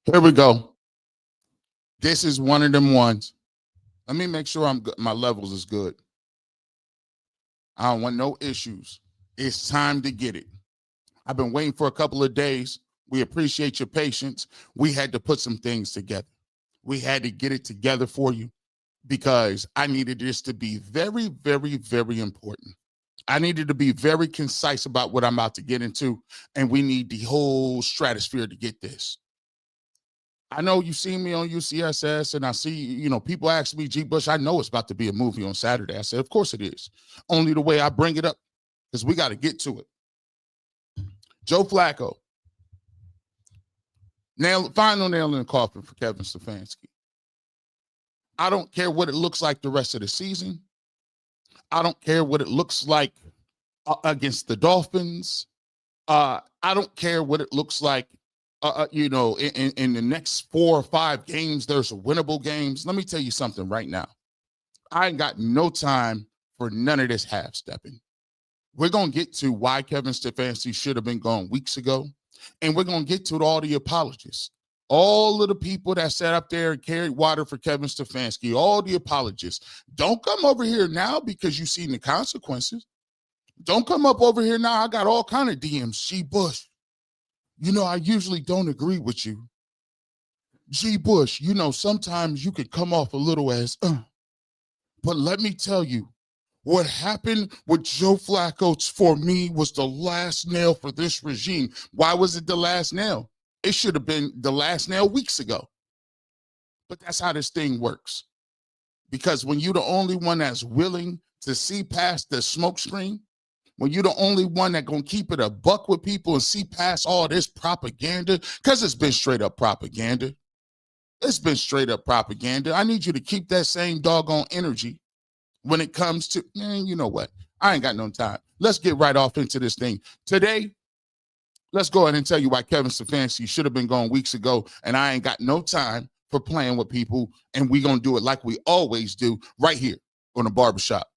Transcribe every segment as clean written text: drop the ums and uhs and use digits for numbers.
Here we go. This is one of them ones. Let me make sure I'm good. My levels is good. I don't want no issues. It's time to get it. I've been waiting for a couple of days. We appreciate your patience. We had to put some things together. We had to get it together for you because I needed this to be very, very, very important. I needed to be very concise about what I'm about to get into, and we need the whole stratosphere to get this. I know you see me on UCSS, and I see, people ask me, G. Bush, I know it's about to be a movie on Saturday. I said, of course it is. Only the way I bring it up, because we got to get to it. Joe Flacco. Final nail in the coffin for Kevin Stefanski. I don't care what it looks like the rest of the season. I don't care what it looks like against the Dolphins. I don't care what it looks like in the next 4 or 5 games. There's winnable games. Let me tell you something right now. I ain't got no time for none of this half-stepping. We're going to get to why Kevin Stefanski should have been gone weeks ago, and we're going to get to all the apologists. All of the people that sat up there and carried water for Kevin Stefanski, all the apologists. Don't come over here now because you've seen the consequences. Don't come up over here now. I got all kind of DMs. G. Bush, I usually don't agree with you. G. Bush, sometimes you could come off a little as, but let me tell you, what happened with Joe Flacco for me was the last nail for this regime. Why was it the last nail? It should have been the last nail weeks ago. But that's how this thing works. Because when you're the only one that's willing to see past the smoke screen, when you're the only one that gonna keep it a buck with people and see past all this propaganda, because it's been straight up propaganda. It's been straight up propaganda. I need you to keep that same doggone energy when it comes to, you know what? I ain't got no time. Let's get right off into this thing. Today, let's go ahead and tell you why Kevin Stefanski should have been gone weeks ago, and I ain't got no time for playing with people, and we're going to do it like we always do right here on the Barbershop.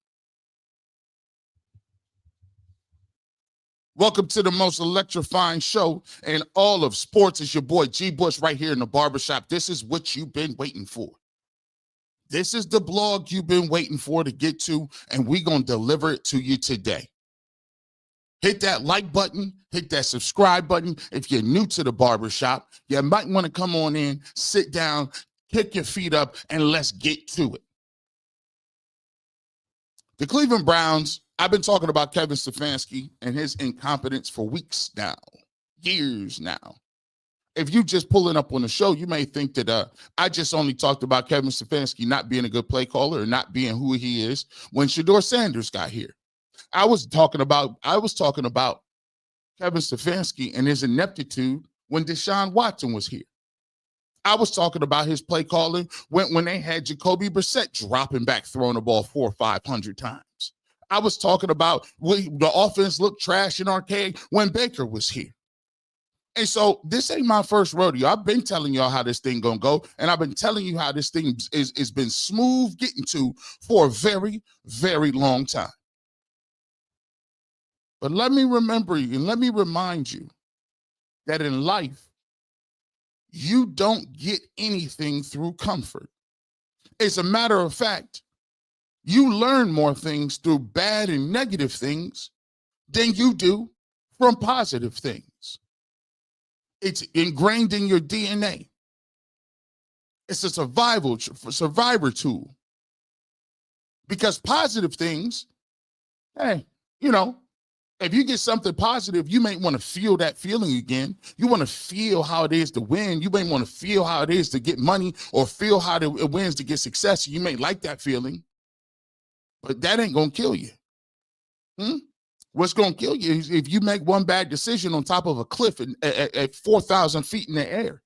Welcome to the most electrifying show in all of sports. It's your boy G. Bush right here in the Barbershop. This is what you've been waiting for. This is the blog you've been waiting for to get to, and we're going to deliver it to you today. Hit that like button, hit that subscribe button. If you're new to the Barbershop, you might want to come on in, sit down, kick your feet up, and let's get to it. The Cleveland Browns, I've been talking about Kevin Stefanski and his incompetence for weeks now, years now. If you just pulling up on the show, you may think that I just only talked about Kevin Stefanski not being a good play caller or not being who he is when Shedeur Sanders got here. I was talking about Kevin Stefanski and his ineptitude when Deshaun Watson was here. I was talking about his play calling when they had Jacoby Brissett dropping back, throwing the ball 400 or 500 times. I was talking about the offense looked trash and archaic when Baker was here. And so this ain't my first rodeo. I've been telling y'all how this thing gonna go, and I've been telling you how this thing is been smooth getting to for a very, very long time. But let me remember you and let me remind you that in life, you don't get anything through comfort. As a matter of fact, you learn more things through bad and negative things than you do from positive things. It's ingrained in your DNA. It's a survivor tool. Because positive things, if you get something positive, you may want to feel that feeling again. You want to feel how it is to win. You may want to feel how it is to get money or feel how it wins to get success. You may like that feeling, but that ain't going to kill you. What's going to kill you is if you make one bad decision on top of a cliff at 4,000 feet in the air.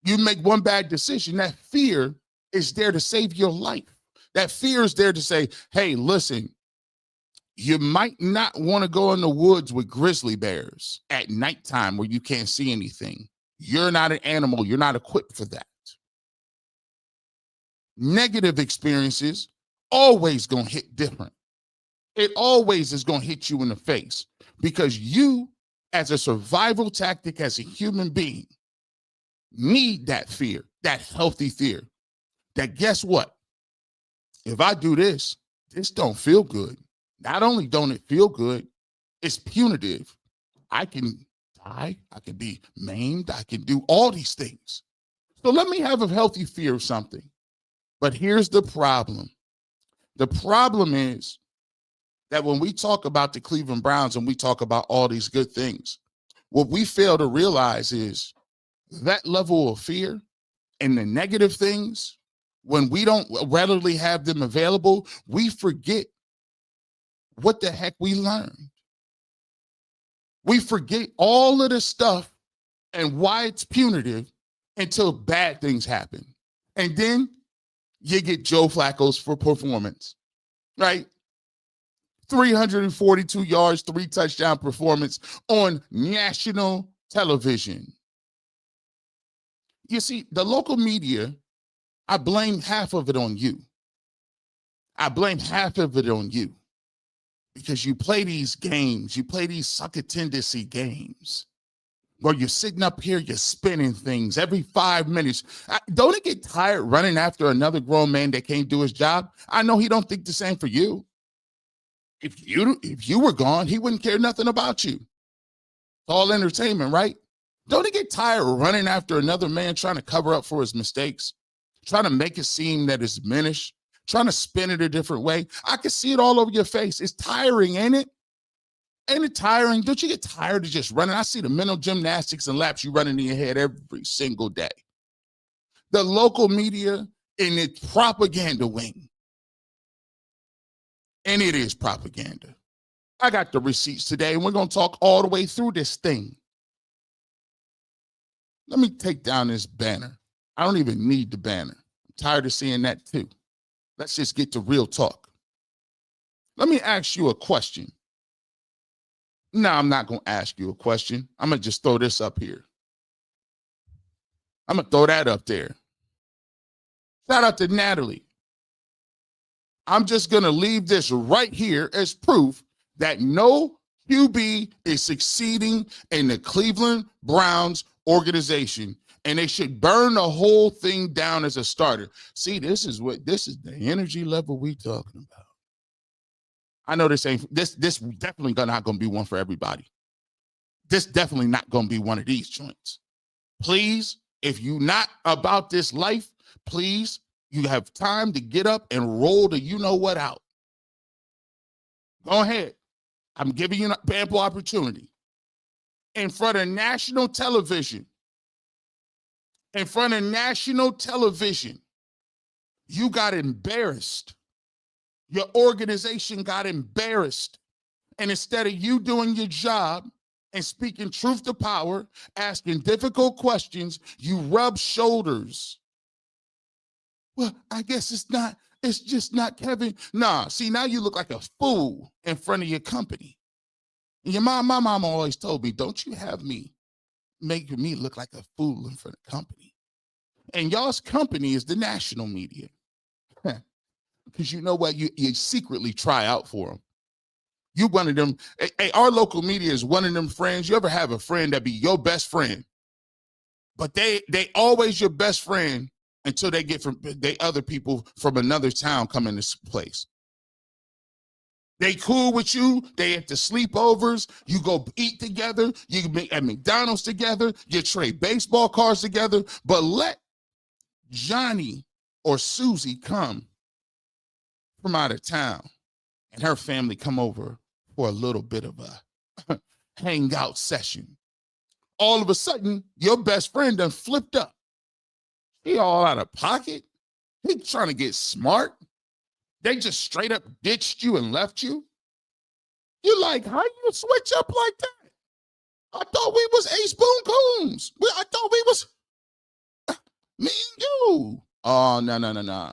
You make one bad decision. That fear is there to save your life. That fear is there to say, hey, listen, you might not want to go in the woods with grizzly bears at nighttime where you can't see anything. You're not an animal. You're not equipped for that. Negative experiences always going to hit different. It always is going to hit you in the face because you, as a survival tactic, as a human being, need that fear, that healthy fear, that guess what? If I do this, this don't feel good. Not only don't it feel good, it's punitive. I can die, I can be maimed, I can do all these things. So let me have a healthy fear of something. But here's the problem. The problem is that when we talk about the Cleveland Browns and we talk about all these good things, what we fail to realize is that level of fear and the negative things, when we don't readily have them available, we forget what the heck we learned. We forget all of the stuff and why it's punitive until bad things happen. And then you get Joe Flacco's for performance, right? 342 yards, 3 touchdown performance on national television. You see, the local media, I blame half of it on you. I blame half of it on you because you play these games, you play these suck-a-tendency games where you're sitting up here, you're spinning things every 5 minutes. Don't it get tired running after another grown man that can't do his job? I know he don't think the same for you. If you were gone, he wouldn't care nothing about you. It's all entertainment, right? Don't it get tired running after another man trying to cover up for his mistakes, trying to make it seem that it's diminished, trying to spin it a different way? I can see it all over your face. It's tiring, ain't it? Ain't it tiring? Don't you get tired of just running? I see the mental gymnastics and laps you running in your head every single day. The local media in its propaganda wing. And it is propaganda. I got the receipts today, and we're going to talk all the way through this thing. Let me take down this banner. I don't even need the banner. I'm tired of seeing that too. Let's just get to real talk. Let me ask you a question. No, I'm not going to ask you a question. I'm going to just throw this up here. I'm going to throw that up there. Shout out to Natalie. I'm just going to leave this right here as proof that no QB is succeeding in the Cleveland Browns organization, and they should burn the whole thing down as a starter. See, this is the energy level we talking about. I know this definitely not going to be one for everybody. This definitely not going to be one of these joints. Please, if you're not about this life, please, you have time to get up and roll the you-know-what out. Go ahead. I'm giving you an ample opportunity. In front of national television, you got embarrassed. Your organization got embarrassed. And instead of you doing your job and speaking truth to power, asking difficult questions, you rub shoulders. Well, I guess it's just not Kevin. Nah, see, now you look like a fool in front of your company. And my mom always told me, don't you have me making me look like a fool in front of the company. And y'all's company is the national media. Because you know what? You secretly try out for them. You one of them. Hey, our local media is one of them friends. You ever have a friend that be your best friend, but they always your best friend until they get other people from another town come in this place. They cool with you. They at the sleepovers. You go eat together. You make at McDonald's together. You trade baseball cards together. But let Johnny or Susie come from out of town and her family come over for a little bit of a hangout session. All of a sudden, your best friend done flipped up. He all out of pocket. He trying to get smart. They just straight up ditched you and left you. You're like, how you switch up like that? I thought we was Ace Boone Coons. I thought we was me and you. Oh, no.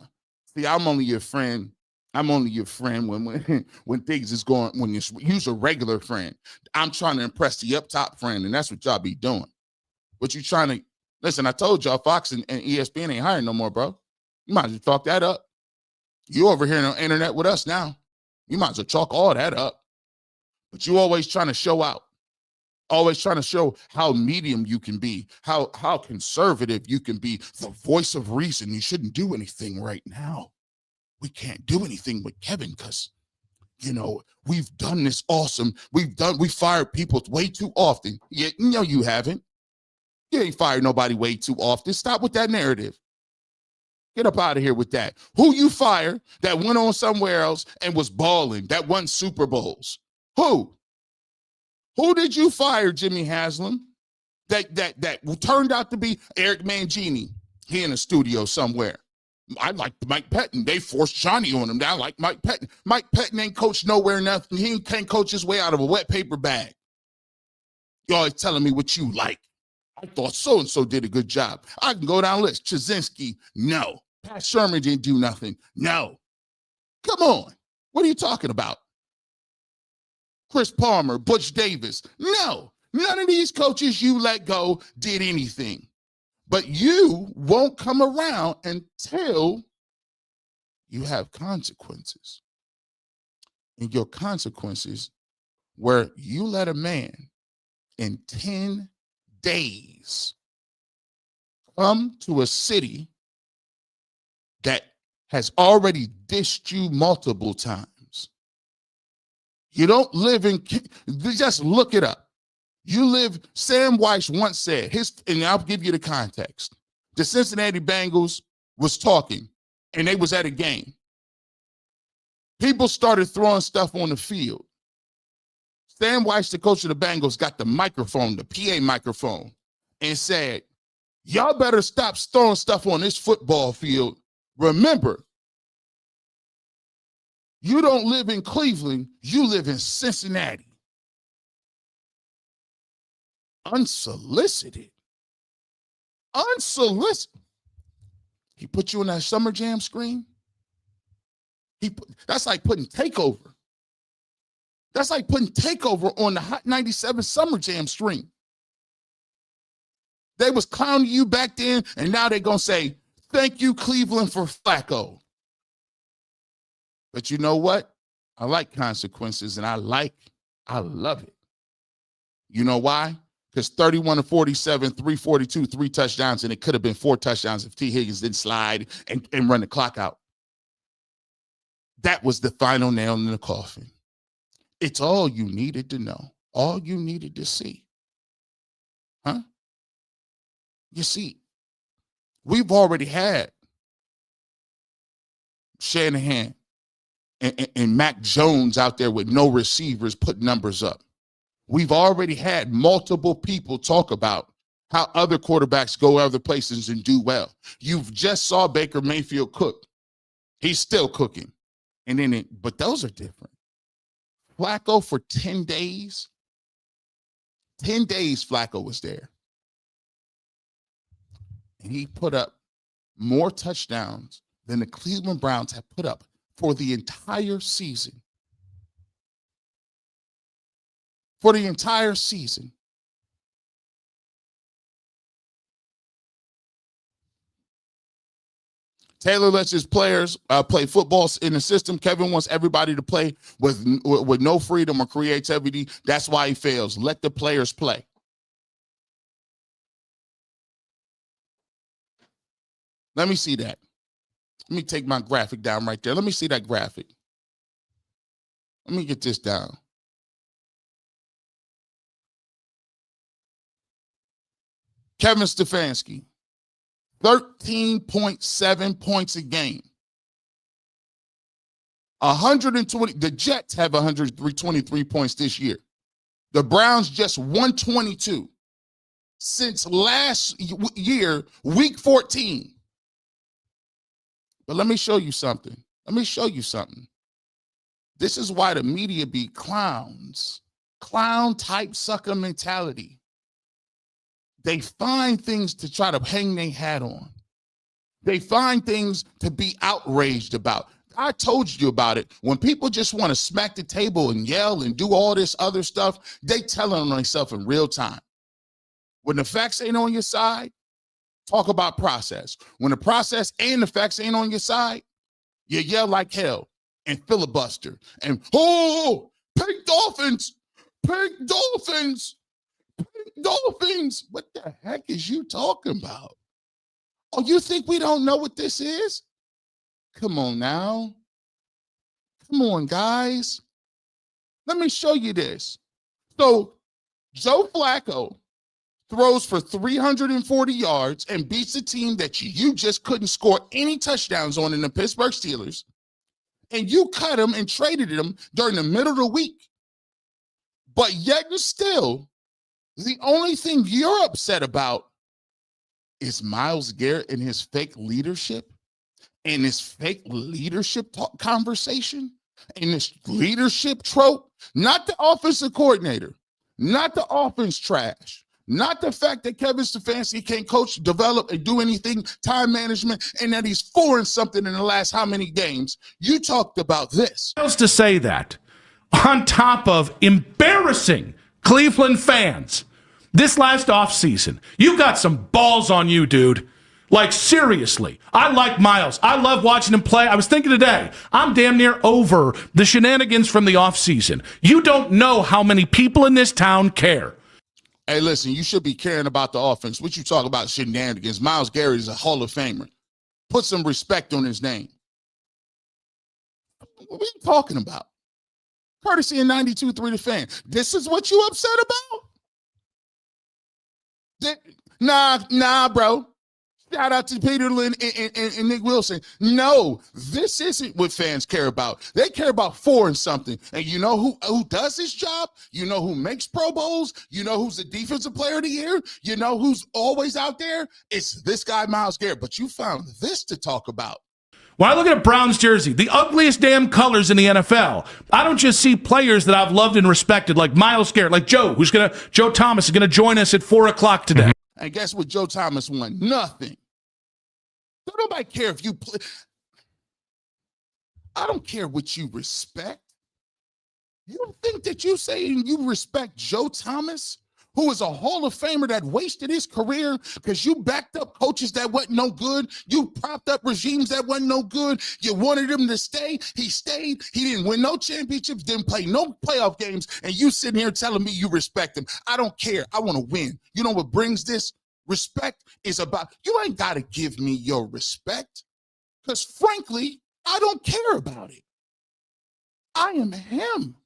See, I'm only your friend. I'm only your friend when things is going, when you're a regular friend. I'm trying to impress the up top friend, and that's what y'all be doing. What you trying to, listen, I told y'all Fox and ESPN ain't hiring no more, bro. You might as well talk that up. You over here on the internet with us now. You might as well chalk all that up. But you always trying to show out. Always trying to show how medium you can be, how conservative you can be, the voice of reason. You shouldn't do anything right now. We can't do anything with Kevin because, we've done this awesome. We fired people way too often. Yeah, no, you haven't. You ain't fired nobody way too often. Stop with that narrative. Get up out of here with that. Who you fired that went on somewhere else and was balling, that won Super Bowls? Who? Who did you fire, Jimmy Haslam? That turned out to be Eric Mangini. He in a studio somewhere. I like Mike Pettin. They forced Johnny on him. I like Mike Pettin. Mike Pettin ain't coached nowhere, nothing. He can't coach his way out of a wet paper bag. You're always telling me what you like. I thought so-and-so did a good job. I can go down the list. Chazinski, no. Pat Sherman didn't do nothing. No. Come on. What are you talking about? Chris Palmer, Butch Davis. No. None of these coaches you let go did anything. But you won't come around until you have consequences. And your consequences where you let a man in 10 days come to a city that has already dished you multiple times. You don't live in, just look it up. You live, Sam Weiss once said, and I'll give you the context. The Cincinnati Bengals was talking, and they was at a game. People started throwing stuff on the field. Sam Weiss, the coach of the Bengals, got the microphone, the PA microphone, and said, y'all better stop throwing stuff on this football field. Remember, you don't live in Cleveland, you live in Cincinnati. Unsolicited. He put you on that Summer Jam screen. That's like putting Takeover. That's like putting Takeover on the Hot 97 Summer Jam stream. They was clowning you back then, and now they're going to say, thank you, Cleveland, for Flacco. But you know what? I like consequences, and I love it. You know why? Because 31-47, 342, 3 touchdowns, and it could have been 4 touchdowns if T. Higgins didn't slide and run the clock out. That was the final nail in the coffin. It's all you needed to know, all you needed to see. Huh? You see, we've already had Shanahan and Mac Jones out there with no receivers put numbers up. We've already had multiple people talk about how other quarterbacks go other places and do well. You've just saw Baker Mayfield cook. He's still cooking. But those are different. Flacco for 10 days. 10 days Flacco was there. And he put up more touchdowns than the Cleveland Browns have put up for the entire season. For the entire season. Taylor lets his players play football in the system. Kevin wants everybody to play with no freedom or creativity. That's why he fails. Let the players play. Let me see that. Let me take my graphic down right there. Let me see that graphic. Let me get this down. Kevin Stefanski, 13.7 points a game. 120. The Jets have 123 points this year. The Browns just 122 since last year, week 14. But let me show you something. This is why the media be clowns. Clown type sucker mentality. They find things to try to hang their hat on. They find things to be outraged about. I told you about it. When people just want to smack the table and yell and do all this other stuff, they tell on themselves in real time. When the facts ain't on your side, talk about process. When the process and the facts ain't on your side, you yell like hell and filibuster and, oh, pink dolphins, Dolphins. What the heck is you talking about? Oh, you think we don't know what this is? Come on now. Come on, guys. Let me show you this. So Joe Flacco throws for 340 yards and beats a team that you just couldn't score any touchdowns on in the Pittsburgh Steelers. And you cut him and traded him during the middle of the week. But yet and still, the only thing you're upset about is Myles Garrett and his fake leadership and his fake leadership conversation and this leadership trope. Not the offensive coordinator, not the offense trash, not the fact that Kevin Stefanski can't coach, develop, and do anything, time management, and that he's 4-something in the last how many games. You talked about this. To say that on top of embarrassing Cleveland fans this last offseason, you got some balls on you, dude. Like, seriously, I like Myles. I love watching him play. I was thinking today, I'm damn near over the shenanigans from the offseason. You don't know how many people in this town care. Hey, listen, you should be caring about the offense. What you talk about shenanigans? Myles Garrett is a Hall of Famer. Put some respect on his name. What are you talking about? Courtesy of 92.3 The Fan. This is what you upset about? Nah, bro. Shout out to Peter Lynn and Nick Wilson. No, this isn't what fans care about. They care about 4-something. And you know who does this job? You know who makes Pro Bowls? You know who's the defensive player of the year? You know who's always out there? It's this guy, Myles Garrett. But you found this to talk about. When I look at a Browns jersey, the ugliest damn colors in the NFL, I don't just see players that I've loved and respected, like Myles Garrett, like Joe Thomas is going to join us at 4:00 today. And guess what Joe Thomas won? Nothing. Don't nobody care if you play. I don't care what you respect. You don't think that you saying you respect Joe Thomas, who is a Hall of Famer that wasted his career because you backed up coaches that wasn't no good. You propped up regimes that wasn't no good. You wanted him to stay. He stayed. He didn't win no championships, didn't play no playoff games, and you sitting here telling me you respect him. I don't care. I want to win. You know what brings this? Respect is about, you ain't got to give me your respect because, frankly, I don't care about it. I am him.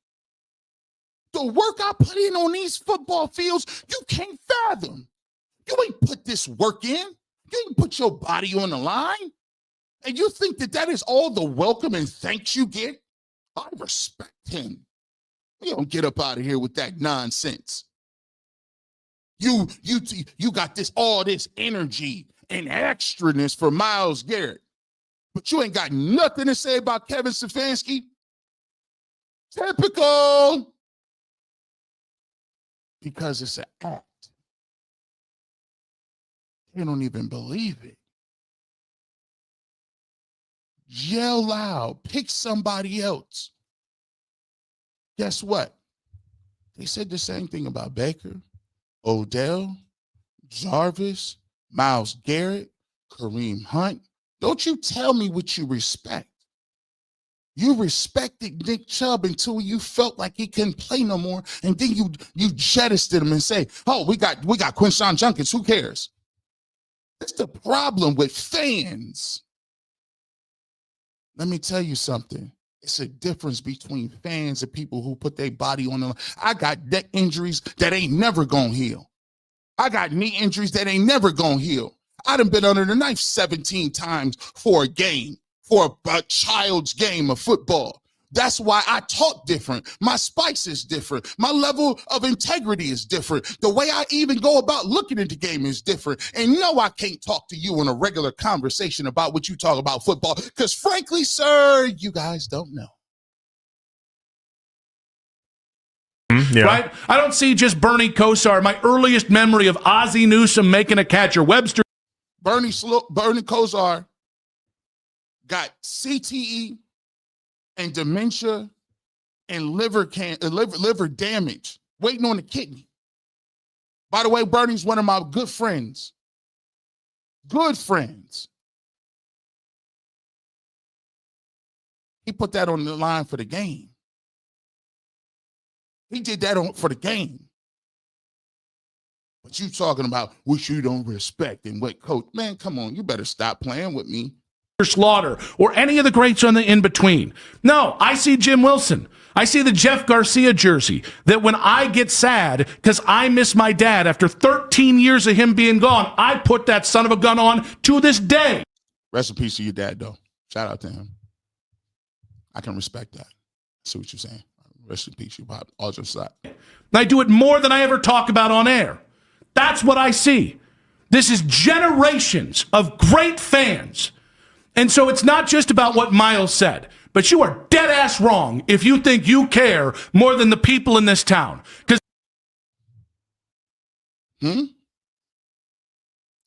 The work I put in on these football fields, you can't fathom. You ain't put this work in. You ain't put your body on the line. And you think that that is all the welcome and thanks you get? I respect him. You don't get up out of here with that nonsense. You got all this energy and extraness for Myles Garrett, but you ain't got nothing to say about Kevin Stefanski. Typical. Because it's an act. You don't even believe it. Yell loud. Pick somebody else. Guess what? They said the same thing about Baker, Odell, Jarvis, Myles Garrett, Kareem Hunt. Don't you tell me what you respect. You respected Nick Chubb until you felt like he couldn't play no more, and then you jettisoned him and say, "Oh, we got Quinshon Judkins. Who cares?" That's the problem with fans. Let me tell you something. It's a difference between fans and people who put their body on the line. I got neck injuries that ain't never gonna heal. I got knee injuries that ain't never gonna heal. I done been under the knife 17 times for a game, for a child's game of football. That's why I talk different. My spice is different. My level of integrity is different. The way I even go about looking at the game is different. And no, I can't talk to you in a regular conversation about what you talk about football because frankly, sir, you guys don't know. Yeah. Right? I don't see just Bernie Kosar. My earliest memory of Ozzie Newsome making a catch or Webster. Bernie Kosar got CTE and dementia and liver damage, waiting on the kidney. By the way, Bernie's one of my good friends. Good friends. He put that on the line for the game. He did that for the game. But you talking about which you don't respect and what coach. Man, come on, you better stop playing with me. Slaughter or any of the greats on the in between. No, I see Jim Wilson. I see the Jeff Garcia jersey that when I get sad because I miss my dad after 13 years of him being gone, I put that son of a gun on to this day. Rest in peace to your dad, though. Shout out to him. I can respect that. I see what you're saying. Rest in peace, you Bob. All just that. I do it more than I ever talk about on air. That's what I see. This is generations of great fans. And so it's not just about what Myles said, but you are dead ass wrong if you think you care more than the people in this town. Because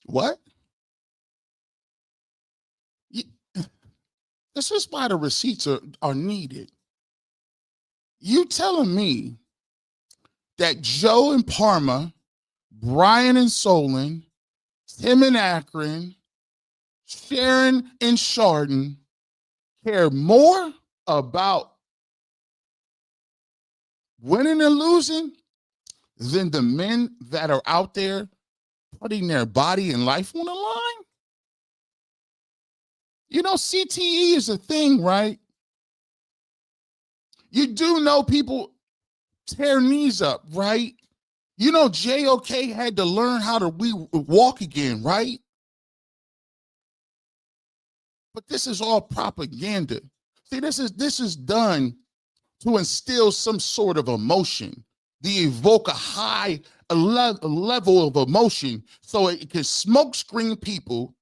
What? This is why the receipts are needed. You telling me that Joe and Parma, Brian and Solon, Tim and Akron, Sharon and Chardon care more about winning and losing than the men that are out there putting their body and life on the line? You know, CTE is a thing, right? You do know people tear knees up, right? You know, JOK had to learn how to walk again, right? But this is all propaganda. See, this is done to instill some sort of emotion, to evoke a level of emotion so it can smokescreen people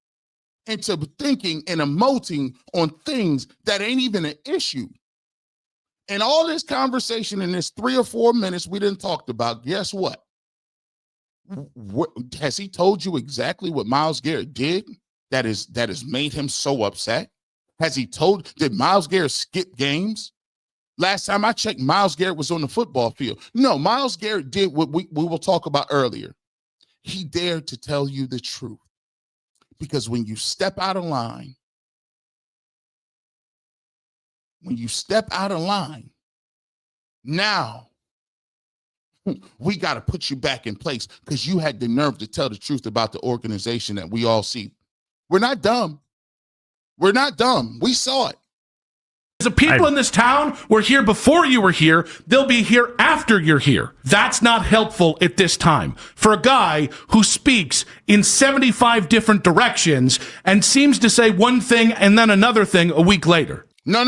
into thinking and emoting on things that ain't even an issue. And all this conversation in this 3 or 4 minutes we didn't talked about, guess what? Has he told you exactly what Myles Garrett did that has made him so upset? Did Myles Garrett skip games? Last time I checked, Myles Garrett was on the football field. No, Myles Garrett did what we will talk about earlier. He dared to tell you the truth. Because when you step out of line, now we got to put you back in place because you had the nerve to tell the truth about the organization that we all see. We're not dumb. We're not dumb. We saw it. The people in this town were here before you were here. They'll be here after you're here. That's not helpful at this time for a guy who speaks in 75 different directions and seems to say one thing and then another thing a week later. No.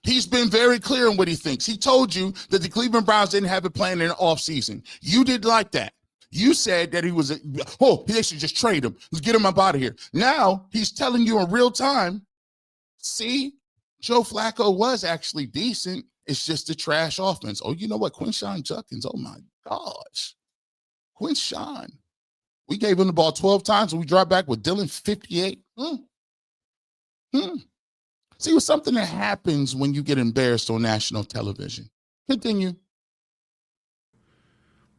He's been very clear on what he thinks. He told you that the Cleveland Browns didn't have a plan in the offseason. You didn't like that. You said that they should just trade him. Let's get him up out of here. Now he's telling you in real time, see, Joe Flacco was actually decent. It's just a trash offense. Oh, you know what? Quinshon Judkins, oh my gosh. Quinshon. We gave him the ball 12 times and we dropped back with Dylan 58. See, what's something that happens when you get embarrassed on national television. Continue.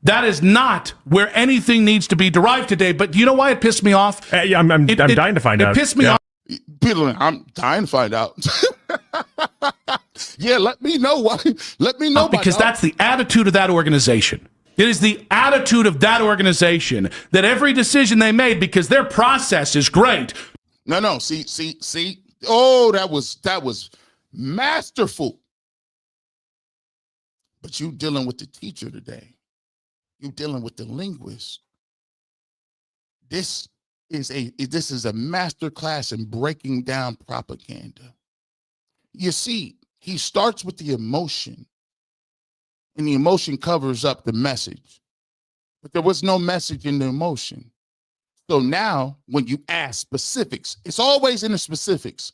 That is not where anything needs to be derived today. But you know why it pissed me off? I'm dying to find out. It pissed me off. People, I'm dying to find out. Yeah, let me know why. Let me know. Because that's the attitude of that organization. It is the attitude of that organization that every decision they made, because their process is great. No. See. Oh, that was masterful. But you dealing with the teacher today. You dealing with the linguist. This is a master class in breaking down propaganda. You see, he starts with the emotion, and the emotion covers up the message. But there was no message in the emotion. So now, when you ask specifics, it's always in the specifics.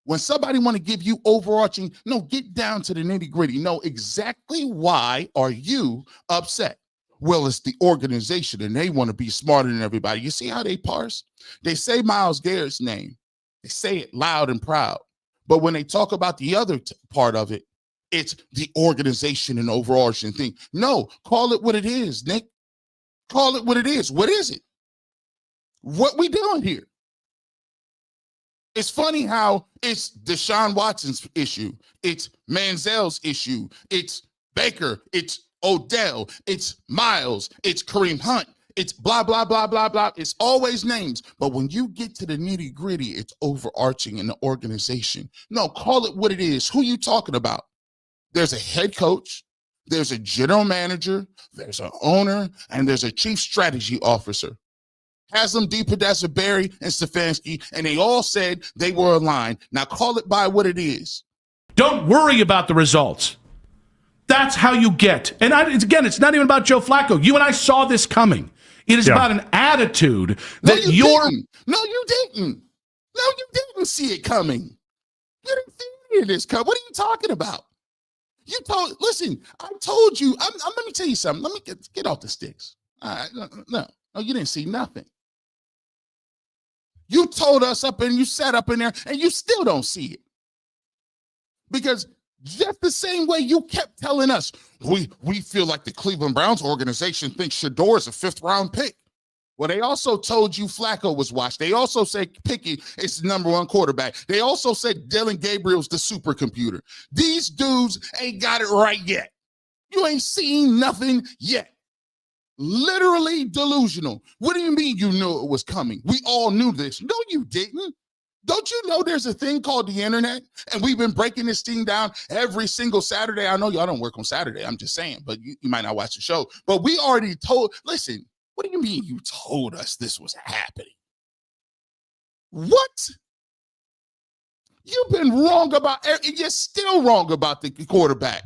When somebody want to give you overarching, no, get down to the nitty-gritty. No, exactly why are you upset? Well, it's the organization, and they want to be smarter than everybody. You see how they parse? They say Myles Garrett's name. They say it loud and proud. But when they talk about the other part of it, it's the organization and overarching thing. No, call it what it is, Nick. Call it what it is. What is it? What we doing here? It's funny how it's Deshaun Watson's issue. It's Manziel's issue. It's Baker. It's Odell, it's Myles, it's Kareem Hunt, it's blah, blah, blah, blah, blah. It's always names. But when you get to the nitty gritty, it's overarching in the organization. No, call it what it is. Who you talking about? There's a head coach, there's a general manager, there's an owner, and there's a chief strategy officer. Haslam, D. Podesta, Barry, and Stefanski, and they all said they were aligned. Now call it by what it is. Don't worry about the results. That's how you get. And again, it's not even about Joe Flacco. You and I saw this coming. It is about an attitude that No, you didn't see it coming. You didn't see any of this coming. What are you talking about? Listen, I told you. Let me tell you something. Let me get off the sticks. All right, no, you didn't see nothing. You told us you sat up in there, and you still don't see it. Because just the same way you kept telling us, we feel like the Cleveland Browns organization thinks Shedeur is a 5th-round pick. Well, they also told you Flacco was washed. They also said Pickett is the #1 quarterback. They also said Dylan Gabriel's the supercomputer. These dudes ain't got it right yet. You ain't seen nothing yet. Literally delusional. What do you mean you knew it was coming? We all knew this. No, you didn't. Don't you know there's a thing called the internet? And we've been breaking this thing down every single Saturday. I know y'all don't work on Saturday. I'm just saying, but you might not watch the show. But we already listen, what do you mean you told us this was happening? What? You've been wrong you're still wrong about the quarterback.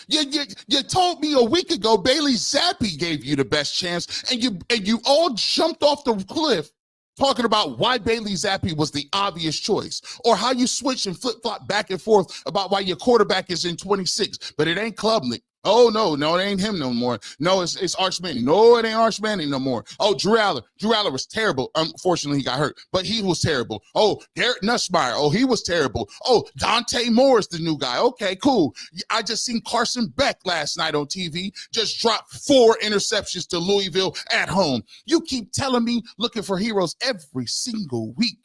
You told me a week ago Bailey Zappi gave you the best chance, and you all jumped off the cliff talking about why Bailey Zappi was the obvious choice, or how you switch and flip-flop back and forth about why your quarterback is in 26, but it ain't Klubnik. Oh, no, it ain't him no more. No, it's Arch Manning. No, it ain't Arch Manning no more. Oh, Drew Aller was terrible. Unfortunately, he got hurt, but he was terrible. Oh, Garrett Nussmeier. Oh, he was terrible. Oh, Dante Moore is the new guy. Okay, cool. I just seen Carson Beck last night on TV just drop 4 interceptions to Louisville at home. You keep telling me looking for heroes every single week.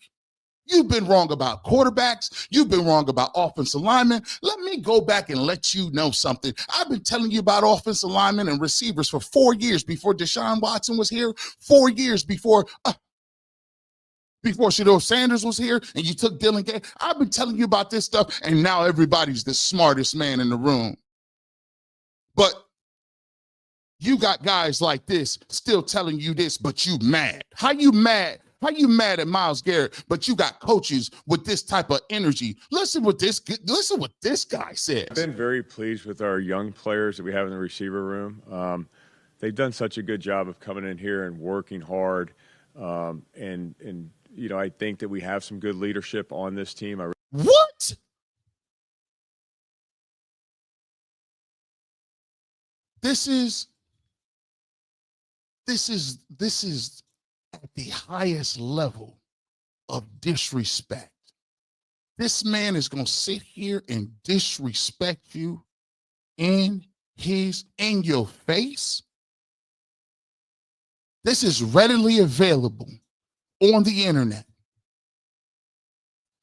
You've been wrong about quarterbacks. You've been wrong about offensive linemen. Let me go back and let you know something. I've been telling you about offensive linemen and receivers for 4 years before Deshaun Watson was here, 4 years before Shedeur Sanders was here, and you took Dylan Gay. I've been telling you about this stuff, and now everybody's the smartest man in the room. But you got guys like this still telling you this, but you mad. How you mad? How you mad at Myles Garrett, but you got coaches with this type of energy? Listen what this guy says. I've been very pleased with our young players that we have in the receiver room. They've done such a good job of coming in here and working hard. And you know, I think that we have some good leadership on this team. What? This is at the highest level of disrespect. This man is going to sit here and disrespect you in your face. This is readily available on the internet.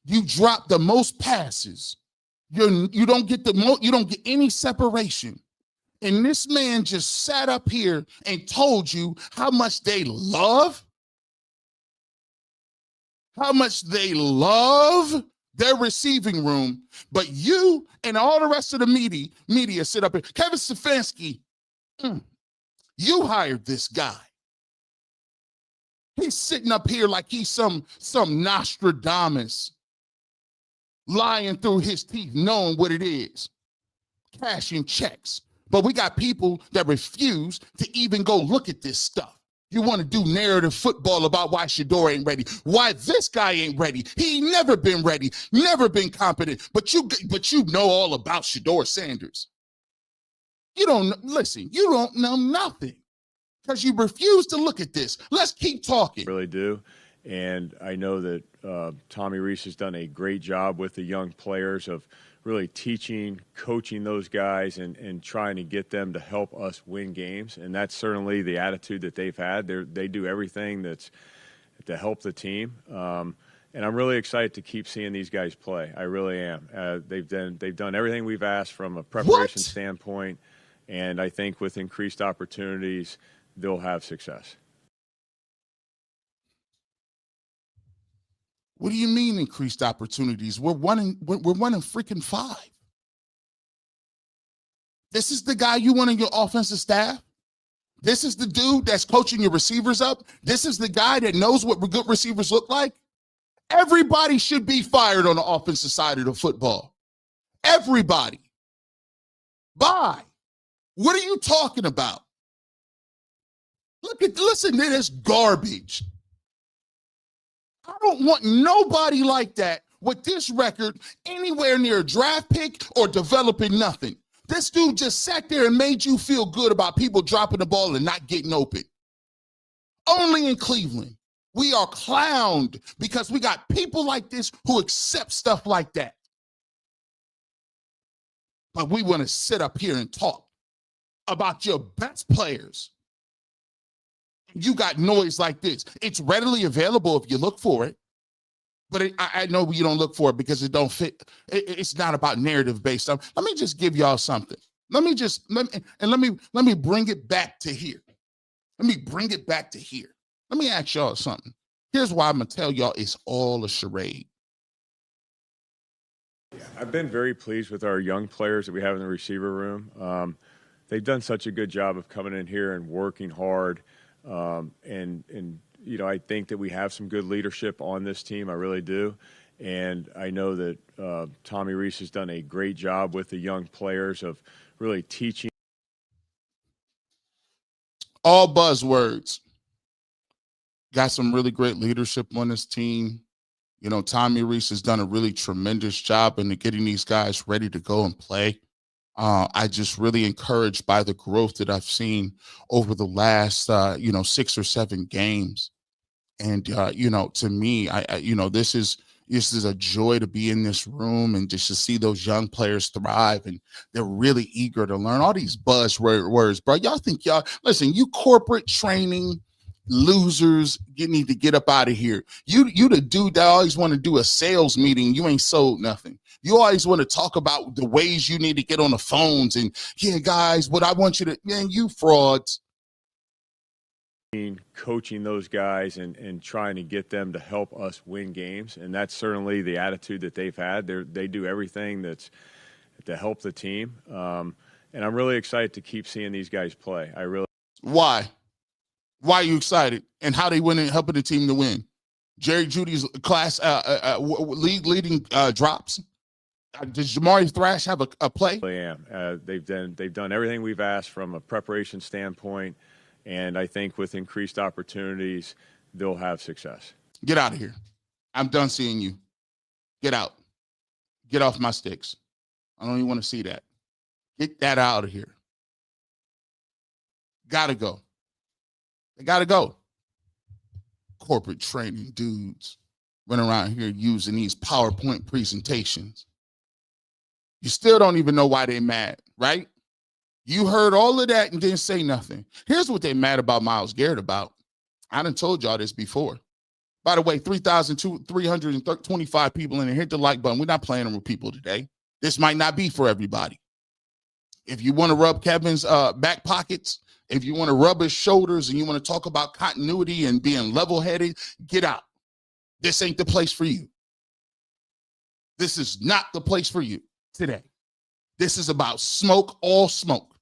You drop the most passes. You don't get you don't get any separation. And this man just sat up here and told you how much they love their receiving room, but you and all the rest of the media sit up here. Kevin Stefanski, you hired this guy. He's sitting up here like he's some Nostradamus, lying through his teeth, knowing what it is, cashing checks. But we got people that refuse to even go look at this stuff. You want to do narrative football about why Shedeur ain't ready, why this guy ain't ready. He ain't never been ready, never been competent. But you know all about Shedeur Sanders. You don't know nothing because you refuse to look at this. Let's keep talking. Really do. And I know that Tommy Rees has done a great job with the young players of really teaching, coaching those guys and trying to get them to help us win games. And that's certainly the attitude that they've had. They do everything that's to help the team. And I'm really excited to keep seeing these guys play. I really am. They've done everything we've asked from a preparation standpoint. And I think with increased opportunities, they'll have success. What do you mean increased opportunities? We're one in freaking 5. This is the guy you want on your offensive staff? This is the dude that's coaching your receivers up? This is the guy that knows what good receivers look like? Everybody should be fired on the offensive side of the football. Everybody. Bye. What are you talking about? Listen to this garbage. I don't want nobody like that with this record anywhere near a draft pick or developing nothing. This dude just sat there and made you feel good about people dropping the ball and not getting open. Only in Cleveland. We are clowned because we got people like this who accept stuff like that. But we want to sit up here and talk about your best players. You got noise like this. It's readily available if you look for it. But I know you don't look for it because it don't fit. It's not about narrative based stuff. Let me just give y'all something. Let me bring it back to here. Let me ask y'all something. Here's why I'm gonna tell y'all it's all a charade. I've been very pleased with our young players that we have in the receiver room. They've done such a good job of coming in here and working hard. And you know, I think that we have some good leadership on this team. I really do. And I know that Tommy Rees has done a great job with the young players of really teaching. All buzzwords. Got some really great leadership on this team. You know, Tommy Rees has done a really tremendous job in getting these guys ready to go and play. I just really encouraged by the growth that I've seen over the last, 6 or 7 games. And, to me, this is a joy to be in this room and just to see those young players thrive. And they're really eager to learn all these buzzwords, bro. Y'all think listen, you corporate training losers, you need to get up out of here. You the dude that always want to do a sales meeting. You ain't sold nothing. You always want to talk about the ways you need to get on the phones and, yeah, guys, what I want you to, man, you frauds. Coaching those guys and trying to get them to help us win games. And that's certainly the attitude that they've had. They do everything that's to help the team. And I'm really excited to keep seeing these guys play. Why? Why are you excited? And how they win and helping the team to win? Jerry Judy's class leading drops. Does Jamari Thrash have a play? I am. They've done everything we've asked from a preparation standpoint, and I think with increased opportunities, they'll have success. Get out of here. I'm done seeing you. Get out. Get off my sticks. I don't even want to see that. Get that out of here. Gotta go. They gotta go. Corporate training dudes running around here using these PowerPoint presentations. You still don't even know why they're mad, right? You heard all of that and didn't say nothing. Here's what they're mad about Myles Garrett about. I done told y'all this before. By the way, 3,325 people in here. Hit the like button. We're not playing with people today. This might not be for everybody. If you want to rub Kevin's back pockets, if you want to rub his shoulders and you want to talk about continuity and being level-headed, get out. This ain't the place for you. This is not the place for you today. This is about smoke, all smoke.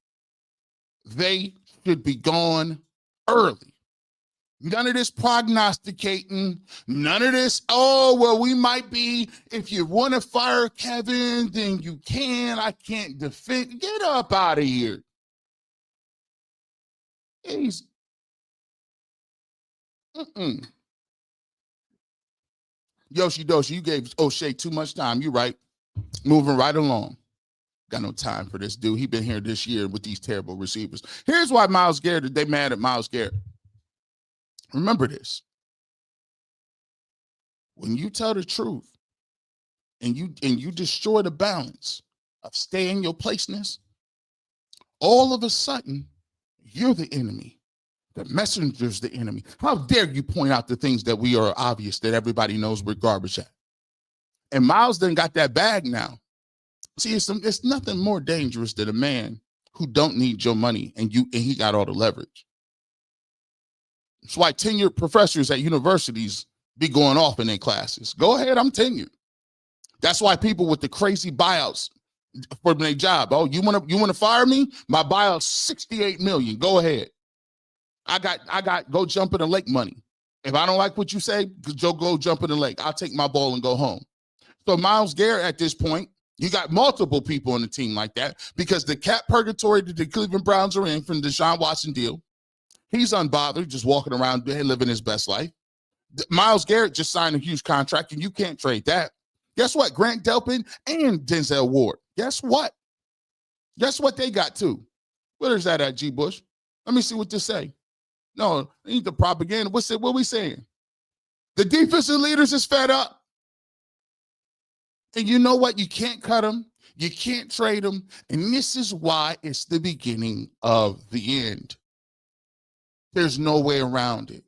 They should be gone early. None of this prognosticating, none of this, oh, well, we might be, if you want to fire Kevin, then you can. I can't defend. Get up out of here. He's, Yoshi Doshi, you gave O'Shea too much time. You're right. Moving right along. Got no time for this dude. He been here this year with these terrible receivers. Here's why Myles Garrett, they mad at Myles Garrett. Remember this. When you tell the truth and you destroy the balance of stay in your placeness, all of a sudden, you're the enemy. The messenger's the enemy. How dare you point out the things that we are obvious that everybody knows we're garbage at? And Myles done got that bag now. See, it's nothing more dangerous than a man who don't need your money, and he got all the leverage. That's why tenured professors at universities be going off in their classes. Go ahead, I'm tenured. That's why people with the crazy buyouts for their job. Oh, you want to fire me? My buyout's 68 million. Go ahead. I got go jump in the lake money. If I don't like what you say, go jump in the lake. I'll take my ball and go home. So Myles Garrett at this point, you got multiple people on the team like that because the cap purgatory that the Cleveland Browns are in from the Deshaun Watson deal, he's unbothered, just walking around living his best life. Myles Garrett just signed a huge contract, and you can't trade that. Guess what? Grant Delpin and Denzel Ward. Guess what? Guess what they got too? Where is that at, G. Bush? Let me see what this say. No, ain't the propaganda. What we saying? The defensive leaders is fed up. And you know what? You can't cut them. You can't trade them. And this is why it's the beginning of the end. There's no way around it.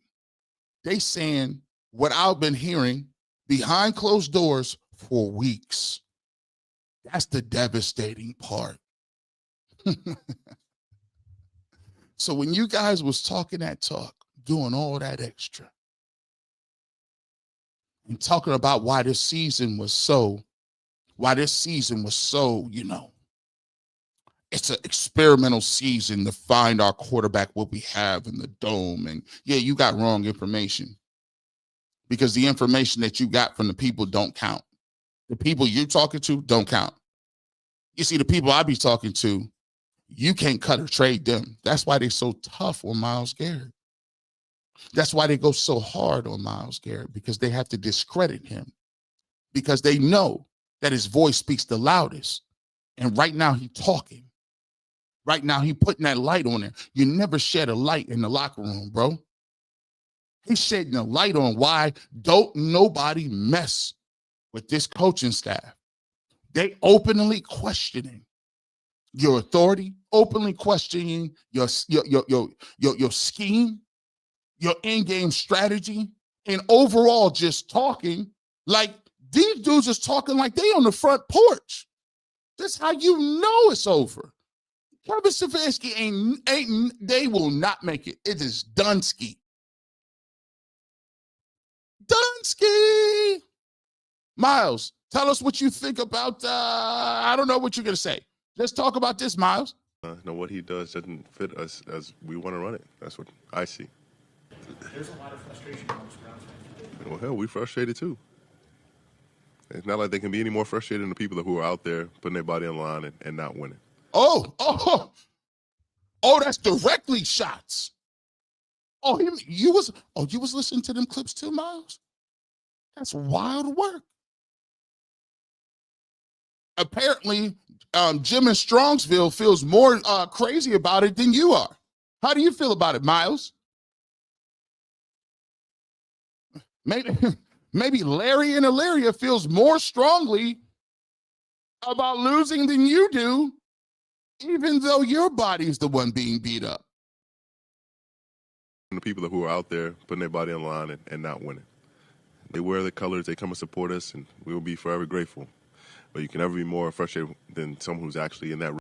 They saying what I've been hearing behind closed doors for weeks. That's the devastating part. So when you guys was talking that talk, doing all that extra, and talking about why this season was so, it's an experimental season to find our quarterback, what we have in the dome. And yeah, you got wrong information because the information that you got from the people don't count. The people you're talking to don't count. You see, the people I be talking to, you can't cut or trade them. That's why they're so tough on Myles Garrett. That's why they go so hard on Myles Garrett, because they have to discredit him, because they know that his voice speaks the loudest. And right now he's talking. Right now he's putting that light on there. You never shed a light in the locker room, bro. He's shedding a light on why don't nobody mess with this coaching staff. They openly questioning your authority, openly questioning your scheme, your in-game strategy, and overall just talking like these dudes is talking like they on the front porch. That's how you know it's over. Kevin Stefanski ain't they will not make it. It is Dunsky. Dunsky. Myles, tell us what you think about, I don't know what you're going to say. Let's talk about this, Myles. No, what he does doesn't fit us as we want to run it. That's what I see. There's a lot of frustration amongst Browns fans. Well, hell, we frustrated too. It's not like they can be any more frustrated than the people who are out there putting their body on the line and not winning. Oh, that's directly shots. You was listening to them clips too, Myles? That's wild work. Apparently, Jim in Strongsville feels more crazy about it than you are. How do you feel about it, Myles? Maybe Larry in Elyria feels more strongly about losing than you do, even though your body's the one being beat up. The people who are out there putting their body on the line and not winning. They wear the colors, they come and support us, and we will be forever grateful. But you can never be more frustrated than someone who's actually in that room.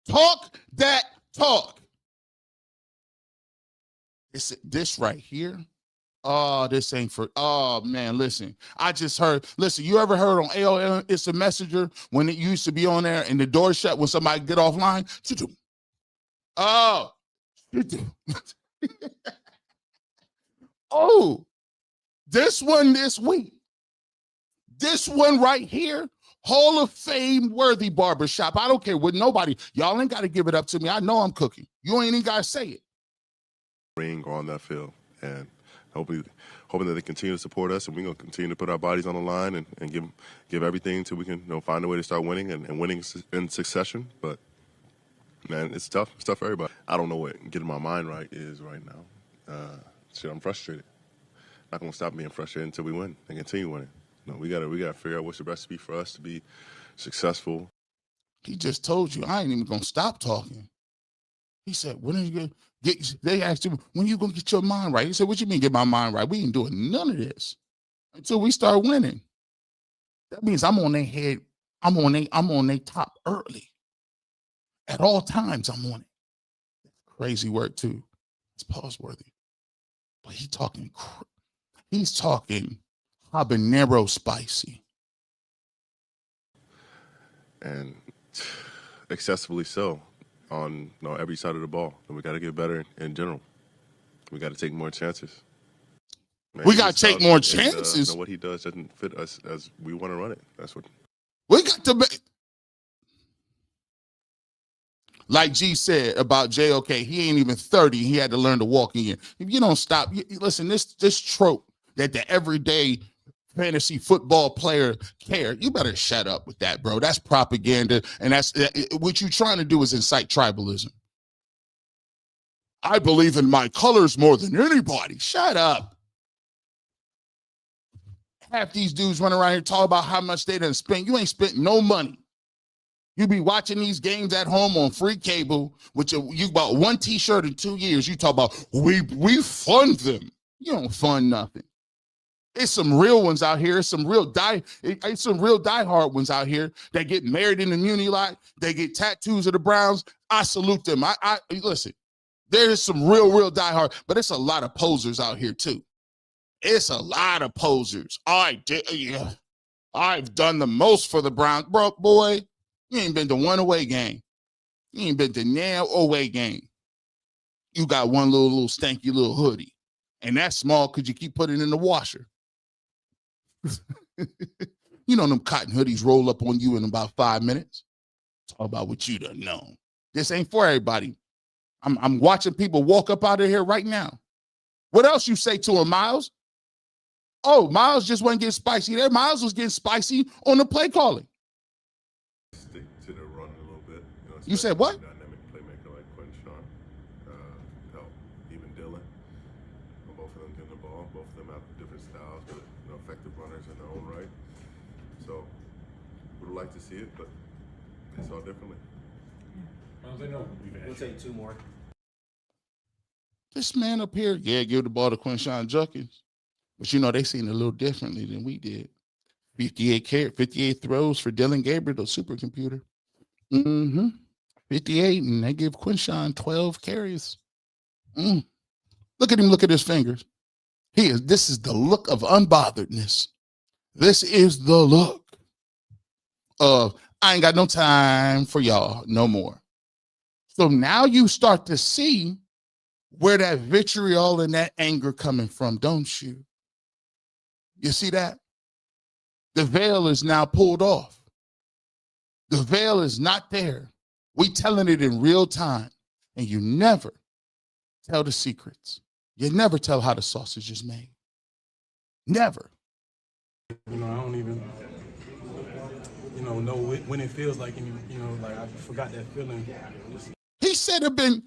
Talk that talk. This right here. Oh, this ain't for, oh man, listen. I just heard, listen, you ever heard on AOL, It's a Messenger, when it used to be on there and the door shut when somebody get offline? Oh, oh, this one this week. This one right here, Hall of Fame worthy Barbershop. I don't care what nobody, y'all ain't got to give it up to me. I know I'm cooking. You ain't even got to say it. Ring or on that field. And hoping that they continue to support us, and we're going to continue to put our bodies on the line and give everything until we can find a way to start winning and winning in succession. But, man, it's tough. It's tough for everybody. I don't know what getting my mind right is right now. I'm frustrated. Not going to stop being frustrated until we win and continue winning. No, we gotta figure out what's the recipe for us to be successful. He just told you, I ain't even going to stop talking. He said, when are you going to get, they asked him, when are you going to get your mind right? He said, what you mean get my mind right? We ain't doing none of this until we start winning. That means I'm on their head. I'm on their top early. At all times, I'm on it. Crazy word too. It's pause worthy. But he's talking habanero spicy. And excessively so on every side of the ball. And we got to get better in general. We got to take more chances. Man, we got to take more chances. What he does doesn't fit us as we want to run it. That's what we got to be. Like G said about JOK, he ain't even 30. He had to learn to walk in. If you don't stop, listen, this trope that the everyday fantasy football player care, you better shut up with that, bro. That's propaganda, and that's what you're trying to do is incite tribalism. I believe in my colors more than anybody. Shut up. Half these dudes running around here talking about how much they done spent. You ain't spent no money. You be watching these games at home on free cable, which you bought one T-shirt in 2 years. You talk about we fund them. You don't fund nothing. It's some real ones out here. It's some real diehard ones out here that get married in the muni lot. They get tattoos of the Browns. I salute them. I listen. There's some real diehard, but it's a lot of posers out here too. It's a lot of posers. I've done the most for the Browns, bro. Boy, you ain't been to one away game. You ain't been to no away game. You got one little stanky little hoodie, and that's small because you keep putting it in the washer. You know them cotton hoodies roll up on you in about 5 minutes. Talk about what you done known. This ain't for everybody. I'm watching people walk up out of here right now. What else you say to him, Myles? Oh, Myles just wasn't getting spicy there. Myles was getting spicy on the play calling. stick to the run a little bit. You said what? Dynamic playmaker like Quinn Sean. Help. Even Dylan. Both of them getting the ball. Both of them have different styles, but effective runners in their own right. So, would have liked to see it, but they saw it differently. We'll take two more. This man up here, give the ball to Quinshon Judkins. But they seen it a little differently than we did. 58 throws for Dylan Gabriel, the supercomputer. 58, and they give Quinshon 12 carries. Look at him, look at his fingers. This is the look of unbotheredness. This is the look of, I ain't got no time for y'all no more. So now you start to see where that vitriol and that anger coming from, don't you? You see that? The veil is now pulled off. The veil is not there. We telling it in real time, and you never tell the secrets. You never tell how the sausage is made. Never. I don't even, know when it feels like, like I forgot that feeling. He said it been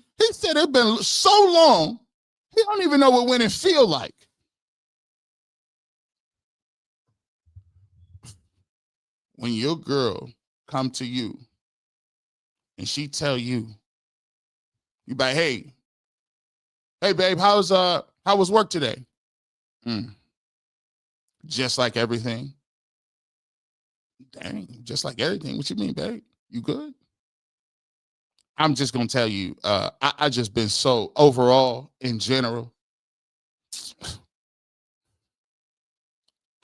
so long, he don't even know what winning feel like. When your girl come to you and she tell you, you be like, hey babe, how was work today? Just like everything. Dang, just like everything. What you mean, babe? You good? I'm just gonna tell you, I just been so overall in general.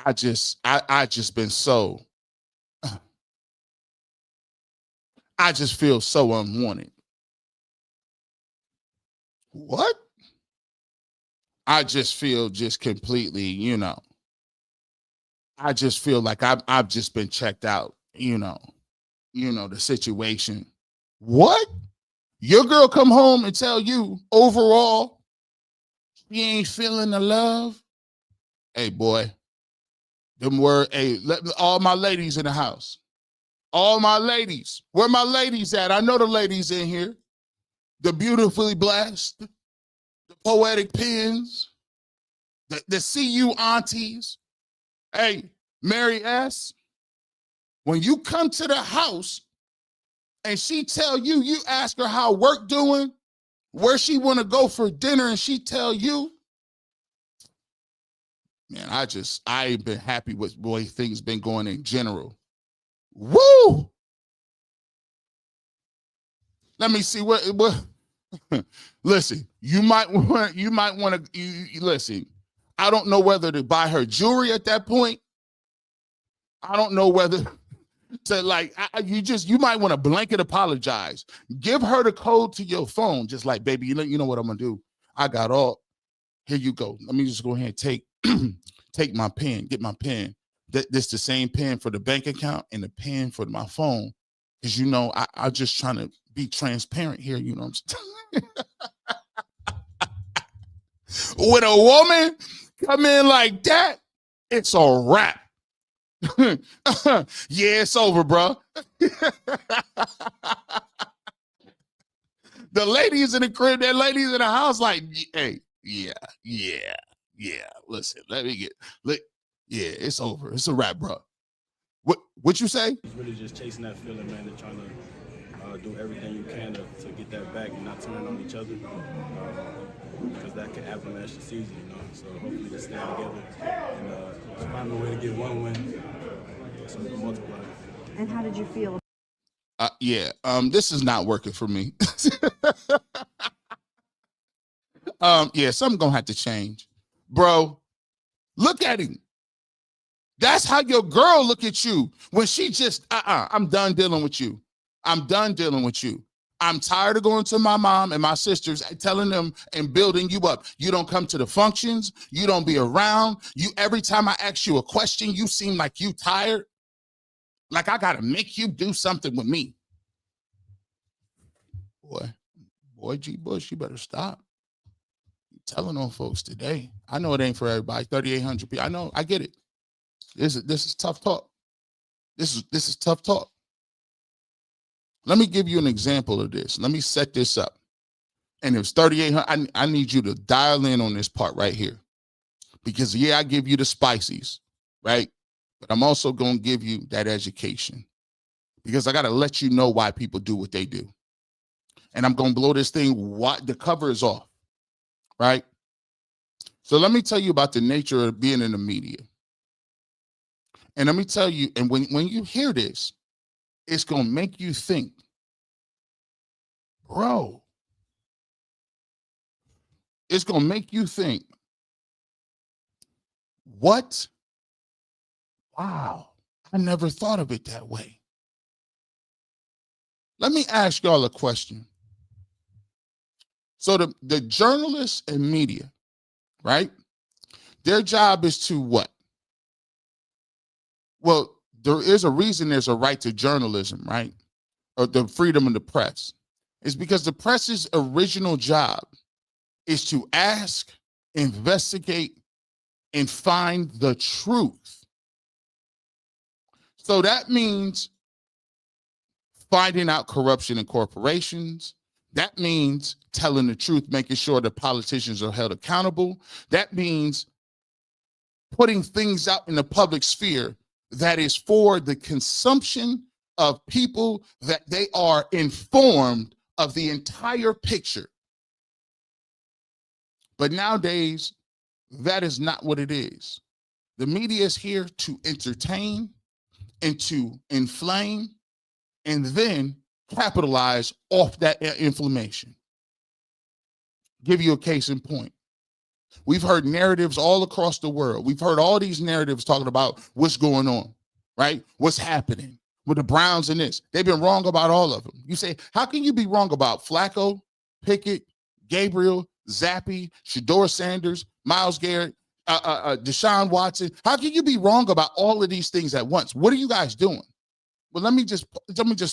I just been so. I just feel so unwanted. What? I just feel just completely, I just feel like I've just been checked out, the situation. What? Your girl come home and tell you overall she ain't feeling the love? Hey, boy. All my ladies in the house. All my ladies. Where my ladies at? I know the ladies in here. The beautifully blessed. The poetic pens. The CU aunties. Hey, Mary S., when you come to the house and she tell you, you ask her how work doing, where she want to go for dinner, and she tell you, man, I ain't been happy with the way things been going in general. Woo! Let me see what listen, you might want to listen. I don't know whether to buy her jewelry at that point. I don't know whether to like you might want to blanket apologize. Give her the code to your phone, just like, baby, you know what I'm gonna do. I got all. Here you go. Let me just go ahead and take take my pen, get my pen. This the same pen for the bank account and the pen for my phone. Because you know, I just trying to be transparent here, you know what I'm saying? When a woman come in like that, it's a wrap. Yeah, it's over, bro. The ladies in the crib, that ladies in the house, like, hey, yeah. Listen, yeah, it's over. It's a wrap, bro. What you say? It's really just chasing that feeling, man, and trying to do everything you can to get that back and not turn on each other, because that could avalanche the season, you know. So hopefully they stay together and just find a way to get one win so we can multiply. And how did you feel? This is not working for me. Yeah, something gonna have to change, bro. Look at him. That's how your girl look at you when she just, I'm done dealing with you. I'm done dealing with you. I'm tired of going to my mom and my sisters and telling them and building you up. You don't come to the functions. You don't be around. Every time I ask you a question, you seem like you tired. Like I got to make you do something with me. Boy, G. Bush, you better stop. You're telling on folks today. I know it ain't for everybody. 3,800 people. I know. I get it. This is tough talk. This is tough talk. Let me give you an example of this. Let me set this up. And it's 3,800. I need you to dial in on this part right here. Because, yeah, I give you the spices, right? But I'm also going to give you that education. Because I got to let you know why people do what they do. And I'm going to blow this thing. The cover is off, right? So let me tell you about the nature of being in the media. And let me tell you, and when you hear this, it's going to make you think, bro, it's going to make you think, what? Wow, I never thought of it that way. Let me ask y'all a question. So the journalists and media, right? Their job is to what? Well, there is a reason there's a right to journalism, right? Or the freedom of the press. It's because the press's original job is to ask, investigate, and find the truth. So that means finding out corruption in corporations. That means telling the truth, making sure that politicians are held accountable. That means putting things out in the public sphere that is for the consumption of people, that they are informed of the entire picture. But nowadays, that is not what it is. The media is here to entertain and to inflame and then capitalize off that inflammation. Give you a case in point. We've heard narratives all across the world. We've heard all these narratives talking about what's going on, right? What's happening with the Browns and this. They've been wrong about all of them. You say, how can you be wrong about Flacco, Pickett, Gabriel, Zappi, Shedeur Sanders, Myles Garrett, Deshaun Watson? How can you be wrong about all of these things at once? What are you guys doing? Well, let me just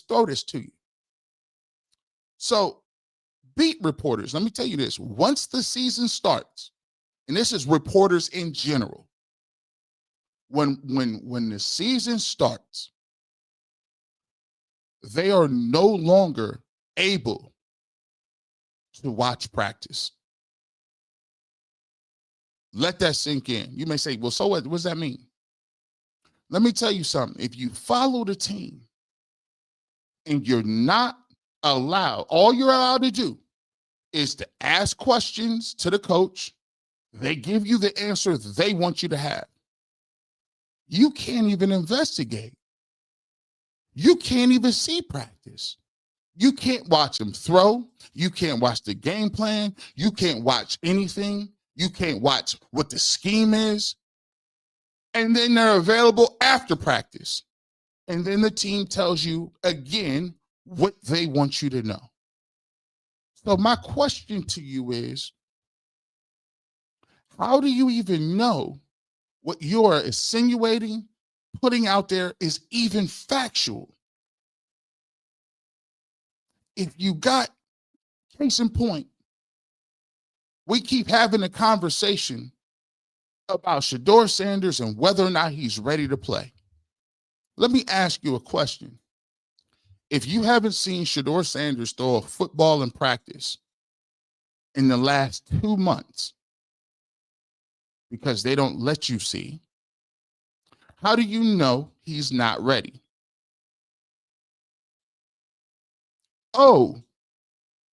throw this to you. So, beat reporters, let me tell you this. Once the season starts, and this is reporters in general, when the season starts, they are no longer able to watch practice. Let that sink in. You may say, well, so what does that mean? Let me tell you something. If you follow the team and you're not allowed, all you're allowed to do is to ask questions to the coach. They give you the answer they want you to have. You can't even investigate. You can't even see practice. You can't watch them throw. You can't watch the game plan. You can't watch anything. You can't watch what the scheme is. And then they're available after practice. And then the team tells you again what they want you to know. So my question to you is, how do you even know what you're insinuating, putting out there is even factual? If you got, case in point, we keep having a conversation about Shedeur Sanders and whether or not he's ready to play. Let me ask you a question. If you haven't seen Shedeur Sanders throw a football in practice in the last 2 months, because they don't let you see, how do you know he's not ready? Oh,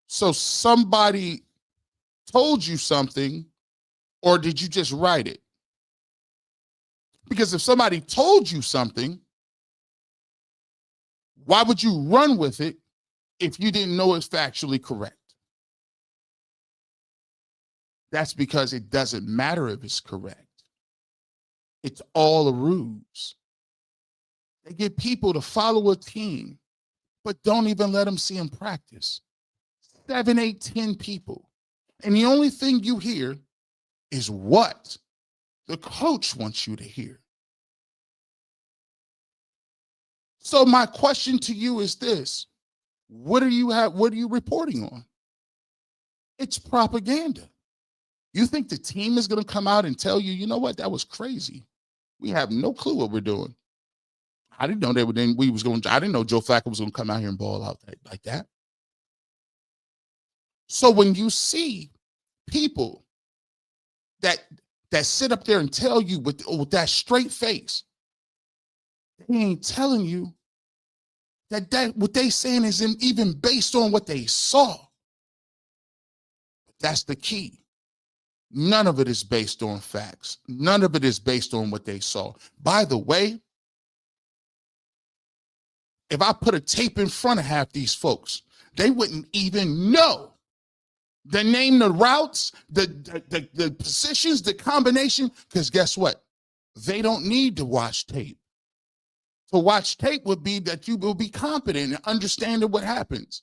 so somebody told you something, or did you just write it? Because if somebody told you something, why would you run with it if you didn't know it's factually correct? That's because it doesn't matter if it's correct. It's all a ruse. They get people to follow a team, but don't even let them see them practice. 7, 8, 10 people. And the only thing you hear is what the coach wants you to hear. So my question to you is this: what are you reporting on? It's propaganda. You think the team is going to come out and tell you, you know what, that was crazy. We have no clue what we're doing. I didn't know I didn't know Joe Flacco was going to come out here and ball out like that. So when you see people that sit up there and tell you with that straight face, they ain't telling you that what they saying isn't even based on what they saw. That's the key. None of it is based on facts. None of it is based on what they saw. By the way, if I put a tape in front of half these folks, they wouldn't even know the name, the routes, the positions, the combination, because guess what? They don't need to watch tape. To watch tape would be that you will be competent and understanding what happens.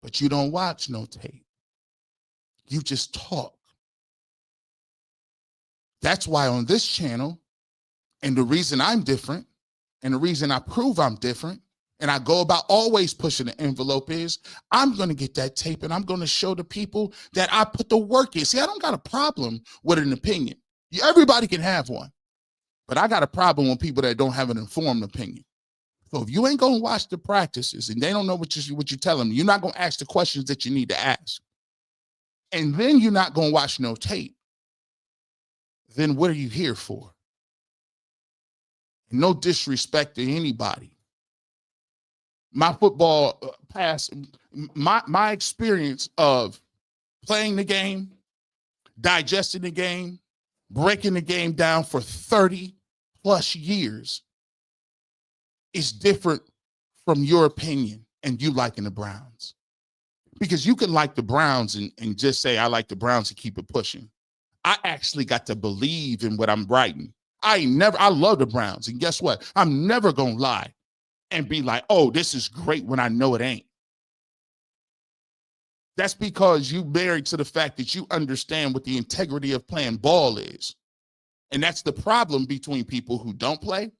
But you don't watch no tape. You just talk. That's why on this channel, and the reason I'm different, and the reason I prove I'm different, and I go about always pushing the envelope is, I'm going to get that tape and I'm going to show the people that I put the work in. See, I don't got a problem with an opinion. Everybody can have one. But I got a problem with people that don't have an informed opinion. So if you ain't going to watch the practices and they don't know what you tell them, you're not going to ask the questions that you need to ask. And then you're not going to watch no tape. Then what are you here for? No disrespect to anybody. My football past, my experience of playing the game, digesting the game, breaking the game down for 30 plus years is different from your opinion and you liking the Browns. Because you can like the Browns and just say, I like the Browns and keep it pushing. I actually got to believe in what I'm writing. I love the Browns. And guess what? I'm never going to lie and be like, oh, this is great when I know it ain't. That's because you married to the fact that you understand what the integrity of playing ball is. And that's the problem between people who don't play,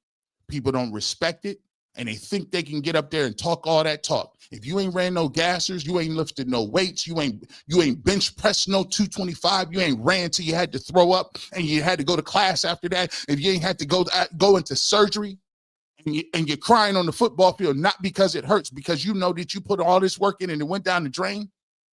people don't respect it, and they think they can get up there and talk all that talk. If you ain't ran no gassers, you ain't lifted no weights, you ain't bench pressed no 225, you ain't ran till you had to throw up and you had to go to class after that, if you ain't had to go into surgery and you're crying on the football field, not because it hurts, because you know that you put all this work in and it went down the drain.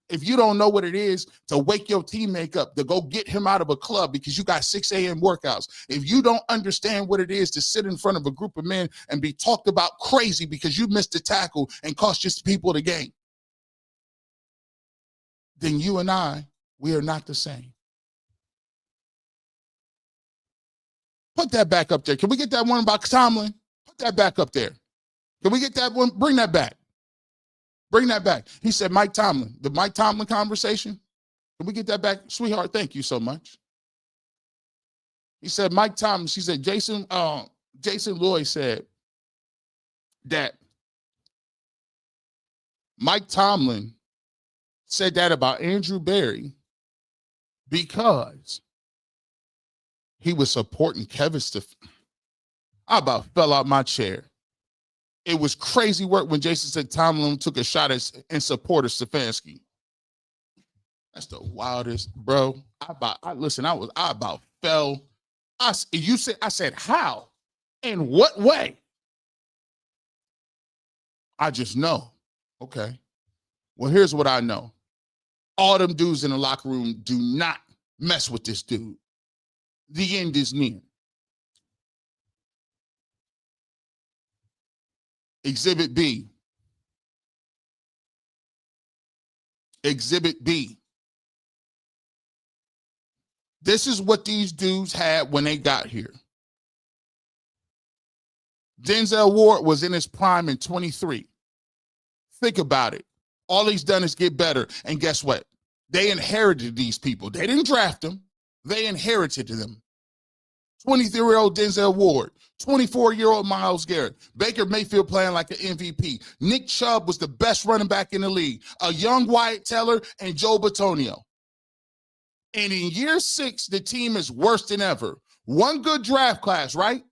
If you don't know what it is to wake your teammate up, to go get him out of a club because you got 6 a.m. workouts, if you don't understand what it is to sit in front of a group of men and be talked about crazy because you missed a tackle and cost your people the game, then you and we are not the same. Put that back up there. Can we get that one about Tomlin? Put that back up there. Can we get that one? Bring that back. Bring that back. He said Mike Tomlin, the Mike Tomlin conversation. Can we get that back? Sweetheart, thank you so much. He said Mike Tomlin, she said Jason Lloyd said that Mike Tomlin said that about Andrew Berry because he was supporting Kevin Stefanski. I about fell out my chair. It was crazy work when Jason said Tomlin took a shot in support of Stefanski. That's the wildest, bro. I about fell. I said, how? In what way? I just know. Okay. Well, here's what I know. All them dudes in the locker room do not mess with this dude. The end is near. Exhibit B. Exhibit B. This is what these dudes had when they got here. Denzel Ward was in his prime in 23. Think about it. All he's done is get better. And guess what? They inherited these people. They didn't draft them. They inherited them. 23-year-old Denzel Ward, 24-year-old Myles Garrett, Baker Mayfield playing like an MVP. Nick Chubb was the best running back in the league. A young Wyatt Teller and Joe Bitonio. And in year 6, the team is worse than ever. One good draft class, right?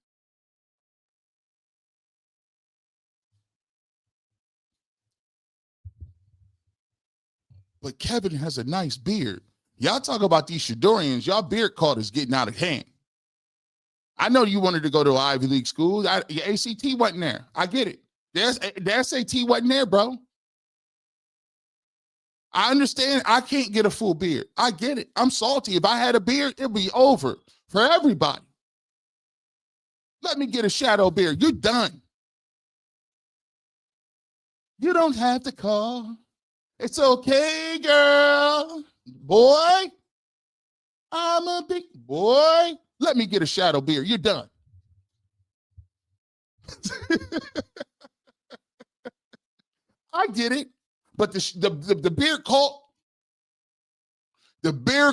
But Kevin has a nice beard. Y'all talk about these Shedeurians, y'all beard cult is getting out of hand. I know you wanted to go to an Ivy League school. Your ACT wasn't there. I get it. The SAT wasn't there, bro. I understand I can't get a full beard. I get it. I'm salty. If I had a beard, it'd be over for everybody. Let me get a shadow beard. You're done. You don't have to call. It's okay, girl. Boy, I'm a big boy. Let me get a shadow beard. You're done. I get it. But the beard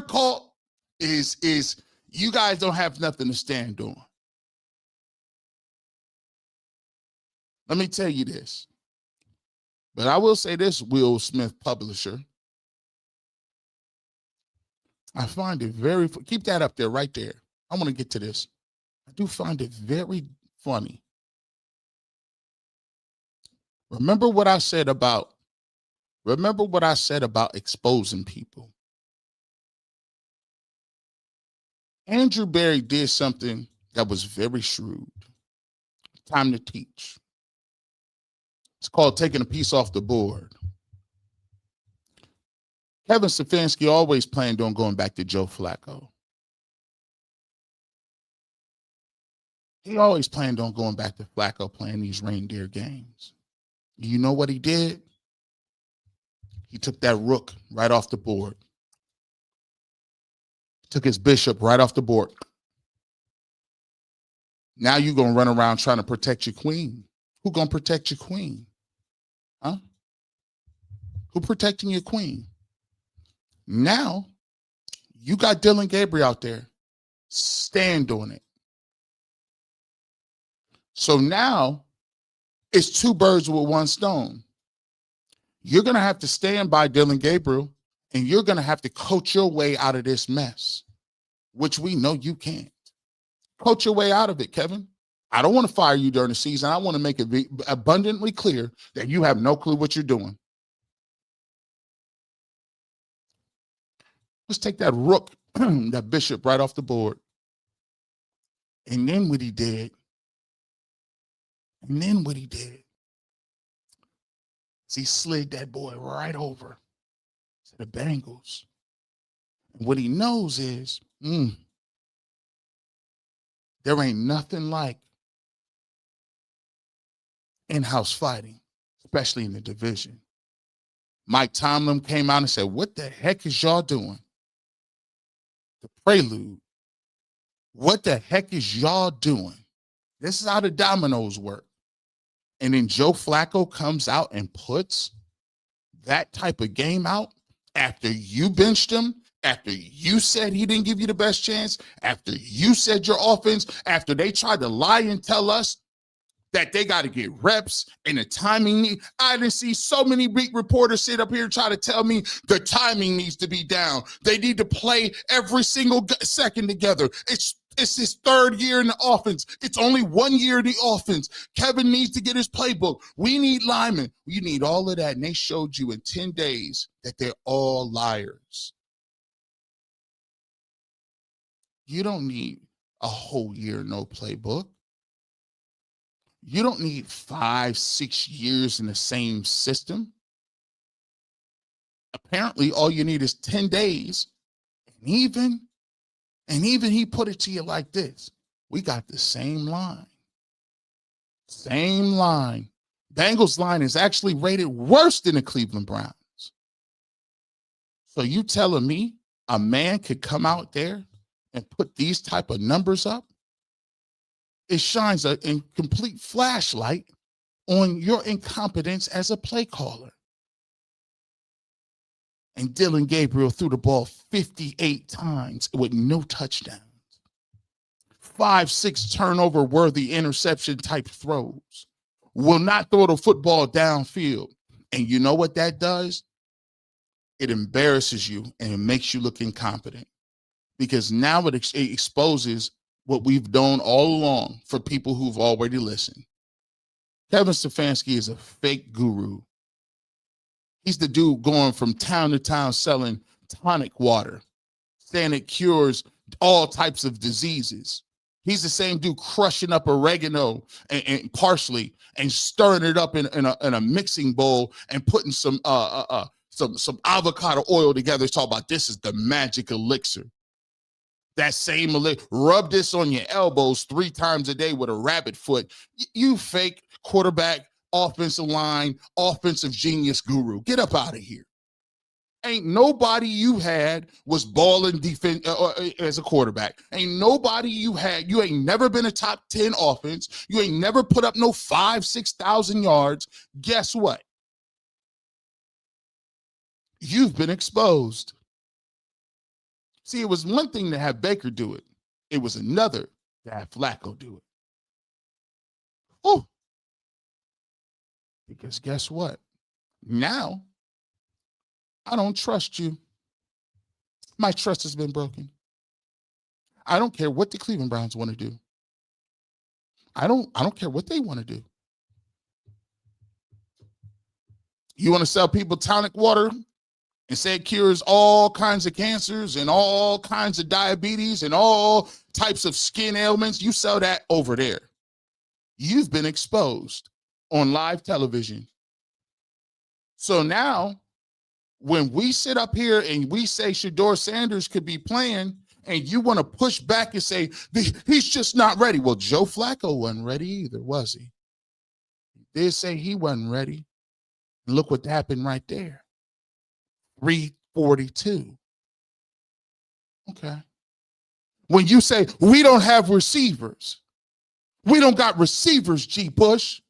cult is you guys don't have nothing to stand on. Let me tell you this. But I will say this, Will Smith publisher. I find it very, keep that up there, right there. I want to get to this. I do find it very funny. Remember what I said about exposing people. Andrew Berry did something that was very shrewd. Time to teach. It's called taking a piece off the board. Kevin Stefanski always planned on going back to Joe Flacco. He always planned on going back to Flacco playing these reindeer games. You know what he did? He took that rook right off the board. Took his bishop right off the board. Now you're going to run around trying to protect your queen. Who going to protect your queen? Huh? Who protecting your queen? Now, you got Dylan Gabriel out there. Stand on it. So now, it's two birds with one stone. You're going to have to stand by Dylan Gabriel, and you're going to have to coach your way out of this mess, which we know you can't. Coach your way out of it, Kevin. I don't want to fire you during the season. I want to make it abundantly clear that you have no clue what you're doing. Let's take that rook, that bishop right off the board. And then what he did, is he slid that boy right over to the Bengals. And what he knows is, there ain't nothing like in-house fighting, especially in the division. Mike Tomlin came out and said, what the heck is y'all doing? The prelude. What the heck is y'all doing? This is how the dominoes work. And then Joe Flacco comes out and puts that type of game out after you benched him, after you said he didn't give you the best chance, after you said your offense, after they tried to lie and tell us that they got to get reps and the timing. I didn't see so many beat reporters sit up here and try to tell me the timing needs to be down. They need to play every single second together. It's his third year in the offense. It's only 1 year in the offense. Kevin needs to get his playbook. We need linemen. We need all of that. And they showed you in 10 days that they're all liars. You don't need a whole year, no playbook. You don't need 5-6 years in the same system. Apparently, all you need is 10 days. And even he put it to you like this. We got the same line. Same line. Bengals line is actually rated worse than the Cleveland Browns. So you telling me a man could come out there and put these type of numbers up? It shines a complete flashlight on your incompetence as a play caller. And Dylan Gabriel threw the ball 58 times with no touchdowns. 5-6 turnover-worthy interception type throws. Will not throw the football downfield. And you know what that does? It embarrasses you and it makes you look incompetent. Because now it exposes what we've done all along for people who've already listened. Kevin Stefanski is a fake guru. He's the dude going from town to town selling tonic water, saying it cures all types of diseases. He's the same dude crushing up oregano and parsley and stirring it up in a mixing bowl and putting some avocado oil together. Talk about this is the magic elixir. That same rub this on your elbows 3 times a day with a rabbit foot. You fake quarterback, offensive line, offensive genius guru. Get up out of here. Ain't nobody you had was balling defense as a quarterback. Ain't nobody you had. You ain't never been a top 10 offense. You ain't never put up no 5,000-6,000 yards. Guess what? You've been exposed. See, it was one thing to have Baker do it. It was another to have Flacco do it. Oh, because guess what? Now, I don't trust you. My trust has been broken. I don't care what the Cleveland Browns want to do. I don't care what they want to do. You want to sell people tonic water and say it cures all kinds of cancers and all kinds of diabetes and all types of skin ailments? You sell that over there. You've been exposed on live television. So now, when we sit up here and we say Shedeur Sanders could be playing, and you want to push back and say, he's just not ready. Well, Joe Flacco wasn't ready either, was he? He did say he wasn't ready. And look what happened right there. 342. Okay. When you say, we don't have receivers. We don't got receivers, G. Bush.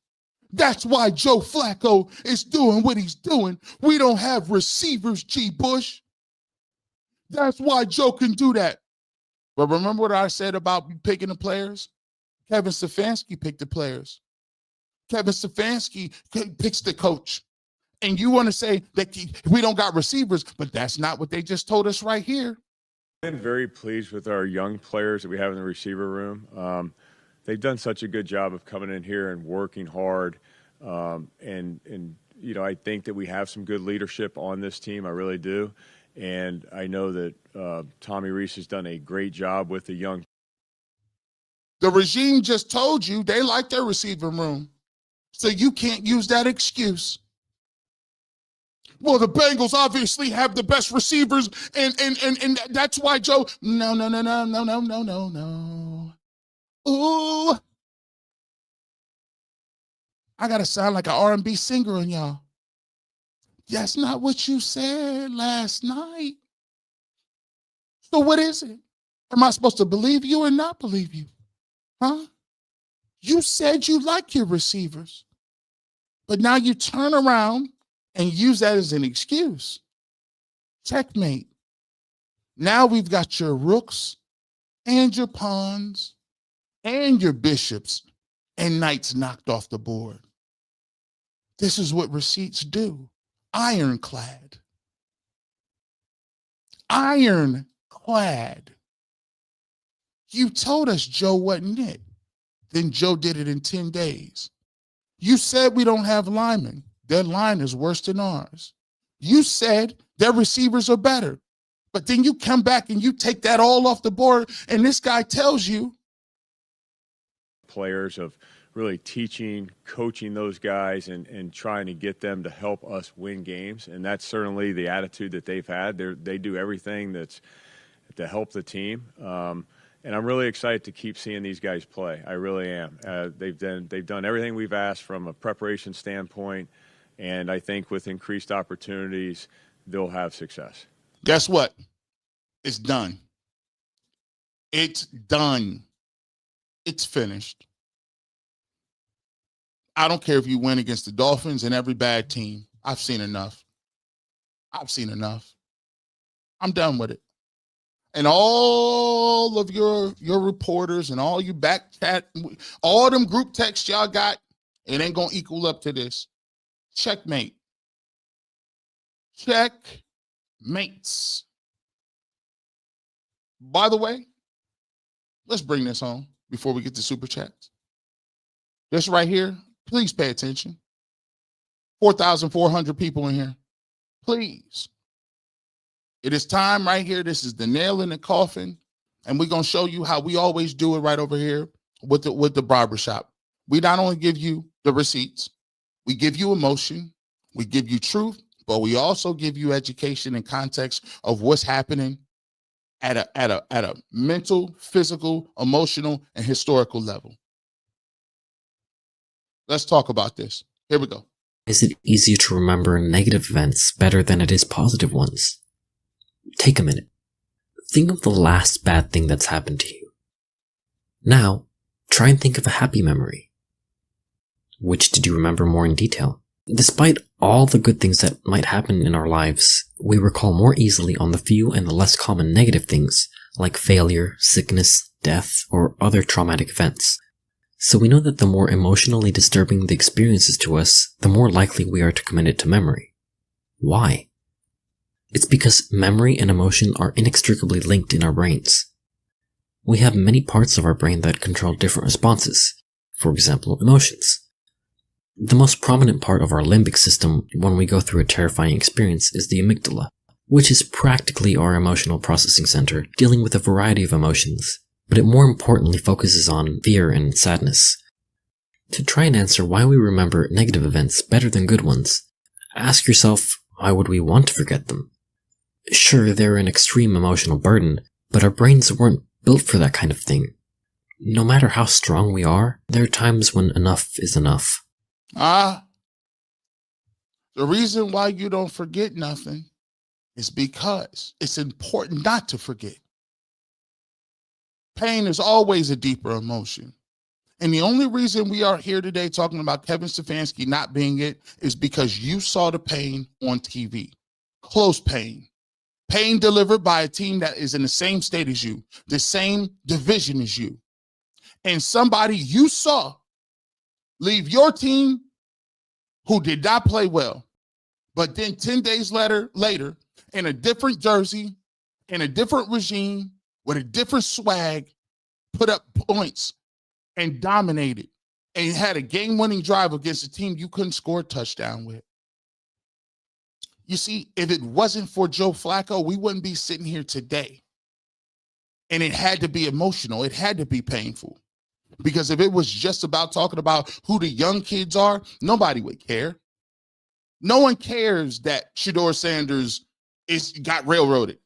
That's why Joe Flacco is doing what he's doing. We don't have receivers, G. Bush. That's why Joe can do that. But remember what I said about picking the players? Kevin Stefanski picked the players. Kevin Stefanski picks the coach. And you want to say that we don't got receivers, but that's not what they just told us right here. I've been very pleased with our young players that we have in the receiver room. They've done such a good job of coming in here and working hard. And you know, I think that we have some good leadership on this team. I really do. And I know that Tommy Rees has done a great job with the young. The regime just told you they like their receiver room. So you can't use that excuse. Well, the Bengals obviously have the best receivers, and that's why Joe. No. Ooh. I gotta sound like an R&B singer on y'all. That's not what you said last night. So what is it? Am I supposed to believe you or not believe you? Huh? You said you like your receivers, but now you turn around and use that as an excuse. Checkmate. Now we've got your rooks and your pawns and your bishops and knights knocked off the board. This is what receipts do. Ironclad. Ironclad. You told us Joe wasn't it. Then Joe did it in 10 days. You said we don't have linemen. Their line is worse than ours. You said their receivers are better. But then you come back and you take that all off the board, and this guy tells you. Players of really teaching, coaching those guys and trying to get them to help us win games. And that's certainly the attitude that they've had. They do everything that's to help the team. And I'm really excited to keep seeing these guys play. I really am. They've done everything we've asked from a preparation standpoint. And I think with increased opportunities, they'll have success. Guess what? It's done. It's done. It's finished. I don't care if you win against the Dolphins and every bad team. I've seen enough. I'm done with it. And all of your reporters and all you back chat, all them group texts y'all got, it ain't going to equal up to this. Checkmate. Checkmates. By the way, let's bring this home before we get to super chats. This right here, please pay attention. 4,400 people in here. Please. It is time right here. This is the nail in the coffin. And we're going to show you how we always do it right over here with the barbershop. We not only give you the receipts, we give you emotion, we give you truth, but we also give you education and context of what's happening at a mental, physical, emotional, and historical level. Let's talk about this. Here we go. Is it easier to remember negative events better than it is positive ones? Take a minute. Think of the last bad thing that's happened to you. Now, try and think of a happy memory. Which did you remember more in detail? Despite all the good things that might happen in our lives, we recall more easily on the few and the less common negative things, like failure, sickness, death, or other traumatic events. So we know that the more emotionally disturbing the experience is to us, the more likely we are to commit it to memory. Why? It's because memory and emotion are inextricably linked in our brains. We have many parts of our brain that control different responses, for example, emotions. The most prominent part of our limbic system when we go through a terrifying experience is the amygdala, which is practically our emotional processing center, dealing with a variety of emotions, but it more importantly focuses on fear and sadness. To try and answer why we remember negative events better than good ones, ask yourself, why would we want to forget them? Sure, they're an extreme emotional burden, but our brains weren't built for that kind of thing. No matter how strong we are, there are times when enough is enough. The reason why you don't forget nothing is because it's important not to forget. Pain is always a deeper emotion. And the only reason we are here today talking about Kevin Stefanski not being it is because you saw the pain on TV. Close pain. Pain delivered by a team that is in the same state as you, the same division as you. And somebody you saw leave your team who did not play well, but then 10 days later, in a different jersey, in a different regime, with a different swag, put up points and dominated and had a game-winning drive against a team you couldn't score a touchdown with. You see, if it wasn't for Joe Flacco, we wouldn't be sitting here today. And it had to be emotional. It had to be painful. Because if it was just about talking about who the young kids are, nobody would care. No one cares that Shedeur Sanders got railroaded.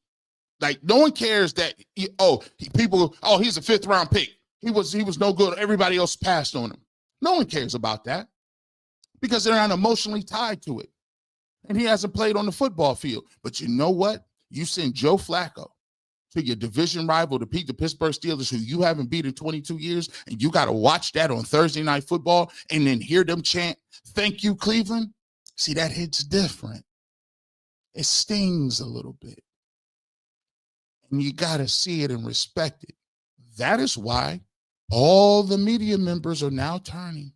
Like, no one cares that, he's a fifth-round pick. He was no good. Everybody else passed on him. No one cares about that because they're not emotionally tied to it. And he hasn't played on the football field. But you know what? You send Joe Flacco to your division rival to beat the Pittsburgh Steelers, who you haven't beat in 22 years, and you got to watch that on Thursday Night Football and then hear them chant, "Thank you, Cleveland." See, that hits different. It stings a little bit. And you got to see it and respect it. That is why all the media members are now turning.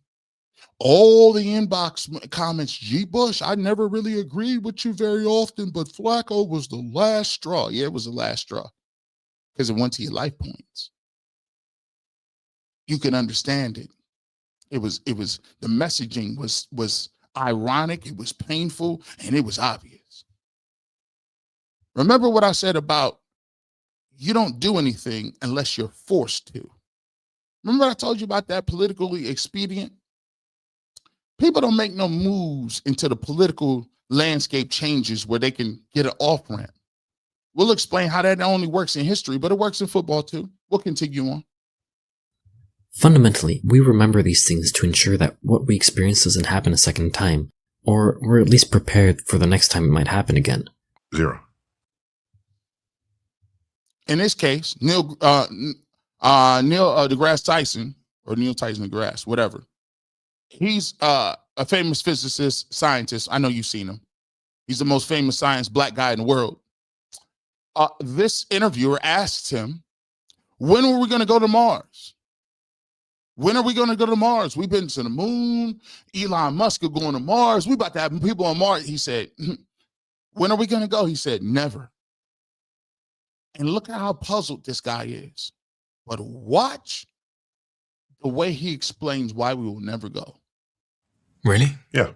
All the inbox comments, G. Bush, I never really agreed with you very often, but Flacco was the last straw. Yeah, it was the last straw because it went to your life points. You can understand it. It was the messaging was ironic, it was painful, and it was obvious. Remember what I said about you don't do anything unless you're forced to. Remember I told you about that politically expedient? People don't make no moves until the political landscape changes where they can get an off-ramp. We'll explain how that not only works in history, but it works in football too. We'll continue on. Fundamentally, we remember these things to ensure that what we experience doesn't happen a second time, or we're at least prepared for the next time it might happen again. 0. In this case, Neil deGrasse Tyson, or Neil Tyson deGrasse, whatever. He's a famous physicist, scientist. I know you've seen him. He's the most famous science black guy in the world. This interviewer asked him, when are we going to go to Mars? When are we going to go to Mars? We've been to the moon. Elon Musk are going to Mars. We about to have people on Mars. He said, when are we going to go? He said, never. And look at how puzzled this guy is. But watch the way he explains why we will never go. Really? Yeah.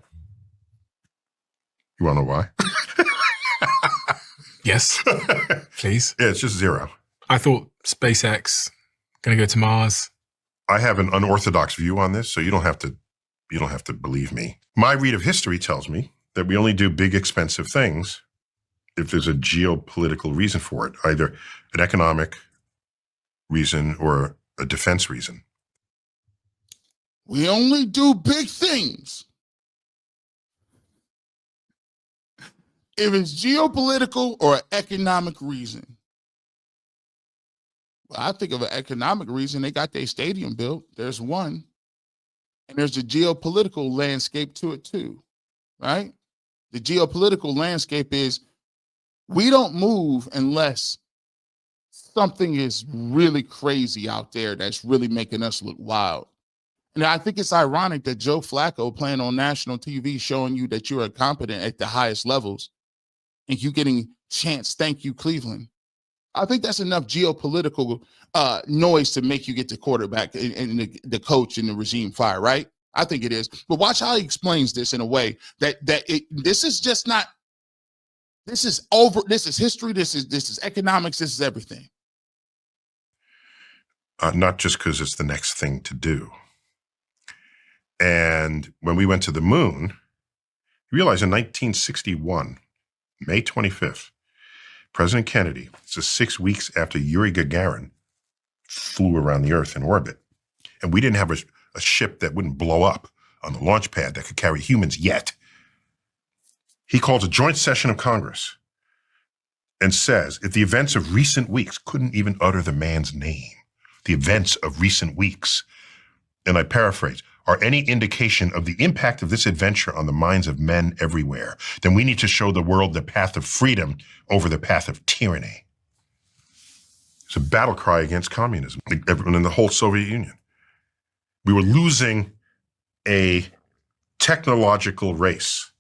You want to know why? Yes, please. Yeah, it's just 0. I thought SpaceX going to go to Mars. I have an unorthodox view on this, so you don't have to believe me. My read of history tells me that we only do big, expensive things if there's a geopolitical reason for it, either an economic reason or a defense reason. We only do big things if it's geopolitical or an economic reason. Well, I think of an economic reason. They got their stadium built. There's one. And there's a geopolitical landscape to it too, right? The geopolitical landscape is we don't move unless something is really crazy out there that's really making us look wild. And I think it's ironic that Joe Flacco playing on national TV showing you that you're incompetent at the highest levels and you getting chance, thank you, Cleveland. I think that's enough geopolitical noise to make you get the quarterback and the coach and the regime fire, right? I think it is. But watch how he explains this in a way that this is just not, this is over, this is history, this is economics, this is everything. Not just because it's the next thing to do. And when we went to the moon, you realize in 1961, May 25th, President Kennedy, this is 6 weeks after Yuri Gagarin flew around the Earth in orbit, and we didn't have a ship that wouldn't blow up on the launch pad that could carry humans yet. He calls a joint session of Congress and says, if the events of recent weeks, couldn't even utter the man's name, the events of recent weeks, and I paraphrase, are any indication of the impact of this adventure on the minds of men everywhere, then we need to show the world the path of freedom over the path of tyranny. It's a battle cry against communism, everyone in the whole Soviet Union. We were losing a technological race.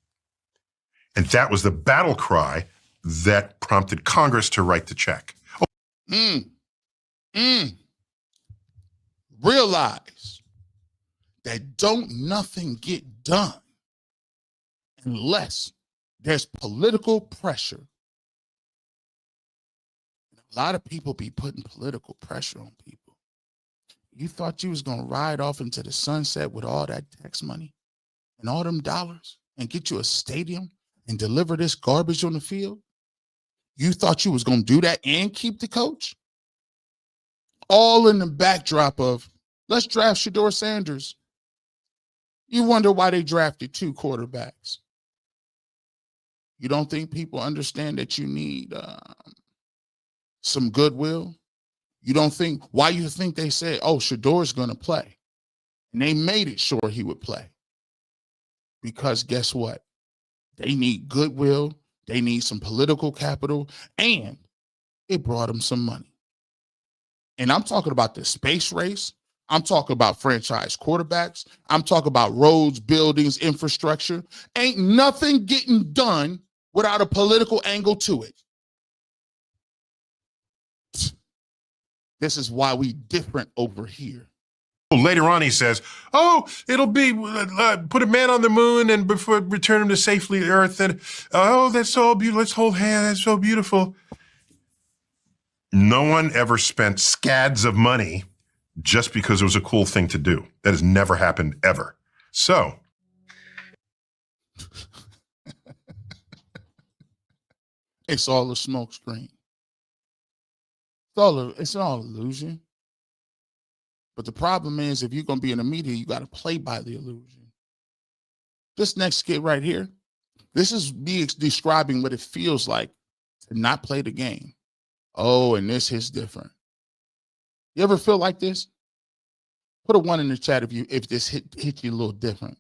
And that was the battle cry that prompted Congress to write the check. Realize that don't nothing get done unless there's political pressure. A lot of people be putting political pressure on people. You thought you was going to ride off into the sunset with all that tax money and all them dollars and get you a stadium and deliver this garbage on the field? You thought you was going to do that and keep the coach? All in the backdrop of, let's draft Shedeur Sanders. You wonder why they drafted 2 quarterbacks. You don't think people understand that you need some goodwill? You don't think, why you think they said, oh, Shedeur's going to play? And they made it sure he would play. Because guess what? They need goodwill. They need some political capital, and it brought them some money. And I'm talking about the space race. I'm talking about franchise quarterbacks. I'm talking about roads, buildings, infrastructure. Ain't nothing getting done without a political angle to it. This is why we different over here. Later on, he says, "Oh, it'll be put a man on the moon and before return him to safely Earth." And oh, that's so beautiful. Let's hold hands. That's so beautiful. No one ever spent scads of money just because it was a cool thing to do. That has never happened ever. So, it's all a smokescreen. It's all illusion. But the problem is, if you're going to be in the media, you got to play by the illusion. This next skit right here, this is me describing what it feels like to not play the game. Oh, and this hits different. You ever feel like this? Put a 1 in the chat if this hit you a little different.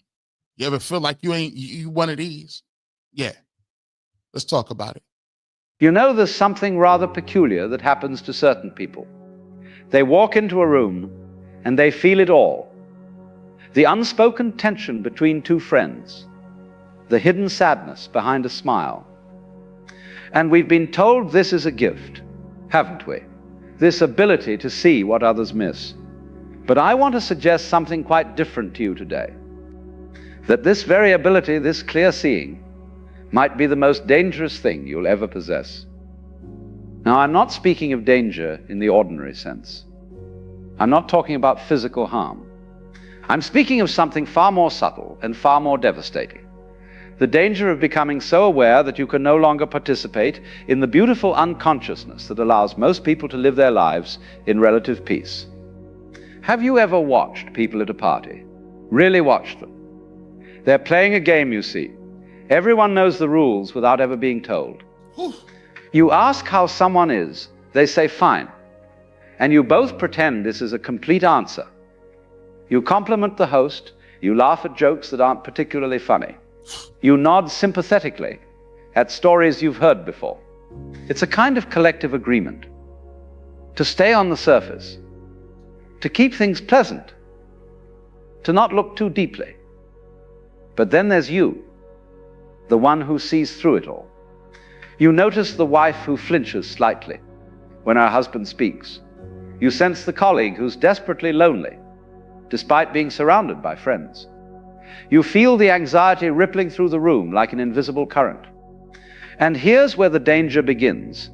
You ever feel like you one of these? Yeah. Let's talk about it. You know, there's something rather peculiar that happens to certain people. They walk into a room and they feel it all. The unspoken tension between two friends, the hidden sadness behind a smile. And we've been told this is a gift, haven't we? This ability to see what others miss. But I want to suggest something quite different to you today. That this very ability, this clear seeing, might be the most dangerous thing you'll ever possess. Now, I'm not speaking of danger in the ordinary sense. I'm not talking about physical harm. I'm speaking of something far more subtle and far more devastating. The danger of becoming so aware that you can no longer participate in the beautiful unconsciousness that allows most people to live their lives in relative peace. Have you ever watched people at a party? Really watched them? They're playing a game, you see. Everyone knows the rules without ever being told. You ask how someone is, they say fine. And you both pretend this is a complete answer. You compliment the host, you laugh at jokes that aren't particularly funny. You nod sympathetically at stories you've heard before. It's a kind of collective agreement to stay on the surface, to keep things pleasant, to not look too deeply. But then there's you, the one who sees through it all. You notice the wife who flinches slightly when her husband speaks. You sense the colleague who's desperately lonely, despite being surrounded by friends. You feel the anxiety rippling through the room like an invisible current. And here's where the danger begins.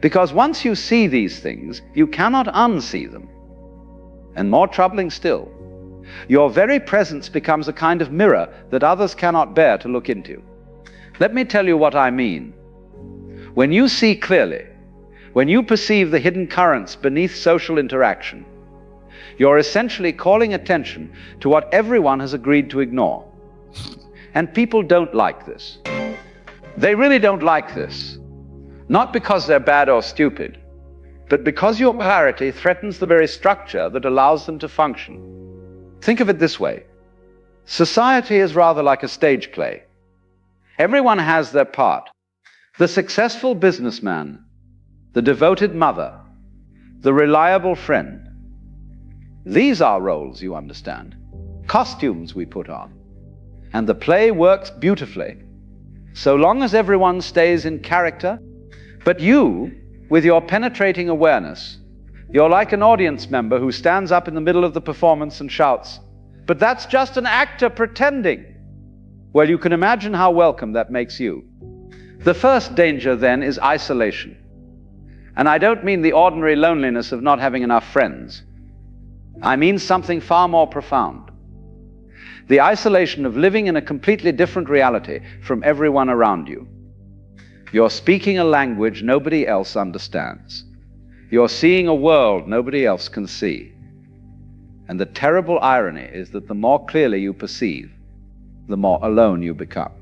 Because once you see these things, you cannot unsee them. And more troubling still, your very presence becomes a kind of mirror that others cannot bear to look into. Let me tell you what I mean. When you see clearly, when you perceive the hidden currents beneath social interaction, you're essentially calling attention to what everyone has agreed to ignore. And people don't like this. They really don't like this. Not because they're bad or stupid, but because your clarity threatens the very structure that allows them to function. Think of it this way. Society is rather like a stage play. Everyone has their part. The successful businessman, the devoted mother, the reliable friend. These are roles, you understand. Costumes we put on. And the play works beautifully, so long as everyone stays in character. But you, with your penetrating awareness, you're like an audience member who stands up in the middle of the performance and shouts, "But that's just an actor pretending." Well, you can imagine how welcome that makes you. The first danger, then, is isolation. And I don't mean the ordinary loneliness of not having enough friends. I mean something far more profound. The isolation of living in a completely different reality from everyone around you. You're speaking a language nobody else understands. You're seeing a world nobody else can see. And the terrible irony is that the more clearly you perceive, the more alone you become.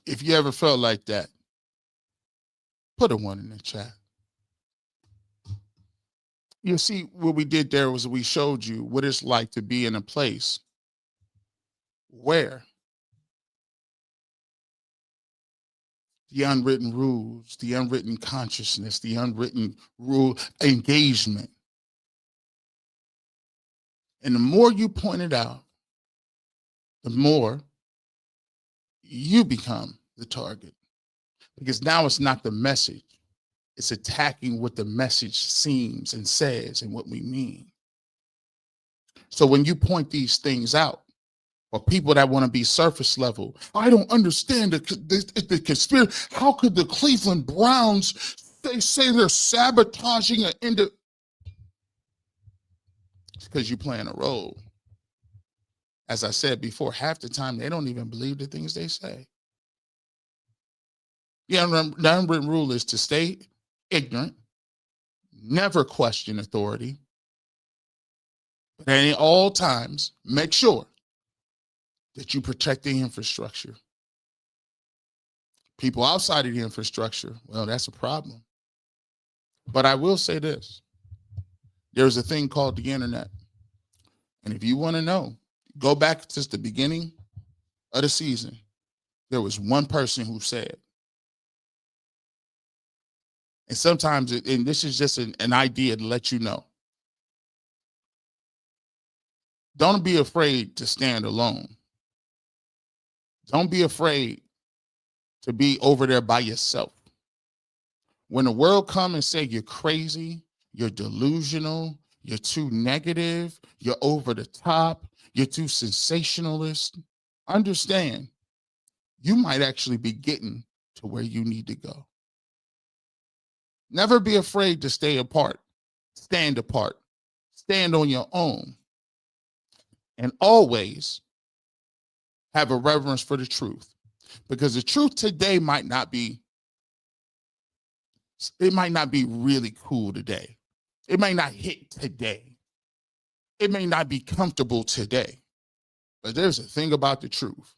If you ever felt like that, put a 1 in the chat. You see, what we did there was we showed you what it's like to be in a place Where? The unwritten rules, the unwritten consciousness, the unwritten rule engagement. And the more you point it out, the more you become the target. Because now it's not the message. It's attacking what the message seems and says and what we mean. So when you point these things out, or people that want to be surface level, I don't understand the conspiracy. How could the Cleveland Browns, they say they're sabotaging an It's because you're playing a role. As I said before, half the time they don't even believe the things they say. The unwritten rule is to stay ignorant, never question authority, but at all times, make sure that you protect the infrastructure. People outside of the infrastructure, well, that's a problem. But I will say this. There's a thing called the internet. And if you want to know, go back to the beginning of the season. There was one person who said, and sometimes, and this is just an idea to let you know, don't be afraid to stand alone. Don't be afraid to be over there by yourself. When the world come and say you're crazy, you're delusional, you're too negative, you're over the top, you're too sensationalist, understand you might actually be getting to where you need to go. Never be afraid to stay apart, stand on your own, and always have a reverence for the truth, because the truth today might not be really cool today. It may not hit today. It may not be comfortable today, but there's a thing about the truth.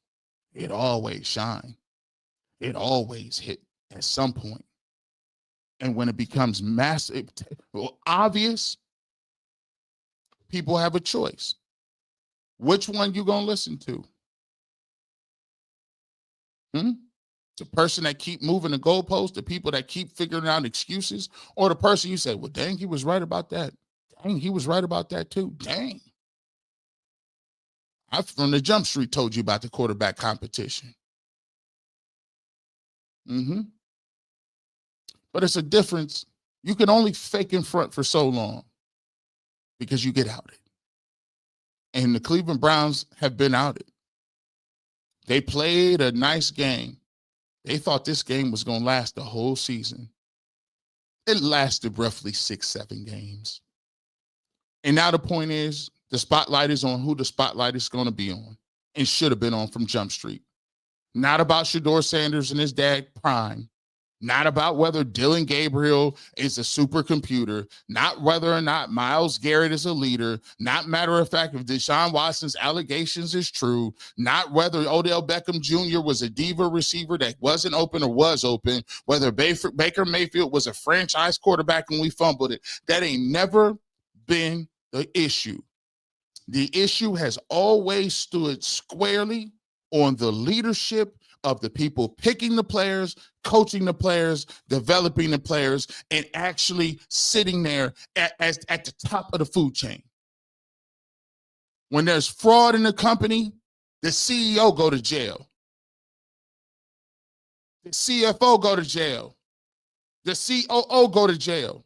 It always shine. It always hit at some point. And when it becomes massive, obvious, people have a choice. Which one you gonna listen to? The person that keep moving the goalposts, the people that keep figuring out excuses, or the person you say, well, dang, he was right about that. Dang, he was right about that too. Dang. I from the Jump Street told you about the quarterback competition. But it's a difference. You can only fake in front for so long because you get outed. And the Cleveland Browns have been outed. They played a nice game. They thought this game was going to last the whole season. It lasted roughly 6-7 games. And now the point is, the spotlight is on who the spotlight is going to be on and should have been on from Jump Street. Not about Shedeur Sanders and his dad, Prime. Not about whether Dylan Gabriel is a supercomputer, not whether or not Myles Garrett is a leader, not matter of fact if Deshaun Watson's allegations is true, not whether Odell Beckham Jr. was a diva receiver that wasn't open or was open, whether Baker Mayfield was a franchise quarterback and we fumbled it. That ain't never been the issue. The issue has always stood squarely on the leadership of the people picking the players, coaching the players, developing the players, and actually sitting there at the top of the food chain. When there's fraud in the company, the CEO go to jail. The CFO go to jail. The COO go to jail.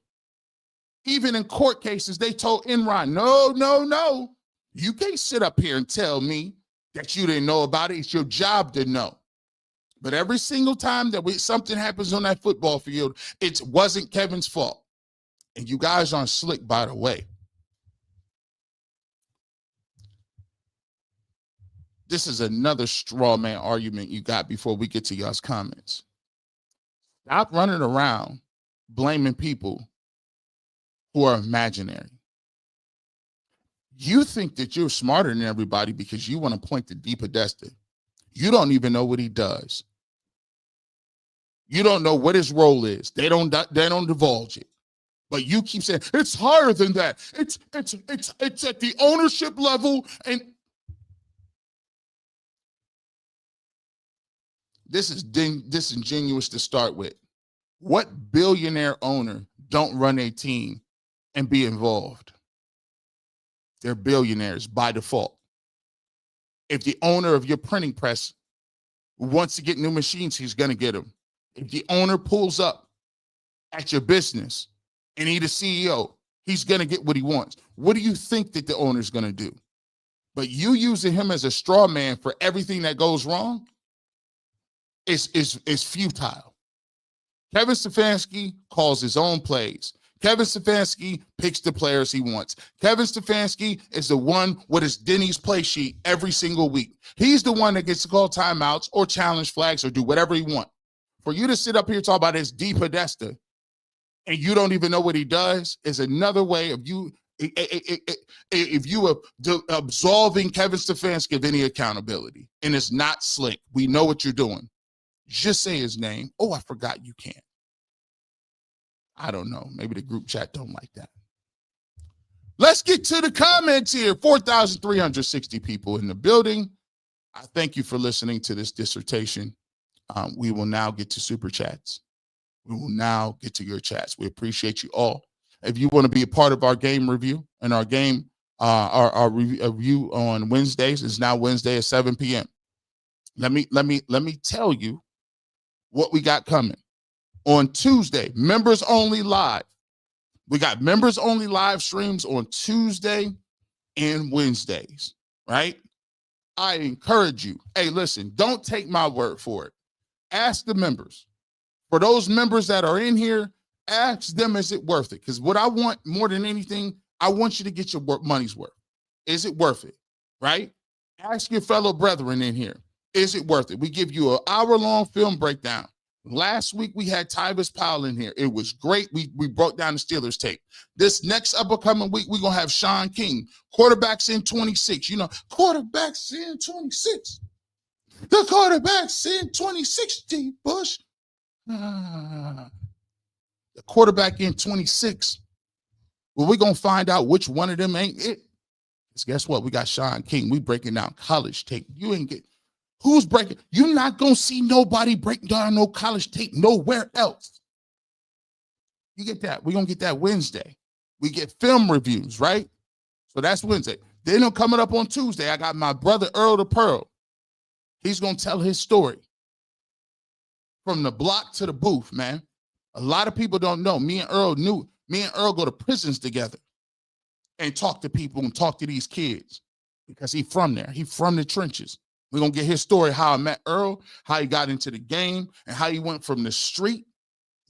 Even in court cases, they told Enron, no. You can't sit up here and tell me that you didn't know about it. It's your job to know. But every single time that something happens on that football field, it wasn't Kevin's fault. And you guys aren't slick, by the way. This is another straw man argument you got before we get to y'all's comments. Stop running around blaming people who are imaginary. You think that you're smarter than everybody because you want to point to D. Podesta. You don't even know what he does. You don't know what his role is. They don't divulge it. But you keep saying it's higher than that. It's at the ownership level. And This is disingenuous to start with. What billionaire owner don't run a team and be involved? They're billionaires by default. If the owner of your printing press wants to get new machines, he's going to get them. If the owner pulls up at your business and he's the CEO, he's going to get what he wants. What do you think that the owner's going to do? But you using him as a straw man for everything that goes wrong is futile. Kevin Stefanski calls his own plays. Kevin Stefanski picks the players he wants. Kevin Stefanski is the one with his Denny's play sheet every single week. He's the one that gets to call timeouts or challenge flags or do whatever he wants. For you to sit up here and talk about his D Podesta and you don't even know what he does is another way of you, if you are absolving Kevin Stefanski of any accountability. And it's not slick. We know what you're doing. Just say his name. Oh, I forgot you can't. I don't know. Maybe the group chat don't like that. Let's get to the comments here. 4,360 people in the building. I thank you for listening to this dissertation. We will now get to super chats. We will now get to your chats. We appreciate you all. If you want to be a part of our game review and our game, our review on Wednesdays, it's now Wednesday at 7 p.m. Let me tell you what we got coming. On Tuesday, members only live. We got members only live streams on Tuesday and Wednesdays, right? I encourage you. Hey, listen, don't take my word for it. Ask the members. For those members that are in here, ask them, is it worth it? Because what I want more than anything, I want you to get your money's worth. Is it worth it, right? Ask your fellow brethren in here. Is it worth it? We give you an hour-long film breakdown. Last week, we had Tyvis Powell in here. It was great. We broke down the Steelers tape. This next upcoming week, we're going to have Sean King. Quarterbacks in 26. You know, quarterbacks in 26. The quarterbacks in 26, G. Bush. The quarterback in 26. Well, we're going to find out which one of them ain't it. Because guess what? We got Sean King. We breaking down college tape. You ain't get... Who's breaking? You're not going to see nobody breaking down no college tape nowhere else. You get that. We're going to get that Wednesday. We get film reviews, right? So that's Wednesday. Then coming up on Tuesday, I got my brother Earl the Pearl. He's going to tell his story. From the block to the booth, man. A lot of people don't know. Me and Earl go to prisons together and talk to people and talk to these kids because he's from there. He's from the trenches. We're going to get his story, how I met Earl, how he got into the game, and how he went from the street,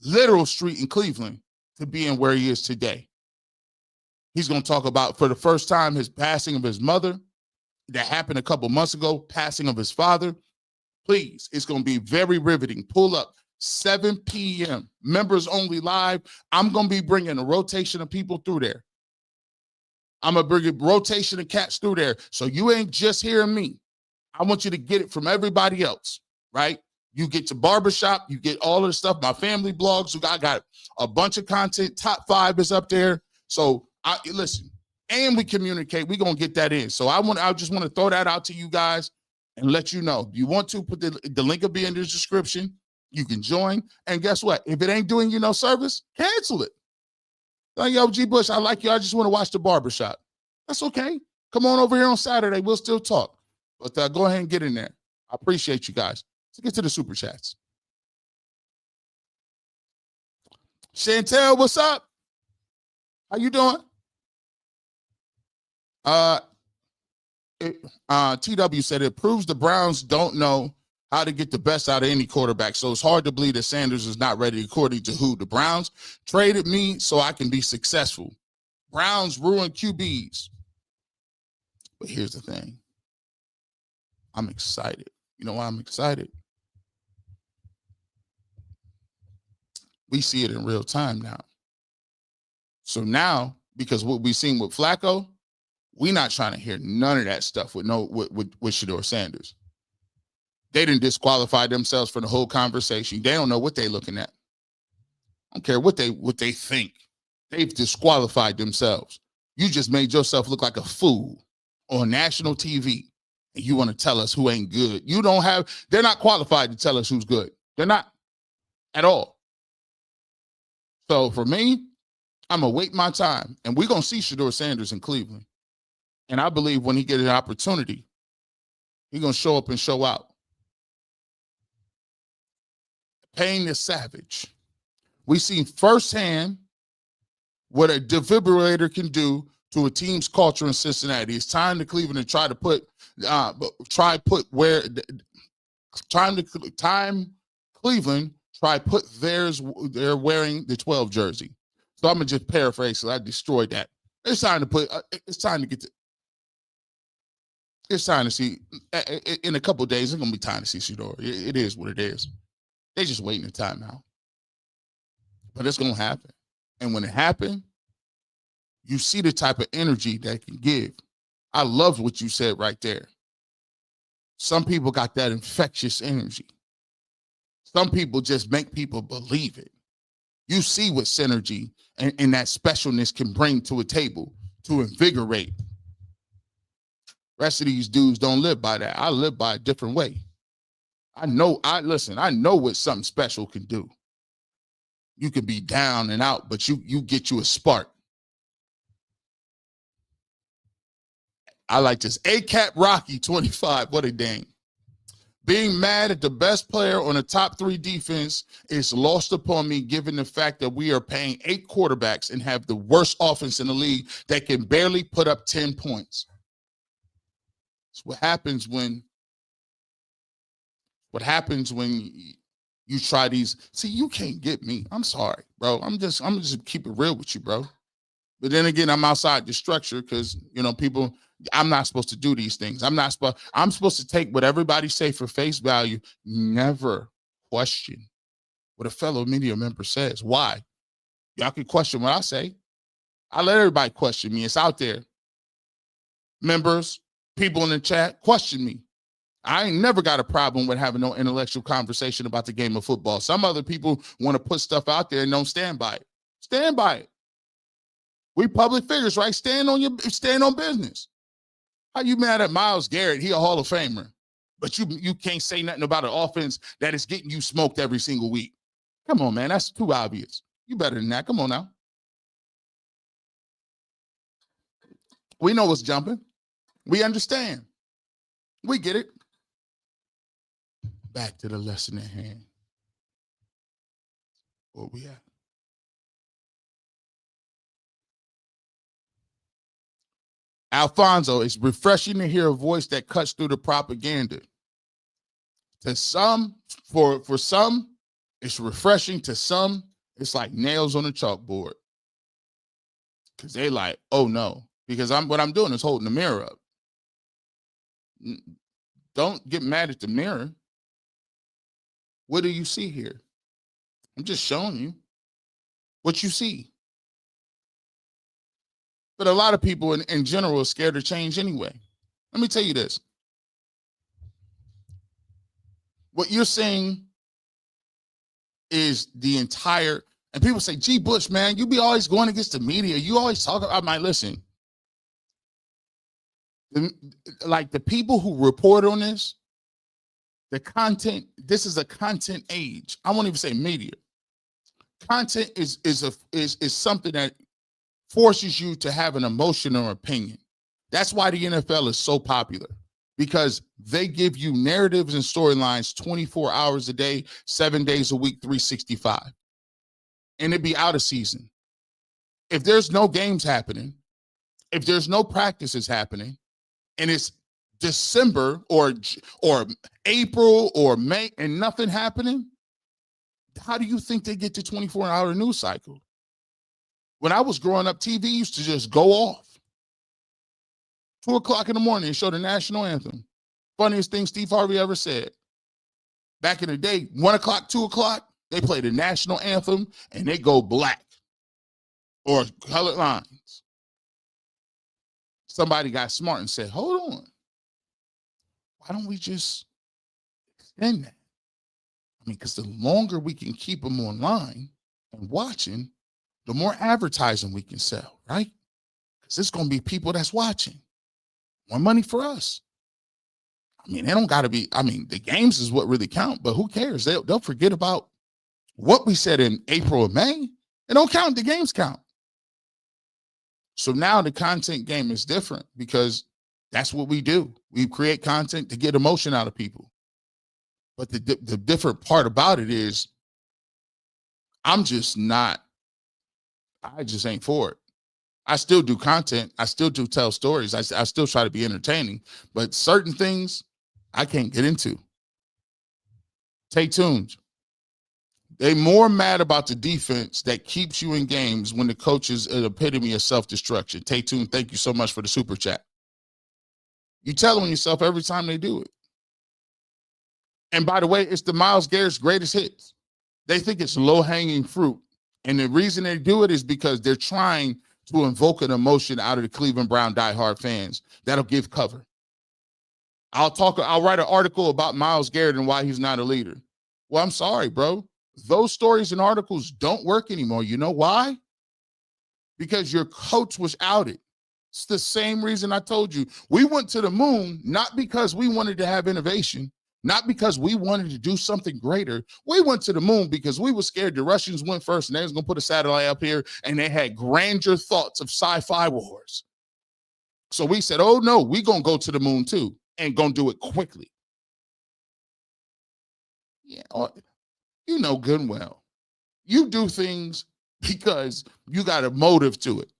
literal street in Cleveland, to being where he is today. He's going to talk about, for the first time, his passing of his mother. That happened a couple months ago, passing of his father. Please, it's going to be very riveting. Pull up, 7 p.m., members only live. I'm going to be bringing a rotation of people through there. I'm going to bring a rotation of cats through there. So you ain't just hearing me. I want you to get it from everybody else, right? You get to Barbershop, you get all of the stuff, my family blogs. I got a bunch of content. Top 5 is up there. So listen, and we communicate. We're going to get that in. So I just want to throw that out to you guys and let you know. You want to put the link will be in the description. You can join. And guess what? If it ain't doing you no service, cancel it. Like, yo, G. Bush, I like you. I just want to watch the Barbershop. That's okay. Come on over here on Saturday. We'll still talk. But go ahead and get in there. I appreciate you guys. Let's get to the super chats. Chantel, what's up? How you doing? TW said it proves the Browns don't know how to get the best out of any quarterback. So it's hard to believe that Sanders is not ready, according to who? The Browns traded me so I can be successful. Browns ruin QBs. But here's the thing. I'm excited. You know why I'm excited? We see it in real time now. So now, because what we've seen with Flacco, we're not trying to hear none of that stuff with Shedeur Sanders. They didn't disqualify themselves for the whole conversation. They don't know what they're looking at. I don't care what they think. They've disqualified themselves. You just made yourself look like a fool on national TV. And you want to tell us who ain't good. They're not qualified to tell us who's good. They're not at all. So for me, I'm going to wait my time. And we're going to see Shedeur Sanders in Cleveland. And I believe when he gets an opportunity, he's going to show up and show out. Payne is savage. We see firsthand what a defibrillator can do to a team's culture in Cincinnati. It's time to Cleveland to time Cleveland put they're wearing the 12 jersey. So I'm gonna just paraphrase because I destroyed that. It's time to see in a couple of days. It's gonna be time to see Shedeur. It is what it is. They're just waiting the time now. But it's gonna happen. And when it happens, you see the type of energy that it can give. I love what you said right there. Some people got that infectious energy. Some people just make people believe it. You see what synergy and that specialness can bring to a table to invigorate. Rest of these dudes don't live by that. I live by a different way. I know what something special can do. You can be down and out, but you get you a spark. I like this. ACAP Rocky 25. What a dang. Being mad at the best player on the top 3 defense is lost upon me, given the fact that we are paying 8 quarterbacks and have the worst offense in the league that can barely put up 10 points. It's what happens when you try these. See, you can't get me. I'm sorry, bro. I'm just keep it real with you, bro. But then again, I'm outside the structure because, people, I'm not supposed to do these things. I'm supposed to take what everybody say for face value, never question what a fellow media member says. Why? Y'all can question what I say. I let everybody question me. It's out there. Members, people in the chat, question me. I ain't never got a problem with having no intellectual conversation about the game of football. Some other people want to put stuff out there and don't stand by it. Stand by it. We public figures, right? Stand on business. How you mad at Myles Garrett? He a Hall of Famer. But you can't say nothing about an offense that is getting you smoked every single week. Come on, man. That's too obvious. You better than that. Come on now. We know what's jumping. We understand. We get it. Back to the lesson at hand. Where we at? Alfonso, it's refreshing to hear a voice that cuts through the propaganda. To some, for some, it's refreshing. To some, it's like nails on a chalkboard. Because they like, oh no. Because what I'm doing is holding the mirror up. Don't get mad at the mirror. What do you see here? I'm just showing you what you see. But a lot of people in general are scared to change anyway. Let me tell you this. What you're saying is the entire, and people say, gee, Bush, man, you be always going against the media. You always talk about, I might listen. Like the people who report on this, the content, this is a content age. I won't even say media. Content is something that forces you to have an emotion or opinion. That's why the NFL is so popular, because they give you narratives and storylines 24 hours a day, 7 days a week, 365. And it'd be out of season. If there's no games happening, if there's no practices happening, and it's December or April or May and nothing happening, how do you think they get to 24-hour news cycle? When I was growing up, TV used to just go off. 2 o'clock in the morning and show the national anthem. Funniest thing Steve Harvey ever said. Back in the day, 1 o'clock, 2 o'clock, they play the national anthem and they go black or colored lines. Somebody got smart and said, hold on. Why don't we just extend that? I mean, because the longer we can keep them online and watching, the more advertising we can sell, right? Because it's going to be people that's watching. More money for us. I mean, they don't got to be. I mean, the games is what really count, but who cares? They'll forget about what we said in April or May, and don't count. The games count. So now the content game is different because that's what we do. We create content to get emotion out of people. But the different part about it is I just ain't for it. I still do content. I still do tell stories. I still try to be entertaining, but certain things I can't get into. Stay tuned. They more mad about the defense that keeps you in games when the coach is an epitome of self-destruction. Stay tuned. Thank you so much for the super chat. You tell on yourself every time they do it. And by the way, it's the Myles Garrett's greatest hits. They think it's low-hanging fruit. And the reason they do it is because they're trying to invoke an emotion out of the Cleveland Brown diehard fans that'll give cover. I'll write an article about Myles Garrett and why he's not a leader. Well, I'm sorry, bro. Those stories and articles don't work anymore. You know why? Because your coach was outed. It's the same reason I told you. We went to the moon, not because we wanted to have innovation, not because we wanted to do something greater. We went to the moon because we were scared the Russians went first and they was going to put a satellite up here and they had grandeur thoughts of sci-fi wars. So we said, oh no, we going to go to the moon too and going to do it quickly. Yeah, you know good and well. You do things because you got a motive to it.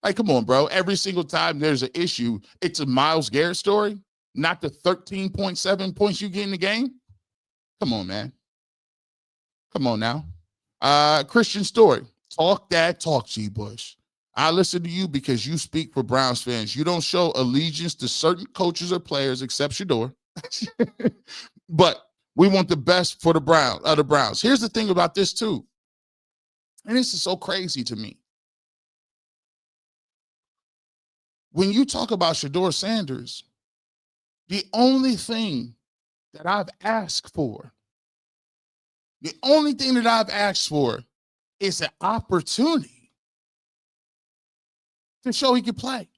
Like, come on, bro. Every single time there's an issue, it's a Myles Garrett story, not the 13.7 points you get in the game. Come on, man. Come on now. Christian Story. Talk that talk, G. Bush. I listen to you because you speak for Browns fans. You don't show allegiance to certain coaches or players except Shedeur. But we want the best for the Browns. Here's the thing about this too. And this is so crazy to me. When you talk about Shedeur Sanders, the only thing that I've asked for, is an opportunity to show he could play.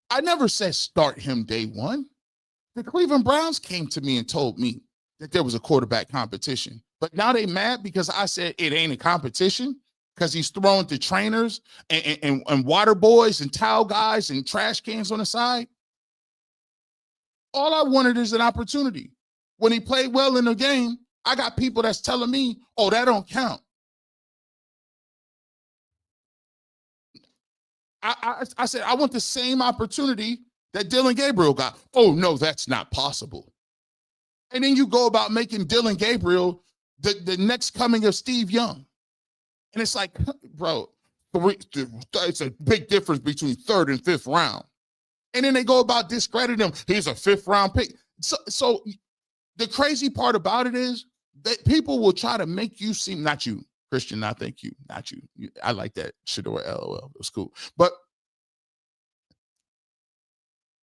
I never said start him day one. The Cleveland Browns came to me and told me that there was a quarterback competition. But now they mad because I said it ain't a competition because he's throwing to trainers and water boys and towel guys and trash cans on the side. All I wanted is an opportunity. When he played well in the game, I got people that's telling me, oh, that don't count. I said, I want the same opportunity that Dylan Gabriel got. Oh, no, that's not possible. And then you go about making Dylan Gabriel the next coming of Steve Young. And it's like, bro, it's a big difference between third and fifth round. And then they go about discrediting him. He's a fifth round pick. So the crazy part about it is that people will try to make you seem, not you, Christian, not thank you, not you. I like that Shedeur LOL. It was cool. But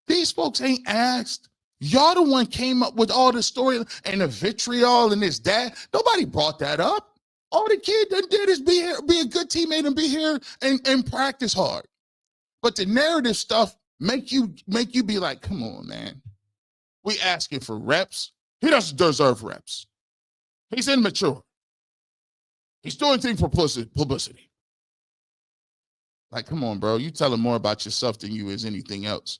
these folks ain't asked. Y'all the one came up with all the story and the vitriol and this, that. Nobody brought that up. All the kid done did is be here, be a good teammate and be here and practice hard. But the narrative stuff make you be like, come on, man. We asking for reps. He doesn't deserve reps. He's immature. He's doing things for publicity. Like, come on, bro. You telling more about yourself than you is anything else.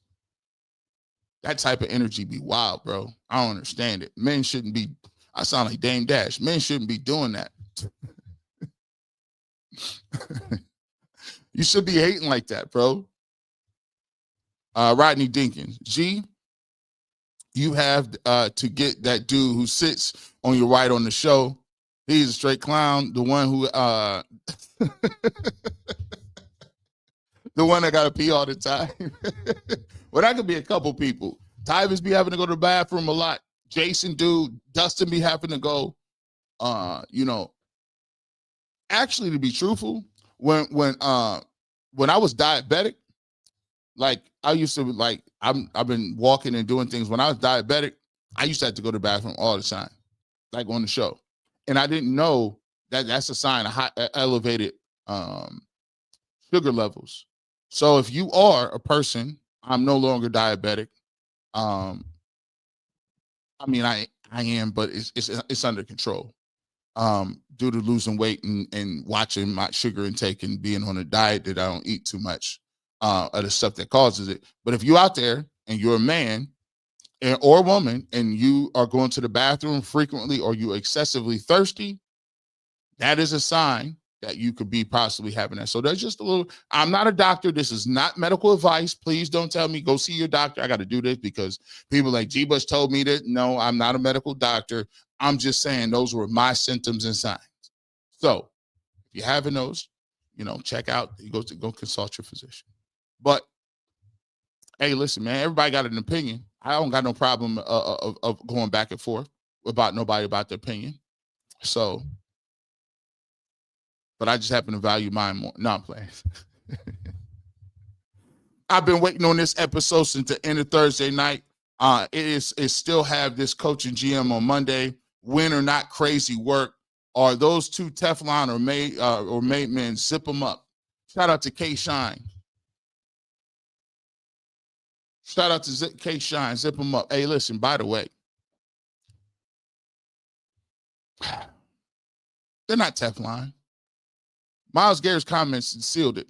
That type of energy be wild, bro. I don't understand it. Men shouldn't be, I sound like Dame Dash. Men shouldn't be doing that. You should be hating like that, bro. Rodney Dinkins. G, you have to get that dude who sits on your right on the show. He's a straight clown. The one who, the one that got to pee all the time. Well, that could be a couple people. Tyvus be having to go to the bathroom a lot. Jason, dude, Dustin be having to go. Actually, to be truthful, when I was diabetic, like I used to like I've been walking and doing things. When I was diabetic, I used to have to go to the bathroom all the time, like on the show, and I didn't know that that's a sign of high, elevated sugar levels. So if you are a person, I'm no longer diabetic. I mean, I am, but it's under control. Due to losing weight and watching my sugar intake and being on a diet that I don't eat too much of the stuff that causes it. But if you're out there and you're a man or a woman and you are going to the bathroom frequently or you're excessively thirsty, that is a sign that you could be possibly having that. So there's just a little, I'm not a doctor. This is not medical advice. Please don't tell me, go see your doctor. I got to do this because people like G. Bush told me that. No, I'm not a medical doctor. I'm just saying those were my symptoms and signs. So if you're having those, check out, go consult your physician. But hey, listen, man, everybody got an opinion. I don't got no problem of going back and forth about their opinion. So, but I just happen to value mine more. No, I'm playing. I've been waiting on this episode since the end of Thursday night. It still have this coach and GM on Monday. Win or not crazy work. Are those two Teflon or made men? Zip them up. Shout out to K Shine. Shout out to K Shine. Zip them up. Hey, listen, by the way, they're not Teflon. Myles Garrett's comments sealed it.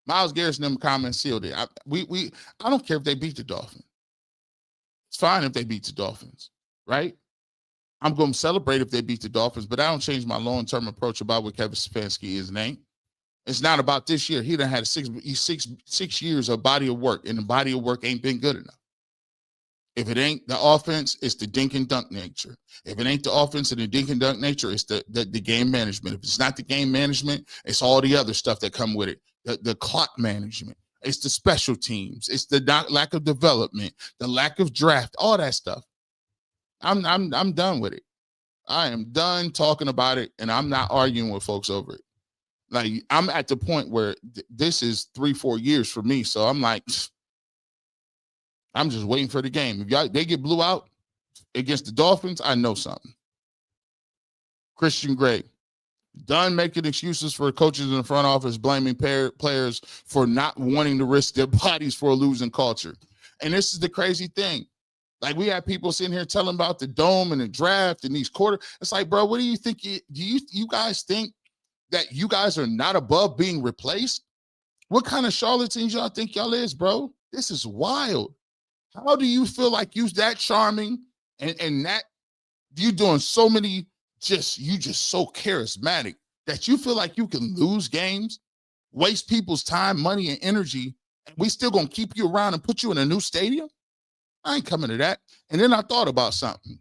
Myles Garrett's comments sealed it. I don't care if they beat the Dolphins. It's fine if they beat the Dolphins, right? I'm going to celebrate if they beat the Dolphins, but I don't change my long-term approach about what Kevin Stefanski is and ain't. It's not about this year. He done had six years of body of work, and the body of work ain't been good enough. If it ain't the offense, it's the dink and dunk nature. If it ain't the offense and the dink and dunk nature, it's the game management. If it's not the game management, it's all the other stuff that come with it. The clock management. It's the special teams. It's the lack of development, the lack of draft, all that stuff. I'm done with it. I am done talking about it, and I'm not arguing with folks over it. Like, I'm at the point where this is 3-4 years for me, so I'm like, I'm just waiting for the game. If they get blew out against the Dolphins, I know something. Christian Gray, done making excuses for coaches in the front office, blaming players for not wanting to risk their bodies for a losing culture. And this is the crazy thing. Like, we have people sitting here telling about the dome and the draft and these quarter. It's like, bro, what do you think? Do you guys think that you guys are not above being replaced? What kind of charlatans y'all think y'all is, bro? This is wild. How do you feel like you that charming and that you doing so many you just so charismatic that you feel like you can lose games, waste people's time, money, and energy, and we still gonna keep you around and put you in a new stadium? I ain't coming to that. And then I thought about something.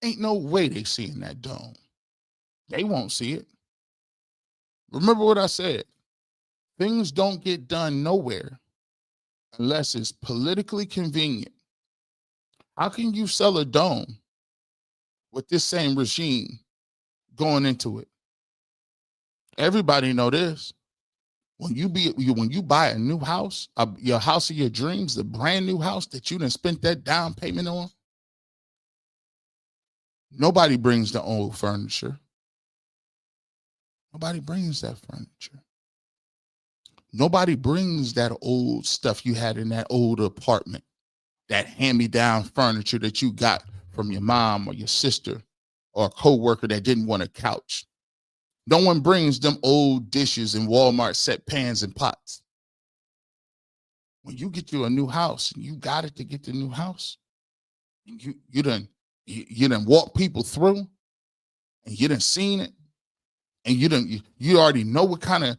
Ain't no way they seeing that dome. They won't see it. Remember what I said. Things don't get done nowhere unless it's politically convenient. How can you sell a dome with this same regime going into it? Everybody know this. When you buy a new house, your house of your dreams, the brand new house that you done spent that down payment on, nobody brings the old furniture. Nobody brings that furniture. Nobody brings that old stuff you had in that old apartment, that hand-me-down furniture that you got from your mom or your sister or a coworker that didn't want a couch. No one brings them old dishes and Walmart set pans and pots. When you get you a new house and you got it to get the new house, and you done walk people through, and you done seen it, and you already know what kind of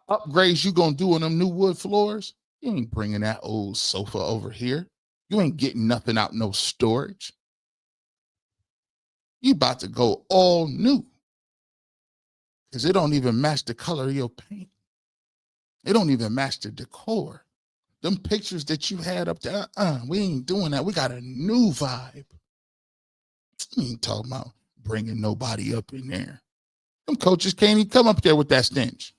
upgrades you gonna do on them new wood floors. You ain't bringing that old sofa over here. You ain't getting nothing out no storage. You about to go all new. Because it don't even match the color of your paint. It don't even match the decor. Them pictures that you had up there, we ain't doing that. We got a new vibe. We ain't talking about bringing nobody up in there. Them coaches can't even come up there with that stench.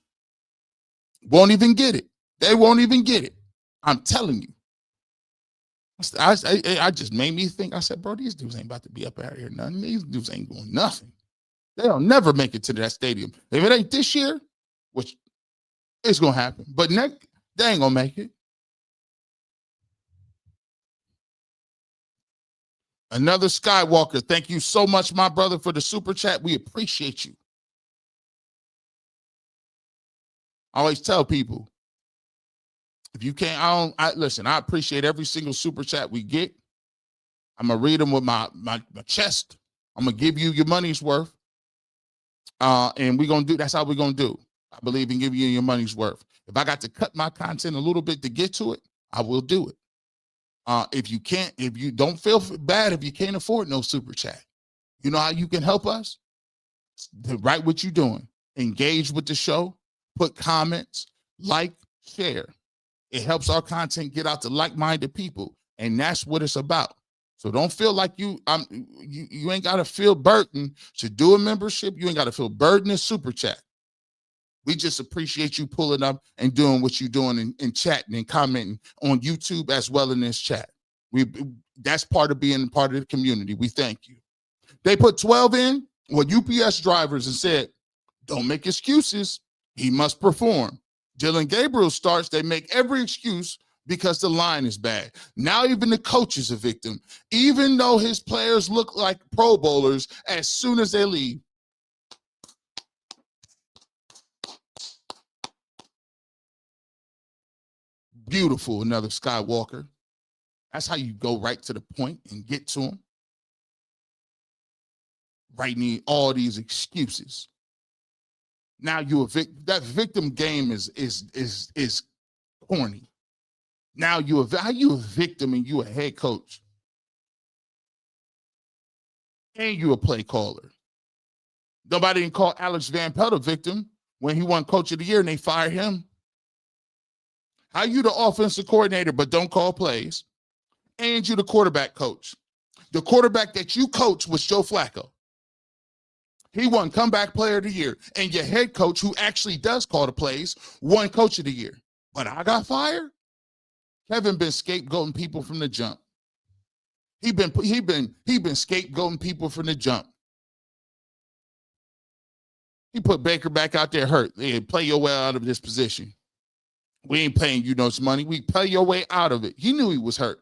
Won't even get it. They won't even get it. I'm telling you. I just made me think. I said, bro, these dudes ain't about to be up out here. Nothing. These dudes ain't doing nothing. They'll never make it to that stadium. If it ain't this year, which it's going to happen. But next, they ain't going to make it. Another Skywalker. Thank you so much, my brother, for the super chat. We appreciate you. I always tell people, if you can't, listen, I appreciate every single super chat we get. I'm going to read them with my chest. I'm going to give you your money's worth. And that's how we're going to do. I believe in giving you your money's worth. If I got to cut my content a little bit to get to it, I will do it. If you don't feel bad if you can't afford no super chat, you know how you can help us? Write what you're doing. Engage with the show. Put comments. Like, share. It helps our content get out to like-minded people, and that's what it's about. So don't feel like you ain't got to feel burdened to do a membership. You ain't got to feel burdened in super chat. We just appreciate you pulling up and doing what you're doing and chatting and commenting on YouTube as well in this chat. That's part of being part of the community. We thank you. They put 12 in with UPS drivers and said, don't make excuses. He must perform. Dylan Gabriel starts. They make every excuse because the line is bad. Now even the coach is a victim. Even though his players look like Pro Bowlers as soon as they leave. Beautiful, another Skywalker. That's how you go right to the point and get to him. Writing all these excuses. Now that victim game is corny. Now how you a victim and you a head coach. And you a play caller. Nobody didn't call Alex Van Pelt a victim when he won Coach of the Year and they fired him. How you the offensive coordinator but don't call plays, and you the quarterback coach. The quarterback that you coach was Joe Flacco. He won comeback player of the year, and your head coach, who actually does call the plays, won coach of the year. But I got fired? Kevin been scapegoating people from the jump. He been scapegoating people from the jump. He put Baker back out there hurt. They play your way out of this position. We ain't paying you no money. We pay your way out of it. He knew he was hurt.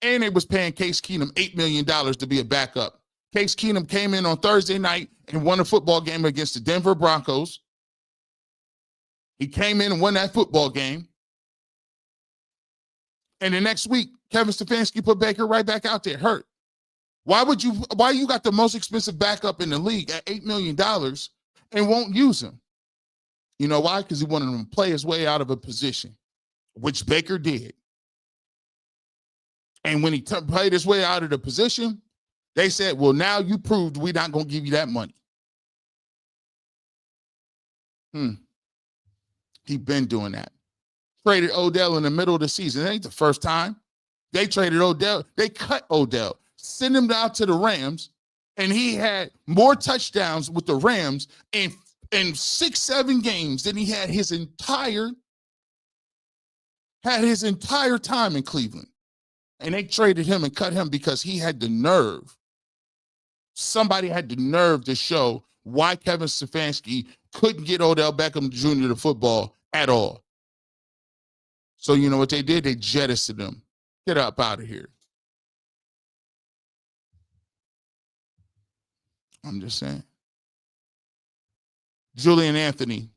And they was paying Case Keenum $8 million to be a backup. Case Keenum came in on Thursday night and won a football game against the Denver Broncos. He came in and won that football game. And the next week, Kevin Stefanski put Baker right back out there, hurt. Why you got the most expensive backup in the league at $8 million and won't use him? You know why? Because he wanted him to play his way out of a position, which Baker did. And when he played his way out of the position, they said, well, now you proved we're not going to give you that money. He been doing that. Traded Odell in the middle of the season. It ain't the first time. They traded Odell. They cut Odell, sent him out to the Rams, and he had more touchdowns with the Rams in 6-7 games than he had his entire time in Cleveland. And they traded him and cut him because he had the nerve. Somebody had the nerve to show why Kevin Stefanski couldn't get Odell Beckham Jr. to football at all. So you know what they did? They jettisoned him. Get up out of here. I'm just saying. Julian Anthony.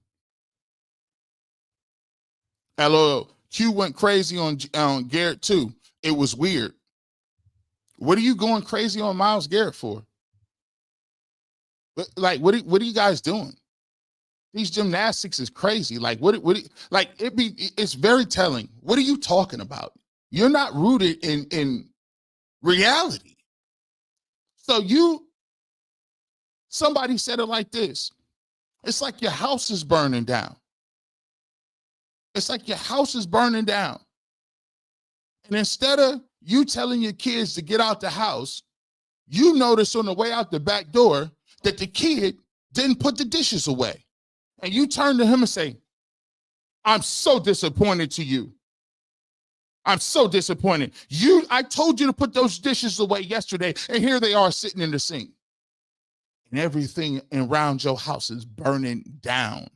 LOL. Q went crazy on Garrett too. It was weird. What are you going crazy on Myles Garrett for? Like, what are you guys doing? These gymnastics is crazy. Like, it's very telling. What are you talking about? You're not rooted in reality. So somebody said it like this. It's like your house is burning down. It's like your house is burning down. And instead of you telling your kids to get out the house, you notice on the way out the back door that the kid didn't put the dishes away. And you turn to him and say, I'm so disappointed to you. I'm so disappointed. I told you to put those dishes away yesterday, and here they are sitting in the sink. And everything around your house is burning down.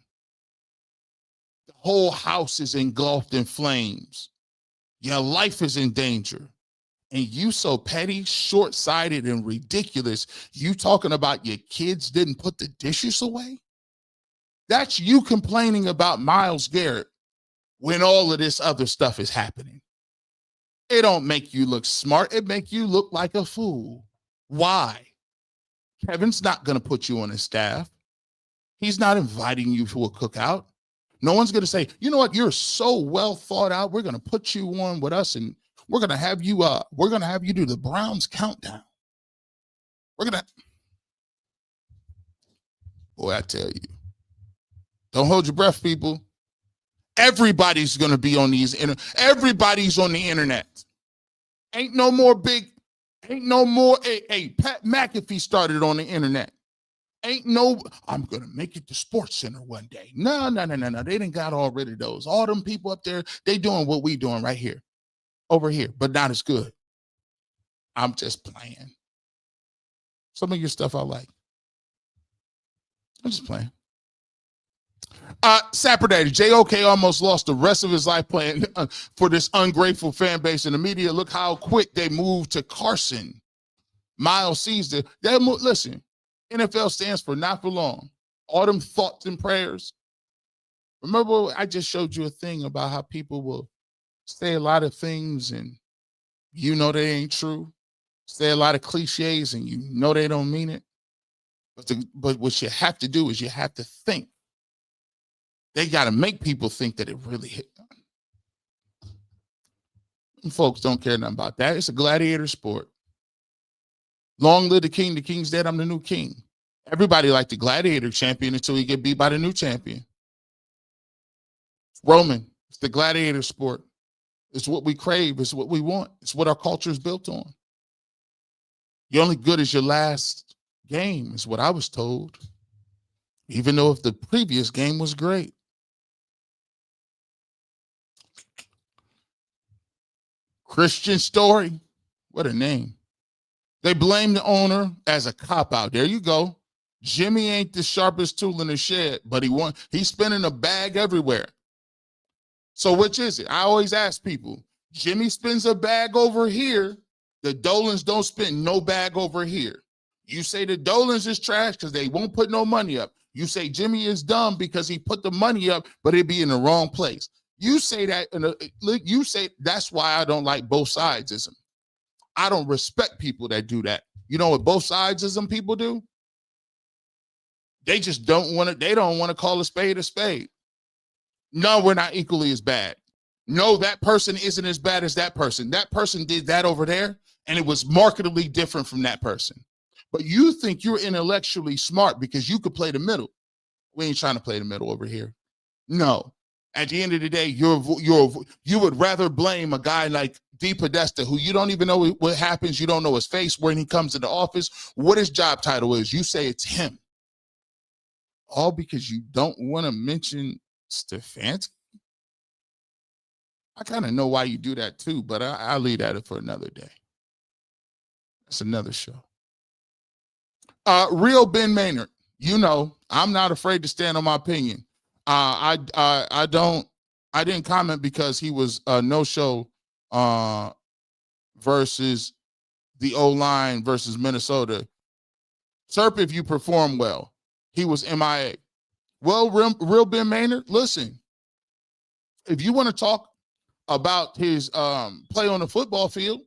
The whole house is engulfed in flames. Your life is in danger. and you so petty, short-sighted, and ridiculous, you talking about your kids didn't put the dishes away? That's you complaining about Myles Garrett when all of this other stuff is happening. It don't make you look smart. It make you look like a fool. Why? Kevin's not going to put you on his staff. He's not inviting you to a cookout. No one's going to say, you know what, you're so well thought out. We're going to put you on with us and we're going to have you do the Browns countdown. Boy, I tell you, don't hold your breath, people. Everybody's going to be on everybody's on the internet. Ain't no more, Pat McAfee started on the internet. I'm going to make it to Sports Center one day. No. They done got all rid of those. All them people up there, they doing what we doing right here, over here, but not as good. I'm just playing. Some of your stuff I like. I'm just playing. Saturday, JOK almost lost the rest of his life playing for this ungrateful fan base in the media. Look how quick they moved to Carson. Miles sees it. Listen, NFL stands for not for long. All them thoughts and prayers. Remember, I just showed you a thing about how people will say a lot of things and you know they ain't true. Say a lot of cliches and you know they don't mean it. But what you have to do is you have to think. They got to make people think that it really hit them. And folks don't care nothing about that. It's a gladiator sport. Long live the king. The king's dead. I'm the new king. Everybody liked the gladiator champion until he get beat by the new champion. Roman. It's the gladiator sport. It's what we crave. It's what we want. It's what our culture is built on. You're only good as your last game is what I was told. Even though if the previous game was great. Christian Story. What a name. They blame the owner as a cop-out. There you go. Jimmy ain't the sharpest tool in the shed, but he's spinning a bag everywhere. So which is it? I always ask people, Jimmy spins a bag over here. The Dolans don't spin no bag over here. You say the Dolans is trash because they won't put no money up. You say Jimmy is dumb because he put the money up, but it'd be in the wrong place. You say that, you say that's why I don't like both sidesism. I don't respect people that do that. You know what both sidesism people do? They just don't want to, they don't want to call a spade a spade. No, we're not equally as bad. No, that person isn't as bad as that person. That person did that over there, and it was markedly different from that person. But you think you're intellectually smart because you could play the middle. We ain't trying to play the middle over here. No. At the end of the day, you would rather blame a guy like D. Podesta, who you don't even know what happens. You don't know his face when he comes to the office, what his job title is. You say it's him. All because you don't want to mention Stefanski. I kind of know why you do that too, but I'll leave that for another day. That's another show. Real Ben Maynard, you know, I'm not afraid to stand on my opinion. I didn't comment because he was no-show versus the O-line versus Minnesota. Serp, if you perform well, he was MIA. Well, real Ben Maynard, listen, if you want to talk about his play on the football field,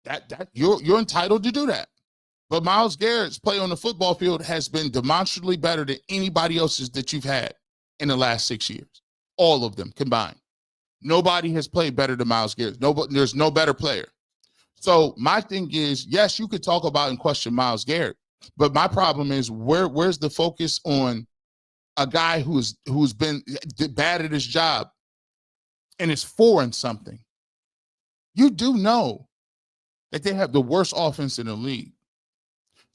that you're entitled to do that. But Myles Garrett's play on the football field has been demonstrably better than anybody else's that you've had in the last 6 years. All of them combined. Nobody has played better than Myles Garrett. There's no better player. So my thing is, yes, you could talk about and question Myles Garrett, but my problem is where's the focus on a guy who's been bad at his job and is 4-something? You do know that they have the worst offense in the league.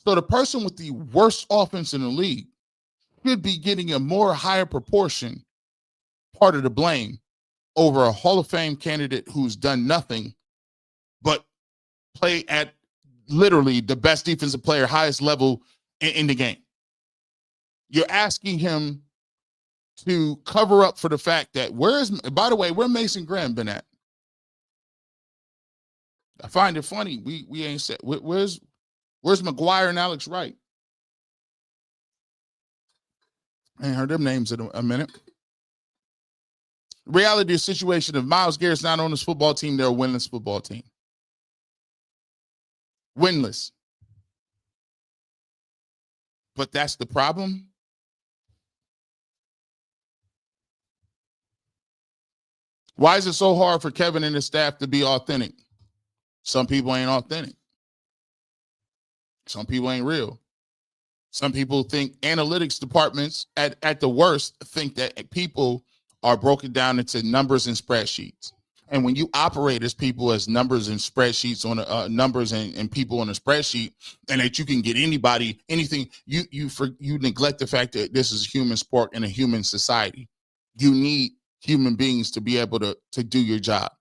So the person with the worst offense in the league should be getting a more higher proportion part of the blame over a Hall of Fame candidate who's done nothing but play at literally the best defensive player, highest level in the game. You're asking him to cover up for the fact that where Mason Graham been at? I find it funny. We ain't said where's McGuire and Alex Wright? I ain't heard them names in a minute. Reality of the situation, if Myles Garrett's not on this football team, they're a winless football team. Winless. But that's the problem. Why is it so hard for Kevin and his staff to be authentic? Some people ain't authentic. Some people ain't real. Some people think analytics departments at the worst think that people are broken down into numbers and spreadsheets. And when you operate as people as numbers and spreadsheets on numbers and people on a spreadsheet, and that you can get anybody, anything, you neglect the fact that this is a human sport and a human society. You need human beings to be able to do your job.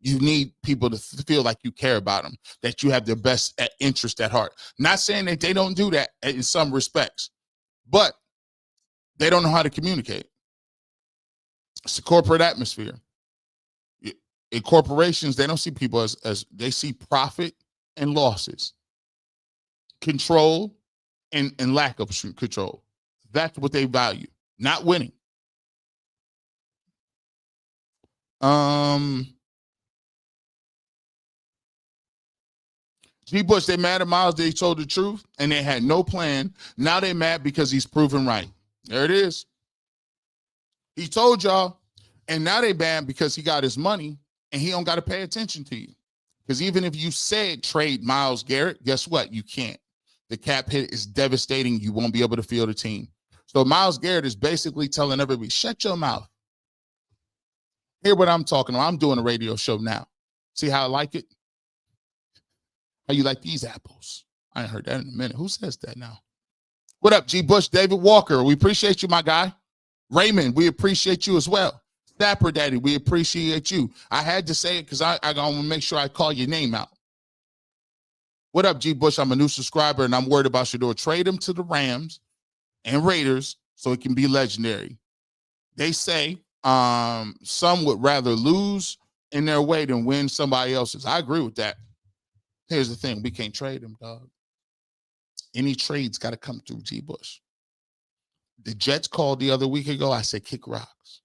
You need people to feel like you care about them, that you have their best interest at heart. Not saying that they don't do that in some respects, but they don't know how to communicate. It's a corporate atmosphere. In corporations, they don't see people as they see profit and losses, control and lack of control. That's what they value, not winning. G. Bush, they mad at Myles. They told the truth and they had no plan. Now they mad because he's proven right. There it is. He told y'all, and now they mad because he got his money and he don't got to pay attention to you. Because even if you said trade Myles Garrett, guess what? You can't. The cap hit is devastating. You won't be able to field a team. So Myles Garrett is basically telling everybody, shut your mouth. Hear what I'm talking about. I'm doing a radio show now. See how I like it? How you like these apples? I ain't heard that in a minute. Who says that now? What up, G. Bush? David Walker, we appreciate you, my guy. Raymond, we appreciate you as well. Dapper Daddy, we appreciate you. I had to say it because I want to make sure I call your name out. What up, G. Bush? I'm a new subscriber, and I'm worried about Shedeur. Trade him to the Rams and Raiders so it can be legendary. They say some would rather lose in their way than win somebody else's. I agree with that. Here's the thing. We can't trade him, dog. Any trade's got to come through G. Bush. The Jets called the other week ago. I said, kick rocks.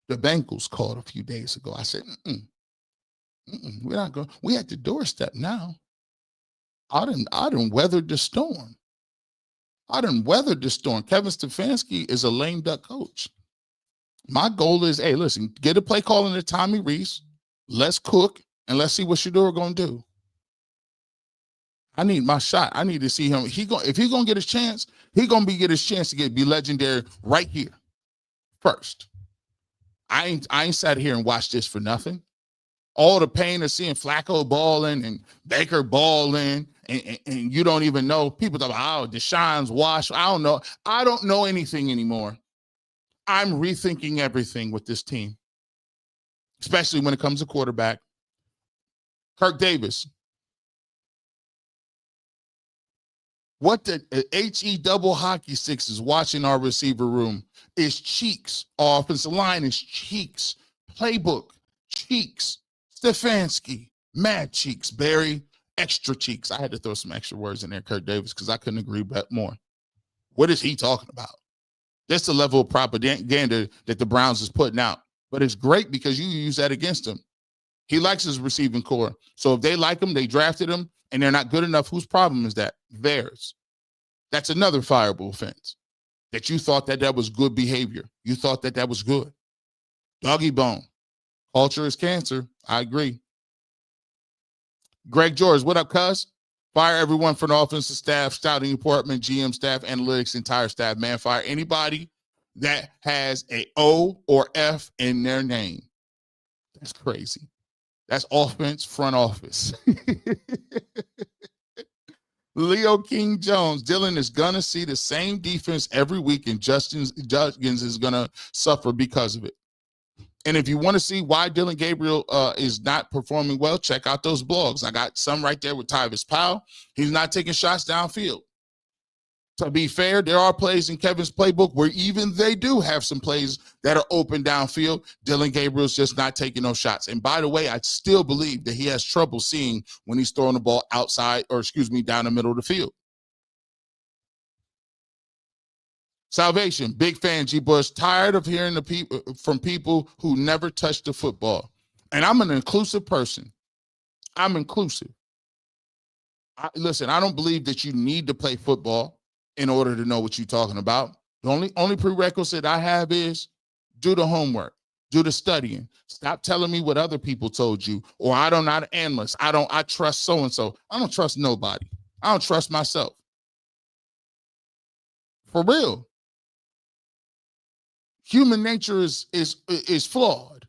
The Bengals called a few days ago. I said, we're not going. We at the doorstep now. I done weathered the storm. Kevin Stefanski is a lame duck coach. My goal is, hey, listen, get a play calling to Tommy Reese. Let's cook, and let's see what Shedeur going to do. I need my shot. I need to see him. If he's going to get his chance, he's going to get his chance to be legendary right here first. I ain't sat here and watched this for nothing. All the pain of seeing Flacco balling and Baker balling, and you don't even know. People talk about, Deshaun's washed. I don't know. I don't know anything anymore. I'm rethinking everything with this team, especially when it comes to quarterback. Kirk Davis. What the HE double hockey sticks is watching our receiver room is cheeks. Our offensive line is cheeks. Playbook, cheeks. Stefanski, mad cheeks. Barry, extra cheeks. I had to throw some extra words in there, Kirk Davis, because I couldn't agree more. What is he talking about? That's the level of propaganda that the Browns is putting out. But it's great because you use that against him. He likes his receiving core. So if they like him, they drafted him, and they're not good enough, whose problem is that? Theirs. That's another fireable offense. That you thought that was good behavior. You thought that was good. Doggy bone. Culture is cancer. I agree. Greg George, what up, cuz? Fire everyone from the offensive staff, scouting department, GM staff, analytics, entire staff. Man, fire anybody that has a O or F in their name. That's crazy. That's offense, front office. Leo King Jones, Dylan is going to see the same defense every week, and Judkins is going to suffer because of it. And if you want to see why Dylan Gabriel is not performing well, check out those blogs. I got some right there with Tyvis Powell. He's not taking shots downfield. To be fair, there are plays in Kevin's playbook where even they do have some plays that are open downfield. Dylan Gabriel's just not taking those shots. And by the way, I still believe that he has trouble seeing when he's throwing the ball outside, or down the middle of the field. Salvation, big fan, G. Bush. Tired of hearing from people who never touched the football. And I'm an inclusive person. I'm inclusive. Listen, I don't believe that you need to play football in order to know what you're talking about. The only prerequisite I have is do the homework, do the studying. Stop telling me what other people told you, or I'm not an analyst. I trust so-and-so. I don't trust nobody. I don't trust myself. For real. Human nature is flawed.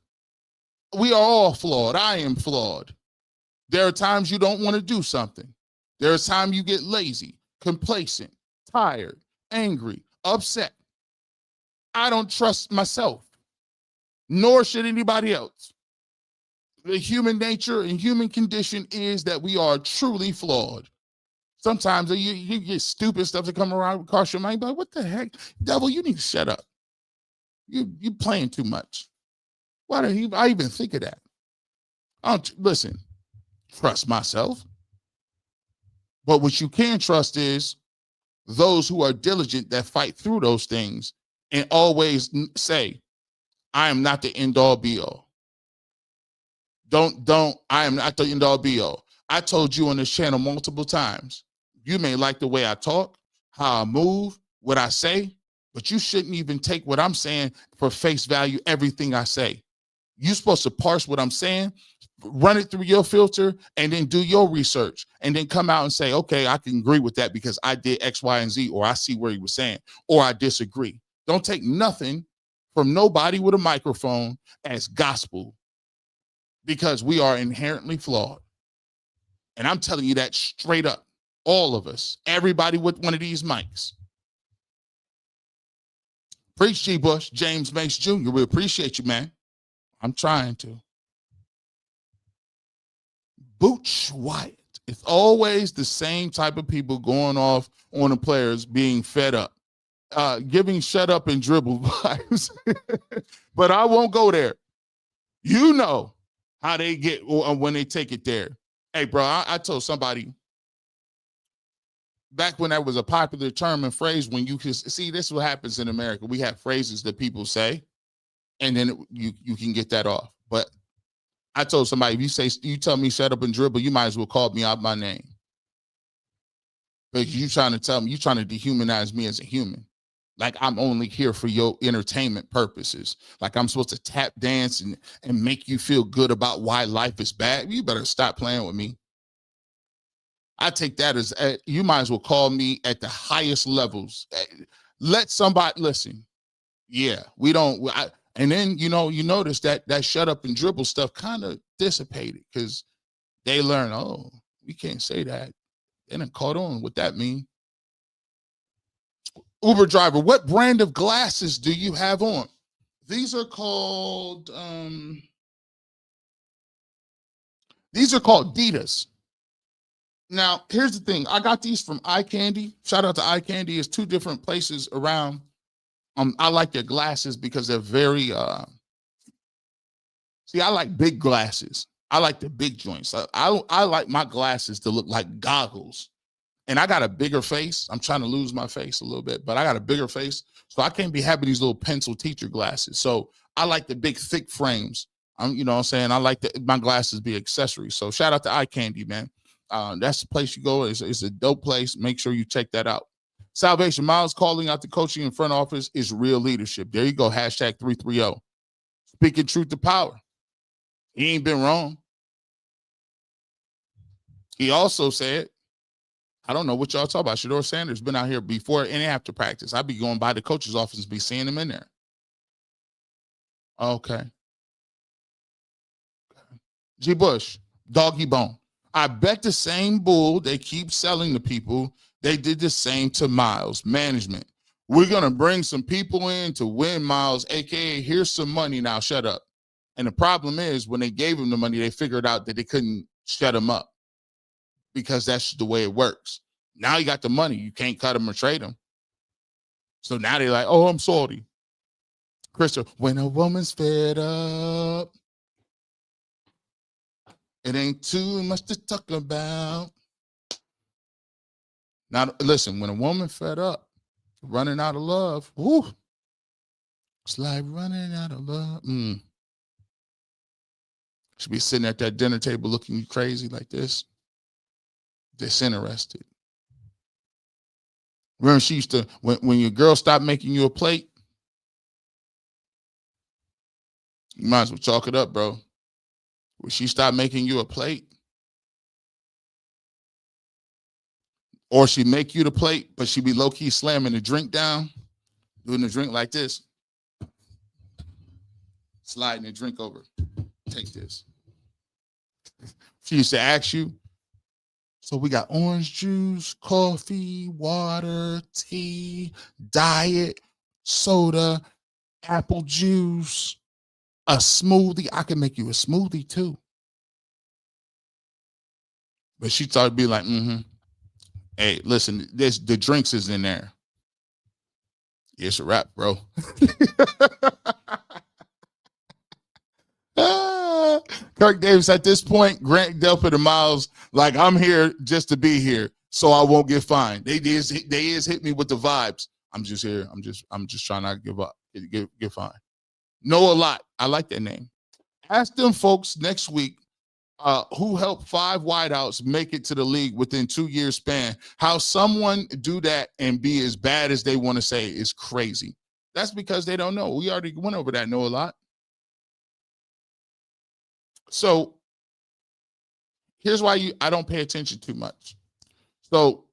We are all flawed. I am flawed. There are times you don't want to do something. There are times you get lazy, complacent, tired, angry, upset. I don't trust myself, nor should anybody else. The human nature and human condition is that we are truly flawed. Sometimes you get stupid stuff to come around across your mind, but what the heck? Devil, you need to shut up. You playing too much. Why do I even think of that? Listen, trust myself. But what you can trust is those who are diligent that fight through those things and always say, I am not the end all be all. I am not the end all be all. I told you on this channel multiple times, you may like the way I talk, how I move, what I say, but you shouldn't even take what I'm saying for face value, everything I say. You're supposed to parse what I'm saying, run it through your filter, and then do your research, and then come out and say, okay, I can agree with that because I did X, Y, and Z, or I see where he was saying, or I disagree. Don't take nothing from nobody with a microphone as gospel, because we are inherently flawed. And I'm telling you that straight up. All of us, everybody with one of these mics. Preach, G. Bush, James Mace Jr. We appreciate you, man. I'm trying to. Booch Wyatt. It's always the same type of people going off on the players being fed up, giving shut up and dribble vibes. But I won't go there. You know how they get when they take it there. Hey, bro, I told somebody back when that was a popular term and phrase, when you can see, this is what happens in America. We have phrases that people say, and then you can get that off. But I told somebody, if you tell me shut up and dribble, you might as well call me out my name. Because you trying to tell me, you trying to dehumanize me as a human. Like I'm only here for your entertainment purposes. Like I'm supposed to tap dance and make you feel good about why life is bad. You better stop playing with me. I take that as you might as well call me at the highest levels. Let somebody listen. Yeah, we don't. And then, you notice that shut up and dribble stuff kind of dissipated because they learn, oh, we can't say that. They done caught on what that mean. Uber driver, what brand of glasses do you have on? These are called Ditas. Now, here's the thing. I got these from Eye Candy. Shout out to Eye Candy. It's two different places around. I like their glasses because they're very, see, I like big glasses. I like the big joints. I like my glasses to look like goggles. And I got a bigger face. I'm trying to lose my face a little bit, but I got a bigger face. So I can't be having these little pencil teacher glasses. So I like the big, thick frames. You know what I'm saying? I like my glasses be accessories. So shout out to Eye Candy, man. That's the place you go. It's a dope place. Make sure you check that out. Salvation, Myles calling out the coaching in front office is real leadership. There you go. Hashtag 330. Speaking truth to power. He ain't been wrong. He also said, I don't know what y'all talk about. Shedeur Sanders been out here before and after practice. I'd be going by the coach's office and be seeing him in there. Okay. G. Bush, doggy bone. I bet the same bull they keep selling to people, they did the same to Myles. Management. We're going to bring some people in to win Myles, a.k.a. here's some money now, shut up. And the problem is when they gave him the money, they figured out that they couldn't shut him up because that's the way it works. Now he got the money. You can't cut him or trade him. So now they're like, oh, I'm salty. Crystal, when a woman's fed up, it ain't too much to talk about. Now, listen, when a woman fed up, running out of love, whoo, it's like running out of love. Should be sitting at that dinner table looking crazy like this, disinterested. Remember, she used to, when your girl stopped making you a plate, you might as well chalk it up, bro. When she stopped making you a plate, or she make you the plate, but she be low-key slamming the drink down, doing the drink like this, sliding the drink over. Take this. She used to ask you, so we got orange juice, coffee, water, tea, diet, soda, apple juice, a smoothie. I can make you a smoothie too. But she started to be like, hey, listen, the drinks is in there. It's a wrap, bro. Kirk Davis, at this point, Grant Delpit and Myles, like, I'm here just to be here, so I won't get fined. They is hit me with the vibes. I'm just here. I'm just trying not to give up, get fined. Know a lot. I like that name. Ask them folks next week who helped 5 wideouts make it to the league within 2 years span. How someone do that and be as bad as they want to say is crazy. That's because they don't know. We already went over that. Know a lot. So here's why I don't pay attention too much. So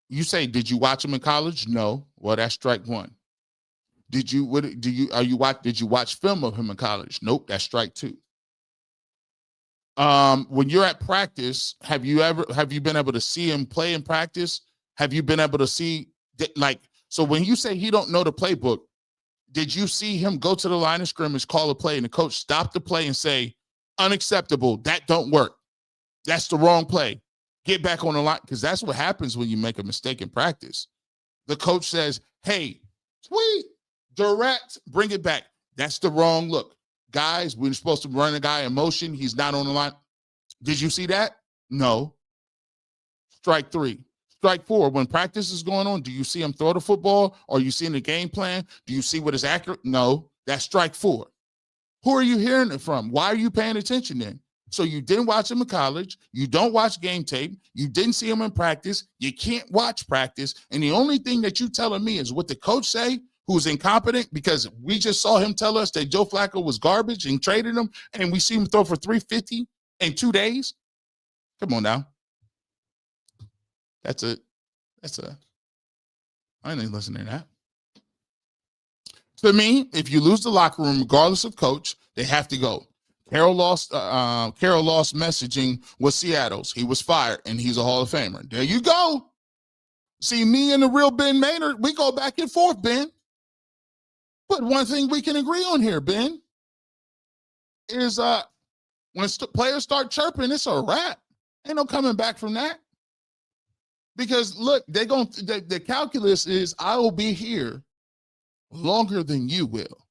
you say, did you watch him in college? No. Well, that's strike one. Did you watch film of him in college? Nope, that's strike 2. When you're at practice, have you been able to see him play in practice? Have you been able to see so when you say he don't know the playbook, did you see him go to the line of scrimmage, call a play, and the coach stop the play and say, unacceptable, that don't work, that's the wrong play, get back on the line? Because that's what happens when you make a mistake in practice. The coach says, hey, sweet, direct, bring it back. That's the wrong look. Guys, we're supposed to run a guy in motion. He's not on the line. Did you see that? No. Strike 3. Strike 4, when practice is going on, do you see him throw the football? Are you seeing the game plan? Do you see what is accurate? No. That's strike 4. Who are you hearing it from? Why are you paying attention then? So you didn't watch him in college. You don't watch game tape. You didn't see him in practice. You can't watch practice. And the only thing that you telling me is what the coach say, who's incompetent, because we just saw him tell us that Joe Flacco was garbage and traded him, and we see him throw for 350 in 2 days. Come on now. I ain't listening to that. To me, if you lose the locker room, regardless of coach, they have to go. Carroll lost messaging with Seattle's. He was fired, and he's a Hall of Famer. There you go. See, me and the real Ben Maynard, we go back and forth, Ben. But one thing we can agree on here, Ben, is when players start chirping, it's a wrap. Ain't no coming back from that. Because look, the calculus is I will be here longer than you will.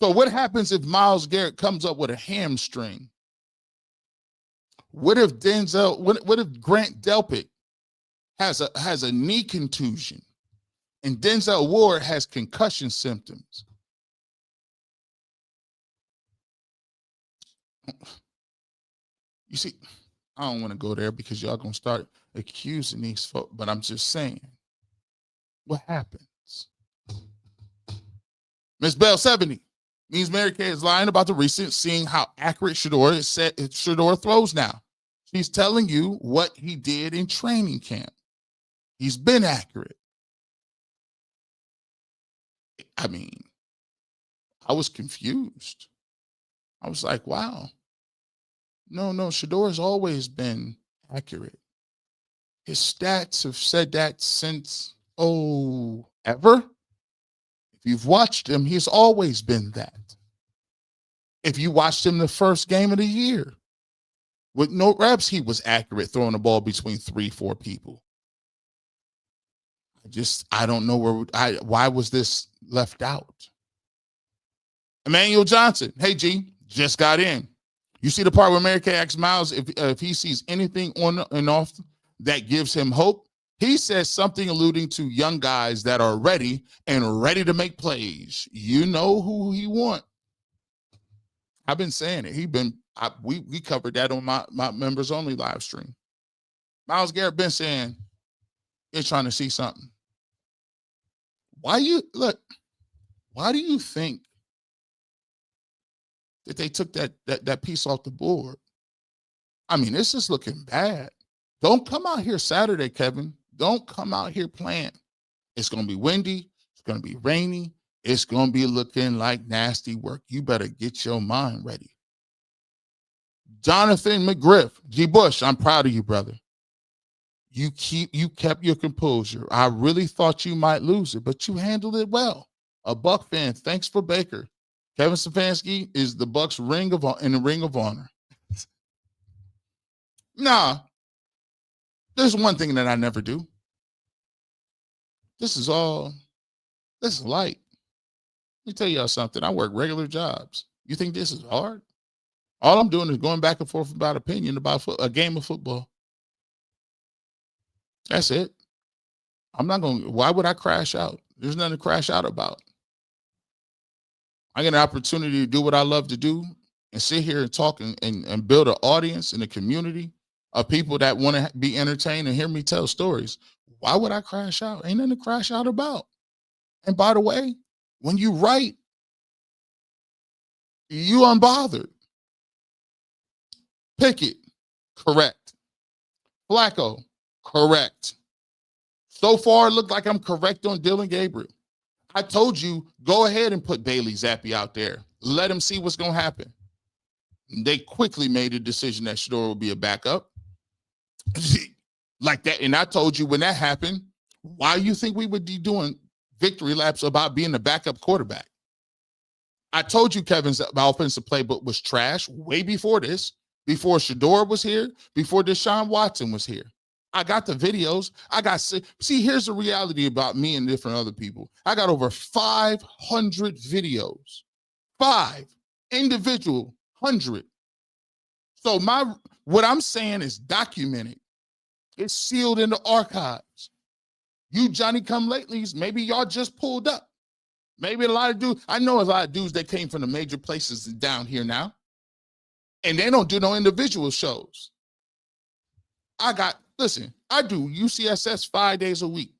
So what happens if Myles Garrett comes up with a hamstring? What if what if Grant Delpit has a knee contusion and Denzel Ward has concussion symptoms? You see, I don't want to go there because y'all gonna start accusing these folks, but I'm just saying, what happens? Miss Bell 70 means Mary Kay is lying about the recent, seeing how accurate Shedeur throws now. She's telling you what he did in training camp. He's been accurate. I mean, I was confused. I was like, wow. No, Shedeur's always been accurate. His stats have said that since, ever. If you've watched him, he's always been that. If you watched him the first game of the year, with no reps, he was accurate, throwing the ball between 3-4 people. I don't know why was this left out? Emmanuel Johnson. Hey, G, just got in. You see the part where Mary Kay asks Myles if he sees anything on and off that gives him hope? He says something alluding to young guys that are ready and ready to make plays. You know who he want. I've been saying it. We covered that on my members only live stream. Myles Garrett been saying you're trying to see something. Why do you think that they took that piece off the board? I mean, this is looking bad. Don't come out here Saturday, Kevin. Don't come out here playing. It's going to be windy. It's going to be rainy. It's going to be looking like nasty work. You better get your mind ready. Jonathan McGriff, G. Bush, I'm proud of you, brother. You kept your composure. I really thought you might lose it, but you handled it well. A Buck fan, thanks for Baker. Kevin Stefanski is the Bucks in the Ring of Honor. Nah, there's one thing that I never do. This is light. Let me tell y'all something. I work regular jobs. You think this is hard? All I'm doing is going back and forth about opinion about a game of football. That's it. Why would I crash out? There's nothing to crash out about. I get an opportunity to do what I love to do and sit here and talk and build an audience and a community of people that want to be entertained and hear me tell stories. Why would I crash out? Ain't nothing to crash out about. And by the way, when you write, you unbothered. Pickett, correct. Flacco, correct. So far, it looked like I'm correct on Dylan Gabriel. I told you, go ahead and put Bailey Zappi out there. Let him see what's going to happen. They quickly made a decision that Shedeur would be a backup. Like that. And I told you when that happened, why you think we would be doing victory laps about being the backup quarterback? I told you Kevin's offensive playbook was trash way before this, before Shedeur was here, before Deshaun Watson was here. I got the videos. See, here's the reality about me and different other people. I got over 500 videos. 5 individual 100. So what I'm saying is documented. It's sealed in the archives. You Johnny-come-latelys, maybe y'all just pulled up. Maybe a lot of dudes, I know a lot of dudes that came from the major places down here now, and they don't do no individual shows. I do UCSS 5 days a week.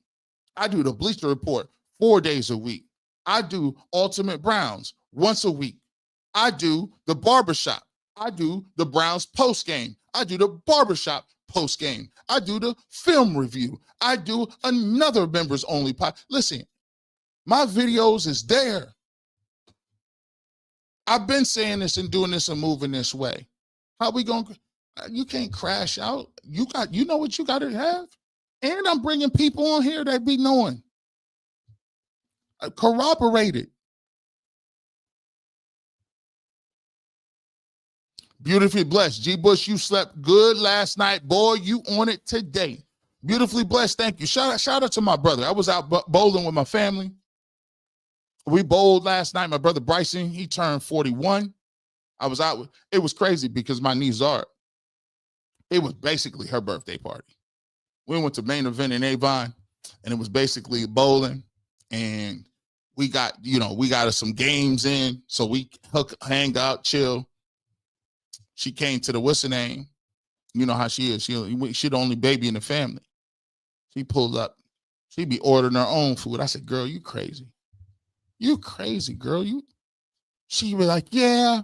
I do the Bleacher Report 4 days a week. I do Ultimate Browns once a week. I do the Barbershop. I do the Browns post game. I do the Barbershop post game. I do the film review. I do another members only Listen, my videos is there. I've been saying this and doing this and moving this way. How we going to, you can't crash out. You know what you got to have? And I'm bringing people on here that be knowing. Corroborated. Beautifully blessed. G. Bush, you slept good last night. Boy, you on it today. Beautifully blessed. Thank you. Shout out to my brother. I was out bowling with my family. We bowled last night. My brother Bryson, he turned 41. I was out. It was crazy because my niece Zara, it was basically her birthday party. We went to Main Event in Avon, and it was basically bowling. And we got us some games in. So we hang out, chill. She came to the what's her name? You know how she is. She the only baby in the family. She pulled up. She be ordering her own food. I said, girl, you crazy. You crazy, girl. She was like, yeah,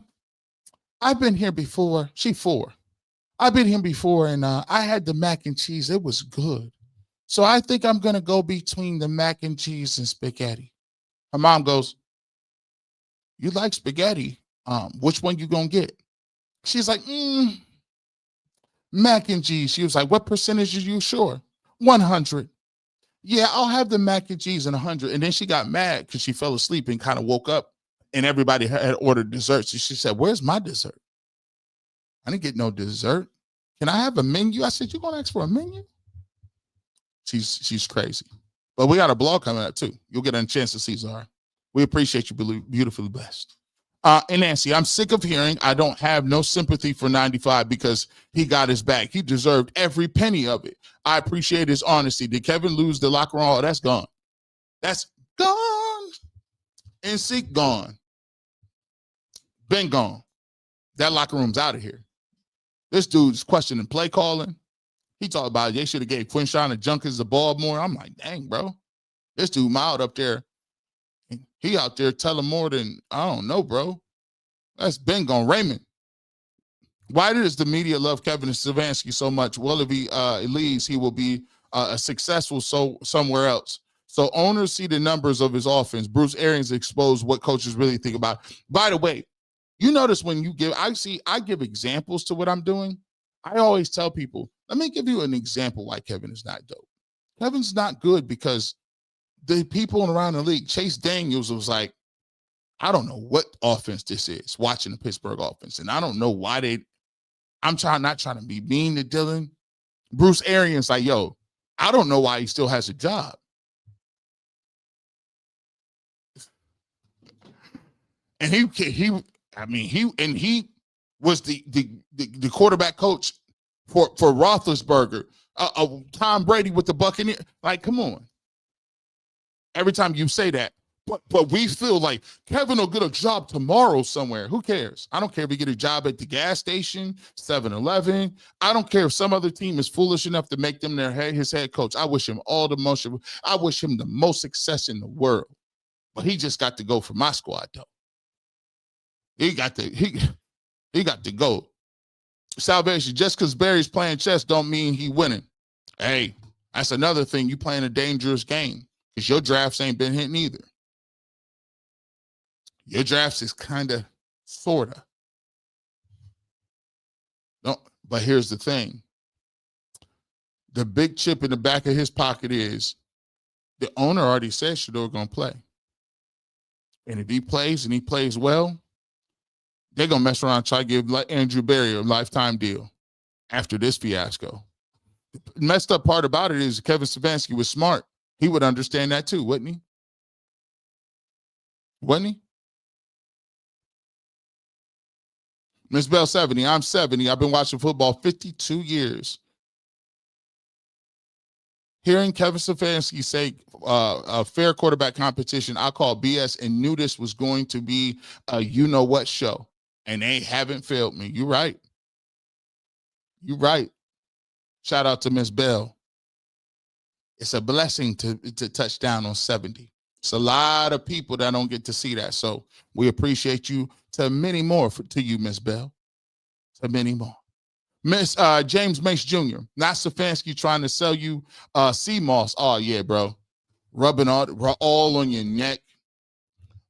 I've been here before. She 4. I've been here before, and I had the mac and cheese. It was good. So I think I'm going to go between the mac and cheese and spaghetti. Her mom goes, you like spaghetti? Which one you going to get? She's like, mac and cheese. She was like, what percentage are you sure? 100. Yeah, I'll have the mac and cheese and 100. And then she got mad because she fell asleep and kind of woke up and everybody had ordered dessert. So she said, where's my dessert? I didn't get no dessert. Can I have a menu? I said, you going to ask for a menu? She's crazy. But we got a blog coming up too. You'll get a chance to see, Zara. We appreciate you, beautifully blessed. And Nancy, I'm sick of hearing I don't have no sympathy for 95 because he got his back. He deserved every penny of it. I appreciate his honesty. Did Kevin lose the locker room? Oh, that's gone. That's gone. NSYNC gone. Been gone. That locker room's out of here. This dude's questioning play calling. He talked about they should have gave Quinshawn and Junkins the ball more. I'm like, dang, bro. This dude mild up there. He out there telling more than, I don't know, bro. That's been gone. Raymond, why does the media love Kevin Stefanski so much? Well, if he leaves, he will be successful somewhere else. So owners see the numbers of his offense. Bruce Arians exposed what coaches really think about. By the way, you notice when you give, I give examples to what I'm doing. I always tell people, let me give you an example why Kevin is not dope. Kevin's not good because the people around the league, Chase Daniels was like, I don't know what offense this is, watching the Pittsburgh offense. And I don't know why I'm not trying to be mean to Dylan. Bruce Arians like, yo, I don't know why he still has a job. And he was the quarterback coach for Roethlisberger, Tom Brady with the Buccaneers. Like, come on. Every time you say that, but we feel like Kevin will get a job tomorrow somewhere. Who cares? I don't care if he get a job at the gas station, 7-Eleven. I don't care if some other team is foolish enough to make them his head coach. I wish him all the motion. I wish him the most success in the world. But he just got to go for my squad, though. He got to go. Salvation, just because Barry's playing chess don't mean he winning. Hey, that's another thing. You playing a dangerous game because your drafts ain't been hitting either. Your drafts is kind of, sort of. No, but here's the thing. The big chip in the back of his pocket is the owner already said Shedeur going to play. And if he plays and he plays well, they're going to mess around and try to give Andrew Berry a lifetime deal after this fiasco. The messed up part about it is Kevin Stefanski was smart. He would understand that too, wouldn't he? Wouldn't he? Miss Bell 70, I'm 70. I've been watching football 52 years. Hearing Kevin Stefanski say a fair quarterback competition, I call BS and knew this was going to be a you-know-what show. And they haven't failed me. You're right. You're right. Shout out to Miss Bell. It's a blessing to touch down on 70. It's a lot of people that don't get to see that. So we appreciate you to many more to you, Miss Bell. To many more. Miss James Mace Jr., not Stefanski trying to sell you sea moss. Oh, yeah, bro. Rubbing all on your neck.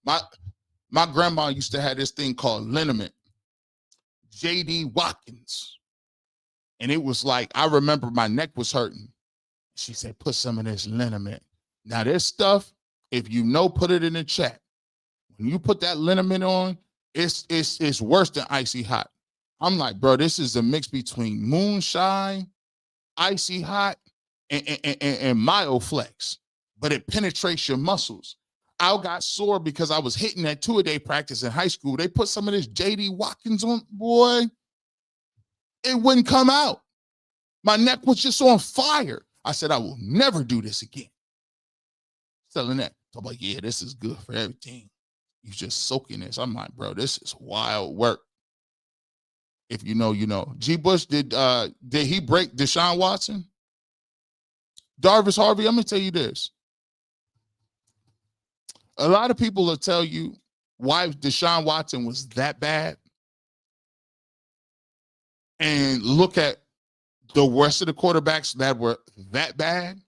My grandma used to have this thing called liniment. J.D. Watkins. And it was like, I remember my neck was hurting. She said, put some of this liniment. Now, this stuff, if you know, put it in the chat. When you put that liniment on, it's worse than icy hot. I'm like, bro, this is a mix between moonshine, icy hot, and Myoflex. But it penetrates your muscles. I got sore because I was hitting that 2-a-day practice in high school. They put some of this J.D. Watkins on, boy. It wouldn't come out. My neck was just on fire. I said, I will never do this again. Selling that. So I'm like, yeah, this is good for everything. You just soaking this. I'm like, bro, this is wild work. If you know, you know. G. Bush, did he break Deshaun Watson? Darvis Harvey, I'm going to tell you this. A lot of people will tell you why Deshaun Watson was that bad. And look at the rest of the quarterbacks that were that bad.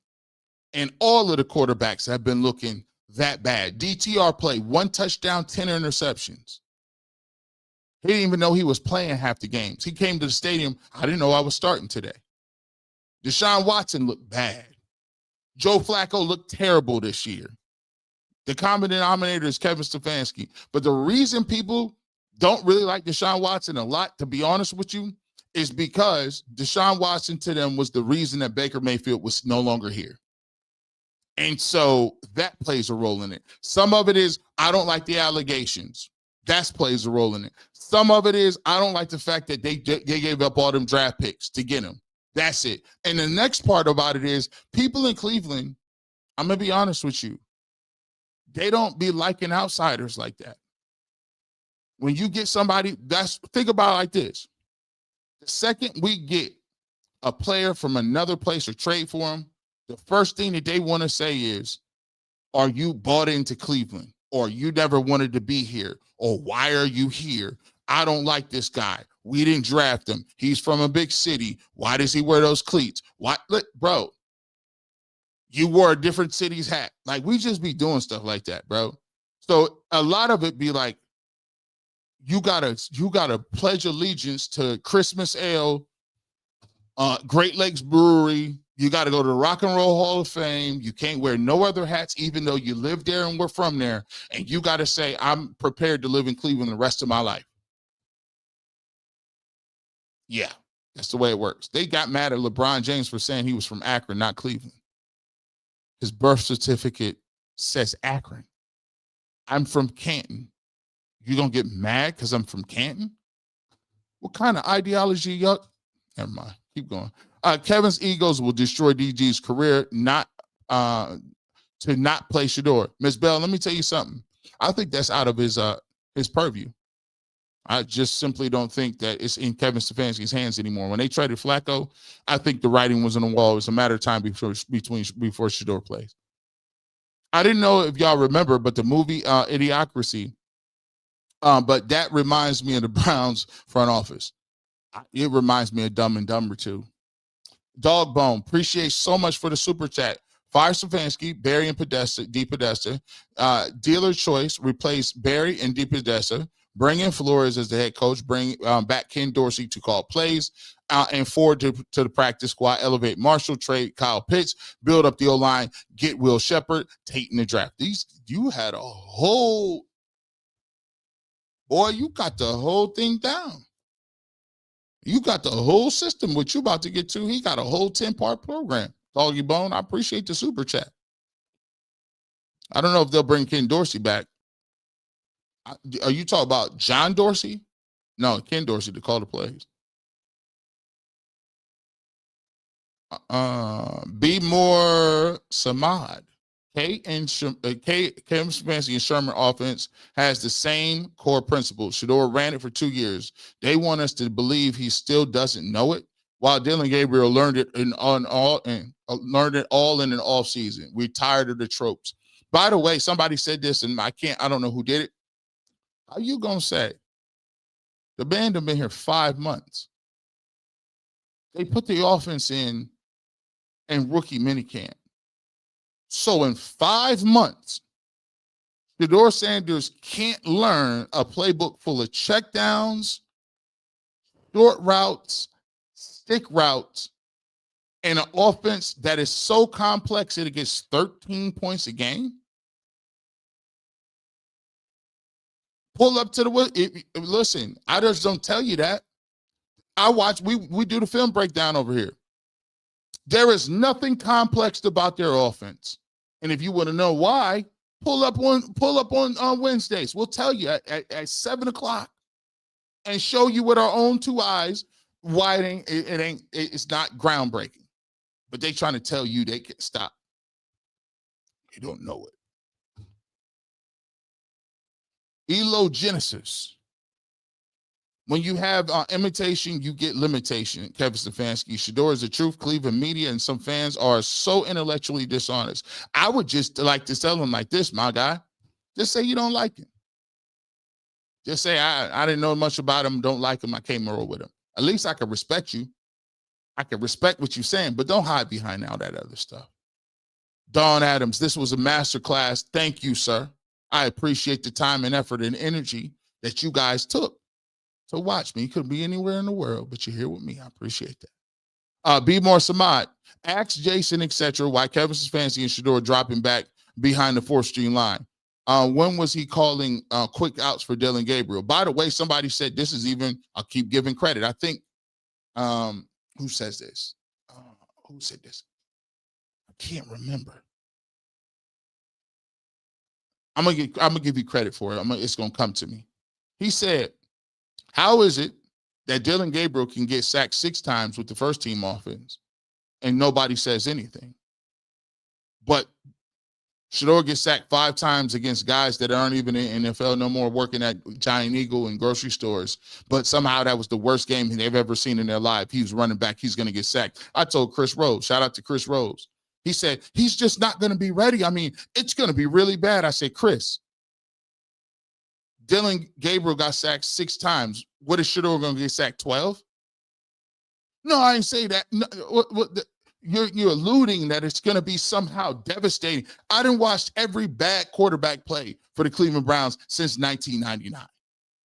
And all of the quarterbacks have been looking that bad. DTR played 1 touchdown, 10 interceptions. He didn't even know he was playing half the games. He came to the stadium. I didn't know I was starting today. Deshaun Watson looked bad. Joe Flacco looked terrible this year. The common denominator is Kevin Stefanski. But the reason people don't really like Deshaun Watson a lot, to be honest with you, is because Deshaun Watson to them was the reason that Baker Mayfield was no longer here. And so that plays a role in it. Some of it is, I don't like the allegations. That plays a role in it. Some of it is, I don't like the fact that they gave up all them draft picks to get him. That's it. And the next part about it is, people in Cleveland, I'm going to be honest with you, they don't be liking outsiders like that. When you get somebody, think about it like this. The second we get a player from another place or trade for him, the first thing that they want to say is, are you bought into Cleveland? Or you never wanted to be here? Or why are you here? I don't like this guy. We didn't draft him. He's from a big city. Why does he wear those cleats? Why, look, bro, you wore a different city's hat. Like, we just be doing stuff like that, bro. So a lot of it be like, you gotta pledge allegiance to Christmas Ale, Great Lakes Brewery. You got to go to the Rock and Roll Hall of Fame. You can't wear no other hats, even though you live there and we're from there. And you got to say, I'm prepared to live in Cleveland the rest of my life. Yeah, that's the way it works. They got mad at LeBron James for saying he was from Akron, not Cleveland. His birth certificate says Akron. I'm from Canton. You gonna get mad because I'm from Canton? What kind of ideology, y'all? Never mind. Keep going. Kevin's egos will destroy DG's career, not to not play Shedeur. Ms. Bell, let me tell you something. I think that's out of his purview. I just simply don't think that it's in Kevin Stefanski's hands anymore. When they traded Flacco, I think the writing was on the wall. It was a matter of time before Shedeur plays. I didn't know if y'all remember, but the movie Idiocracy, but that reminds me of the Browns front office. It reminds me of Dumb and Dumber too. Dog Bone, appreciate so much for the super chat. Fire Stefanski, Barry and DePodesta. Dealer choice, replace Barry and DePodesta. Bring in Flores as the head coach. Bring back Ken Dorsey to call plays. And forward to the practice squad. Elevate Marshall, trade Kyle Pitts. Build up the O-line. Get Will Shepard. Tate in the draft. You had a whole... Boy, you got the whole thing down. You got the whole system, what you about to get to. He got a whole 10-part program. Doggy Bone, I appreciate the super chat. I don't know if they'll bring Ken Dorsey back. Are you talking about John Dorsey? No, Ken Dorsey to call the plays. Be more Samad. Kevin Stefanski and Sherman offense has the same core principles. Shedeur ran it for 2 years. They want us to believe he still doesn't know it, while Dylan Gabriel learned it all in an off season. We're tired of the tropes. By the way, somebody said this, and I don't know who did it. How you gonna say the band have been here 5 months? They put the offense in rookie minicamp. So in 5 months, Shedeur Sanders can't learn a playbook full of checkdowns, short routes, stick routes, and an offense that is so complex that it gets 13 points a game. Pull up to the listen. I just don't tell you that. I watch. We do the film breakdown over here. There is nothing complex about their offense, and if you want to know why, pull up on Wednesdays. We'll tell you at 7:00 and show you with our own 2 eyes why it's not groundbreaking. But they trying to tell you they can stop. You don't know it. Elogenesis. When you have imitation, you get limitation. Kevin Stefanski. Shedeur is the truth. Cleveland media and some fans are so intellectually dishonest. I would just like to tell them like this, my guy. Just say you don't like him. Just say, I didn't know much about him, don't like him, I came over with him. At least I can respect you. I can respect what you're saying, but don't hide behind all that other stuff. Dawn Adams, this was a master class. Thank you, sir. I appreciate the time and effort and energy that you guys took. So watch me. You could be anywhere in the world, but you're here with me. I appreciate that. Be more Samad. Ask Jason, etc. why Kevin Stefanski and Shedeur dropping back behind the 4th string line. When was he calling quick outs for Dylan Gabriel? By the way, somebody said this is even, I'll keep giving credit. I think, who says this? Who said this? I can't remember. I'm gonna give you credit for it. It's gonna come to me. He said, how is it that Dillon Gabriel can get sacked 6 times with the first team offense and nobody says anything? But Shedeur gets sacked 5 times against guys that aren't even in the NFL no more, working at Giant Eagle and grocery stores. But somehow that was the worst game they've ever seen in their life. He was running back. He's going to get sacked. I told Chris Rose, shout out to Chris Rose. He said, he's just not going to be ready. I mean, it's going to be really bad. I said, Chris, Dillon Gabriel got sacked 6 times. What is Shedeur going to get sacked 12? No, I didn't say that. No, you're alluding that it's going to be somehow devastating. I done watched every bad quarterback play for the Cleveland Browns since 1999.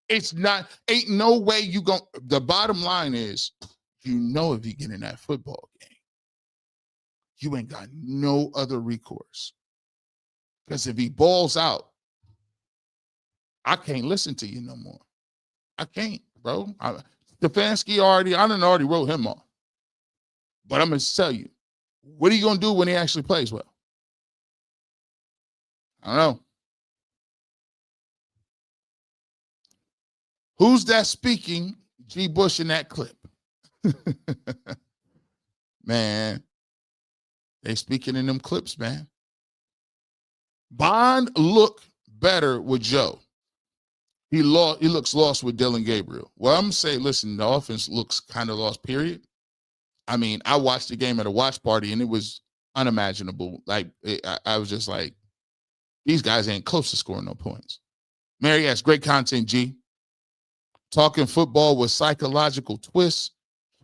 It's not, ain't no way you go. The bottom line is, if you get in that football game, you ain't got no other recourse. Because if he balls out, I can't listen to you no more. I can't, bro. Stefanski I done already wrote him off. But I'm going to tell you, what are you going to do when he actually plays well? I don't know. Who's that speaking G. Bush in that clip? Man, they speaking in them clips, man. Bond look better with Joe. He looks lost with Dillon Gabriel. Well, I'm going to say, listen, the offense looks kind of lost, period. I mean, I watched the game at a watch party, and it was unimaginable. Like, I was just like, these guys ain't close to scoring no points. Mary asks, great content, G. Talking football with psychological twists.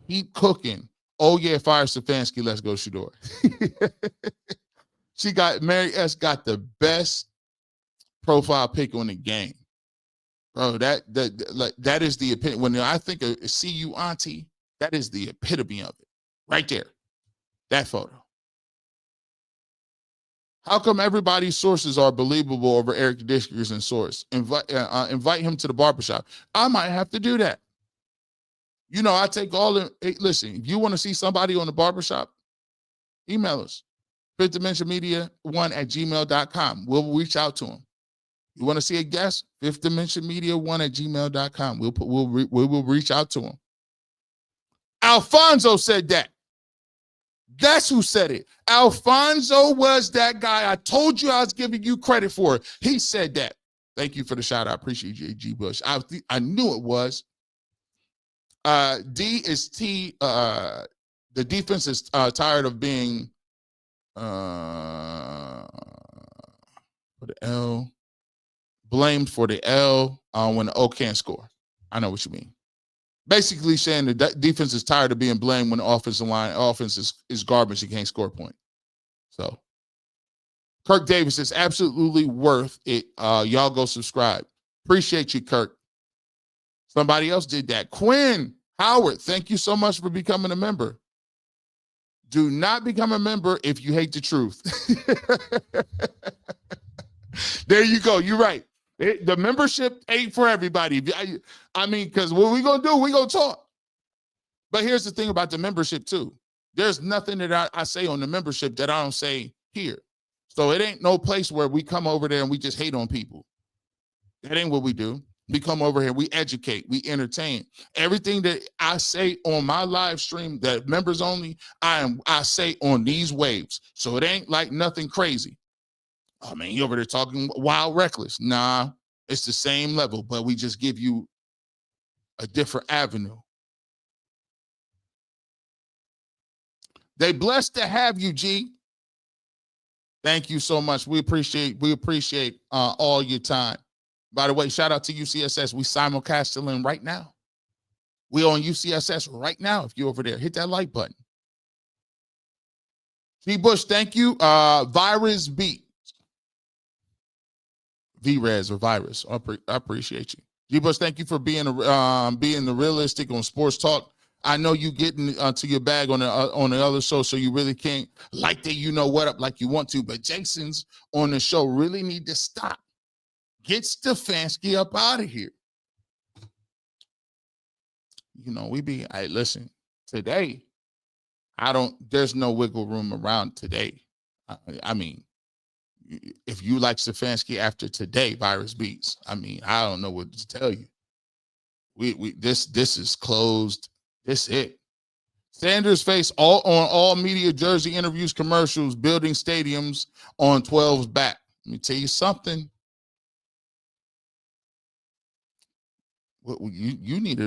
Keep cooking. Oh, yeah, fire Stefanski. Let's go, Shedeur. Mary S. got the best profile pick on the game. Bro, that is the epitome. When I think of see you, auntie, that is the epitome of it. Right there. That photo. How come everybody's sources are believable over Eric Dickerson source? Invite him to the barbershop. I might have to do that. You know, I take all the, hey, listen, if you want to see somebody on the barbershop, email us. Fifth Dimension Media 1@gmail.com. We'll reach out to him. You want to see a guest? Fifth Dimension Media 1@gmail.com. We will reach out to him. Alfonso said that. That's who said it. Alfonso was that guy. I told you I was giving you credit for it. He said that. Thank you for the shout out. I appreciate you, G. Bush. I knew it was. D is T. The defense is tired of being for the L. Blamed for the L when the O can't score. I know what you mean. Basically saying the defense is tired of being blamed when the offense is garbage and can't score a point. So Kirk Davis is absolutely worth it. Y'all go subscribe. Appreciate you, Kirk. Somebody else did that. Quinn Howard, thank you so much for becoming a member. Do not become a member if you hate the truth. There you go. You're right. The membership ain't for everybody. I mean, because what we going to do, we going to talk. But here's the thing about the membership, too. There's nothing that I say on the membership that I don't say here. So it ain't no place where we come over there and we just hate on people. That ain't what we do. We come over here, we educate, we entertain. Everything that I say on my live stream, that members only, I say on these waves. So it ain't like nothing crazy. Oh, man, you over there talking wild reckless. Nah, it's the same level, but we just give you a different avenue. They blessed to have you, G. Thank you so much. We appreciate all your time. By the way, shout out to UCSS. We simulcasting right now. We on UCSS right now. If you're over there, hit that like button. G. Bush, thank you. Virus Beat. V-Res or Virus. I appreciate you. G. Bush, thank you for being the realistic on Sports Talk. I know you getting to your bag on the other show, so you really can't like that. You know what up like you want to, but Jason's on the show really need to stop. Get Stefanski up out of here. You know, listen, today, there's no wiggle room around today. I mean, if you like Stefanski after today, virus beats. I mean, I don't know what to tell you. This is closed. This it. Sanders face all media jersey interviews, commercials, building stadiums on 12's back. Let me tell you something. You need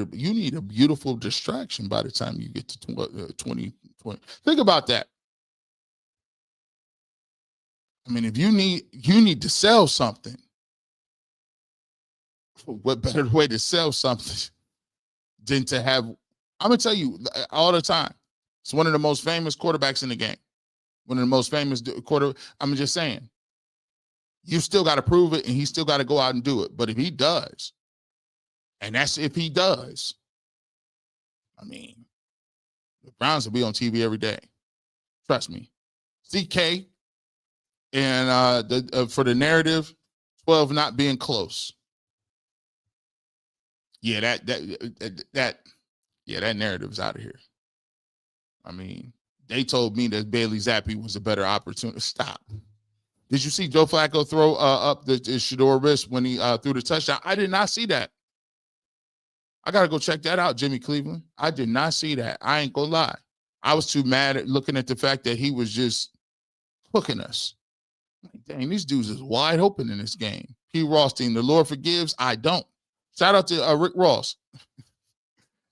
a beautiful distraction by the time you get to 2020. Think about that. I mean, if you need to sell something, what better way to sell something than to have? I'm gonna tell you all the time. It's one of the most famous quarterbacks in the game. One of the most famous I'm just saying. You still got to prove it, and he still got to go out and do it. But if he does, and that's if he does, I mean, the Browns will be on TV every day. Trust me. CK and for the narrative, 12 not being close. Yeah, that narrative's out of here. I mean, they told me that Bailey Zappi was a better opportunity. Stop. Did you see Joe Flacco throw up the Shedeur wrist when he threw the touchdown? I did not see that. I got to go check that out, Jimmy Cleveland. I did not see that. I ain't gonna lie. I was too mad at looking at the fact that he was just hooking us. Like, dang, these dudes is wide open in this game. P. Rothstein, the Lord forgives, I don't. Shout out to Rick Ross.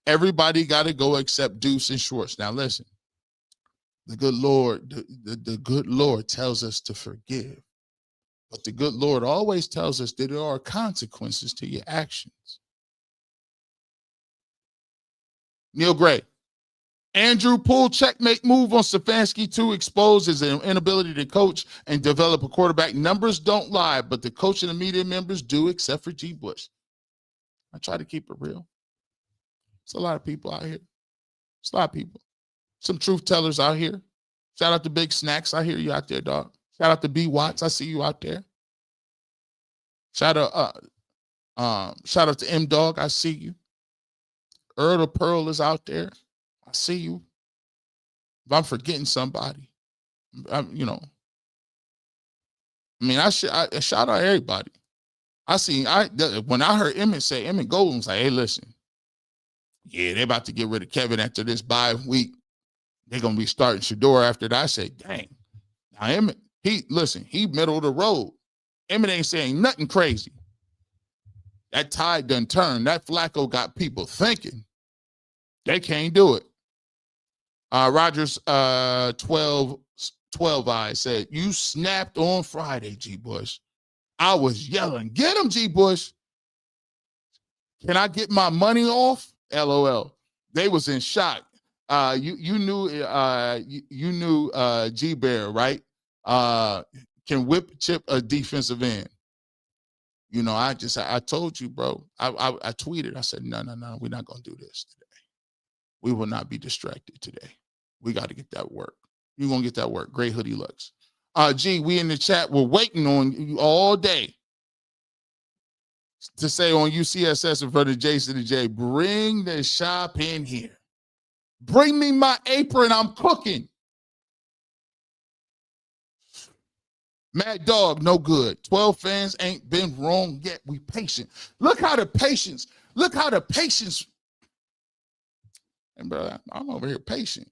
Everybody got to go except Deuce and Schwartz. Now listen, the good Lord, the good Lord tells us to forgive. But the good Lord always tells us that there are consequences to your actions. Neil Gray. Andrew Poole checkmate move on Stefanski to expose his inability to coach and develop a quarterback. Numbers don't lie, but the coach and the media members do, except for G. Bush. I try to keep it real. It's a lot of people out here. It's a lot of people. Some truth tellers out here. Shout out to Big Snacks. I hear you out there, dog. Shout out to B. Watts. I see you out there. Shout out to M Dog. I see you. Earl the Pearl is out there. I see you. If I'm forgetting somebody, I shout out everybody. When I heard Emmett Golden was like, hey, listen, yeah, they're about to get rid of Kevin after this bye week. They're going to be starting Shedeur after that. I said, dang. Now, Emmett, he middle of the road. Emmett ain't saying nothing crazy. That tide done turned. That Flacco got people thinking. They can't do it. Rogers 12 eyes said, you snapped on Friday, G. Bush. I was yelling, get him, G. Bush. Can I get my money off? LOL. They was in shock. You knew G. Bear, right? Can whip chip a defensive end. You know, I told you, bro. I tweeted. I said, no, we're not gonna do this today. We will not be distracted today. We got to get that work. You're gonna get that work. Great hoodie looks. G, we in the chat. We're waiting on you all day to say on UCSS in front of Jason and Jay, bring the shop in here. Bring me my apron. I'm cooking. Mad Dog, no good. 12 fans ain't been wrong yet. We patient. Look how the patience. And bro, I'm over here patient.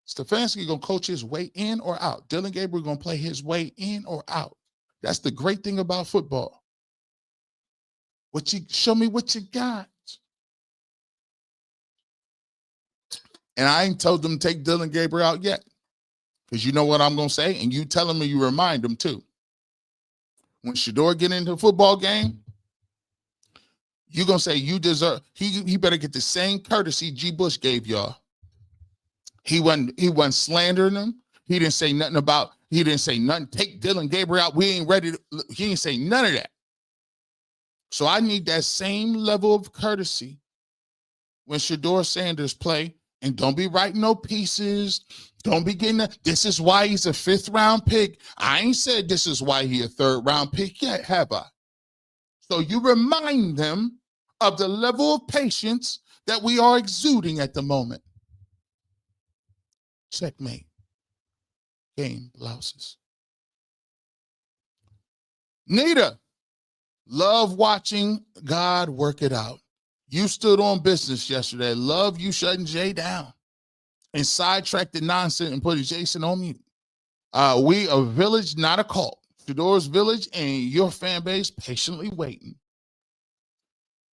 Stefanski gonna coach his way in or out. Dylan Gabriel gonna play his way in or out. That's the great thing about football. Show me what you got. And I ain't told them to take Dylan Gabriel out yet. Because you know what I'm gonna say, and you tell him and you remind him too. When Shedeur get into the football game, you're gonna say you deserve. He better get the same courtesy G. Bush gave y'all. He wasn't slandering them. He didn't say nothing. Take Dylan Gabriel out. We ain't ready. He didn't say none of that. So I need that same level of courtesy when Shedeur Sanders play. And don't be writing no pieces. Don't be getting this is why he's a 5th round pick. I ain't said this is why he a 3rd round pick yet, have I? So you remind them of the level of patience that we are exuding at the moment. Checkmate. Game blouses. Nita, love watching God work it out. You stood on business yesterday. Love you shutting Jay down and sidetracked the nonsense and putting Jason on mute. We a village, not a cult. Shedeur's village and your fan base patiently waiting.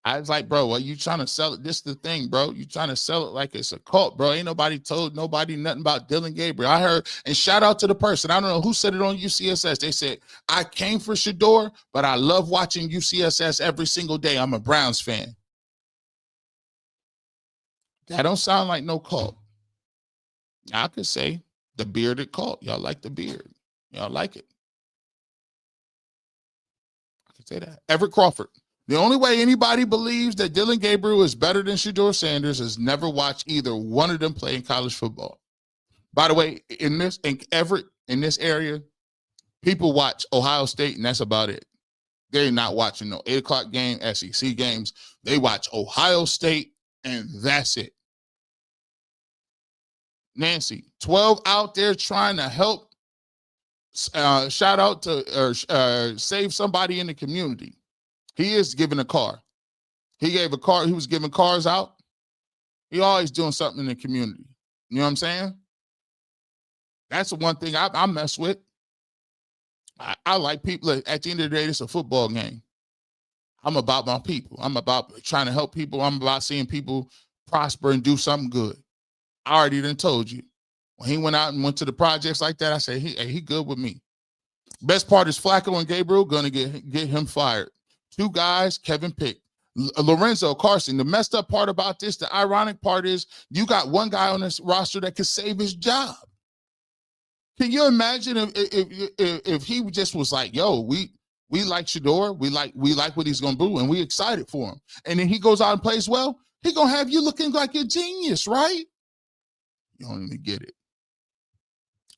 I was like, bro, are you trying to sell it? This is the thing, bro. You trying to sell it like it's a cult, bro. Ain't nobody told nobody nothing about Dillon Gabriel. I heard, and shout out to the person. I don't know who said it on UCSS. They said, I came for Shedeur, but I love watching UCSS every single day. I'm a Browns fan. That don't sound like no cult. I could say the bearded cult. Y'all like the beard. Y'all like it. I could say that. Everett Crawford. The only way anybody believes that Dillon Gabriel is better than Shedeur Sanders is never watch either one of them play in college football. By the way, in Everett, in this area, people watch Ohio State, and that's about it. They're not watching no 8 o'clock game, SEC games. They watch Ohio State, and that's it. Nancy, 12 out there trying to help, shout out to, save somebody in the community. He is giving a car. He gave a car. He was giving cars out. He always doing something in the community. You know what I'm saying? That's the one thing I mess with. I like people. At the end of the day, it's a football game. I'm about my people. I'm about trying to help people. I'm about seeing people prosper and do something good. I already done told you. When he went out and went to the projects like that, I said, he good with me. Best part is Flacco and Gabriel going to get him fired. 2 guys, Kevin picked. Lorenzo Carson. The messed up part about this, the ironic part is you got one guy on this roster that could save his job. Can you imagine if he just was like, yo, we like Shedeur, we like what he's gonna do, and we excited for him. And then he goes out and plays well, he gonna have you looking like a genius, right? You don't even get it.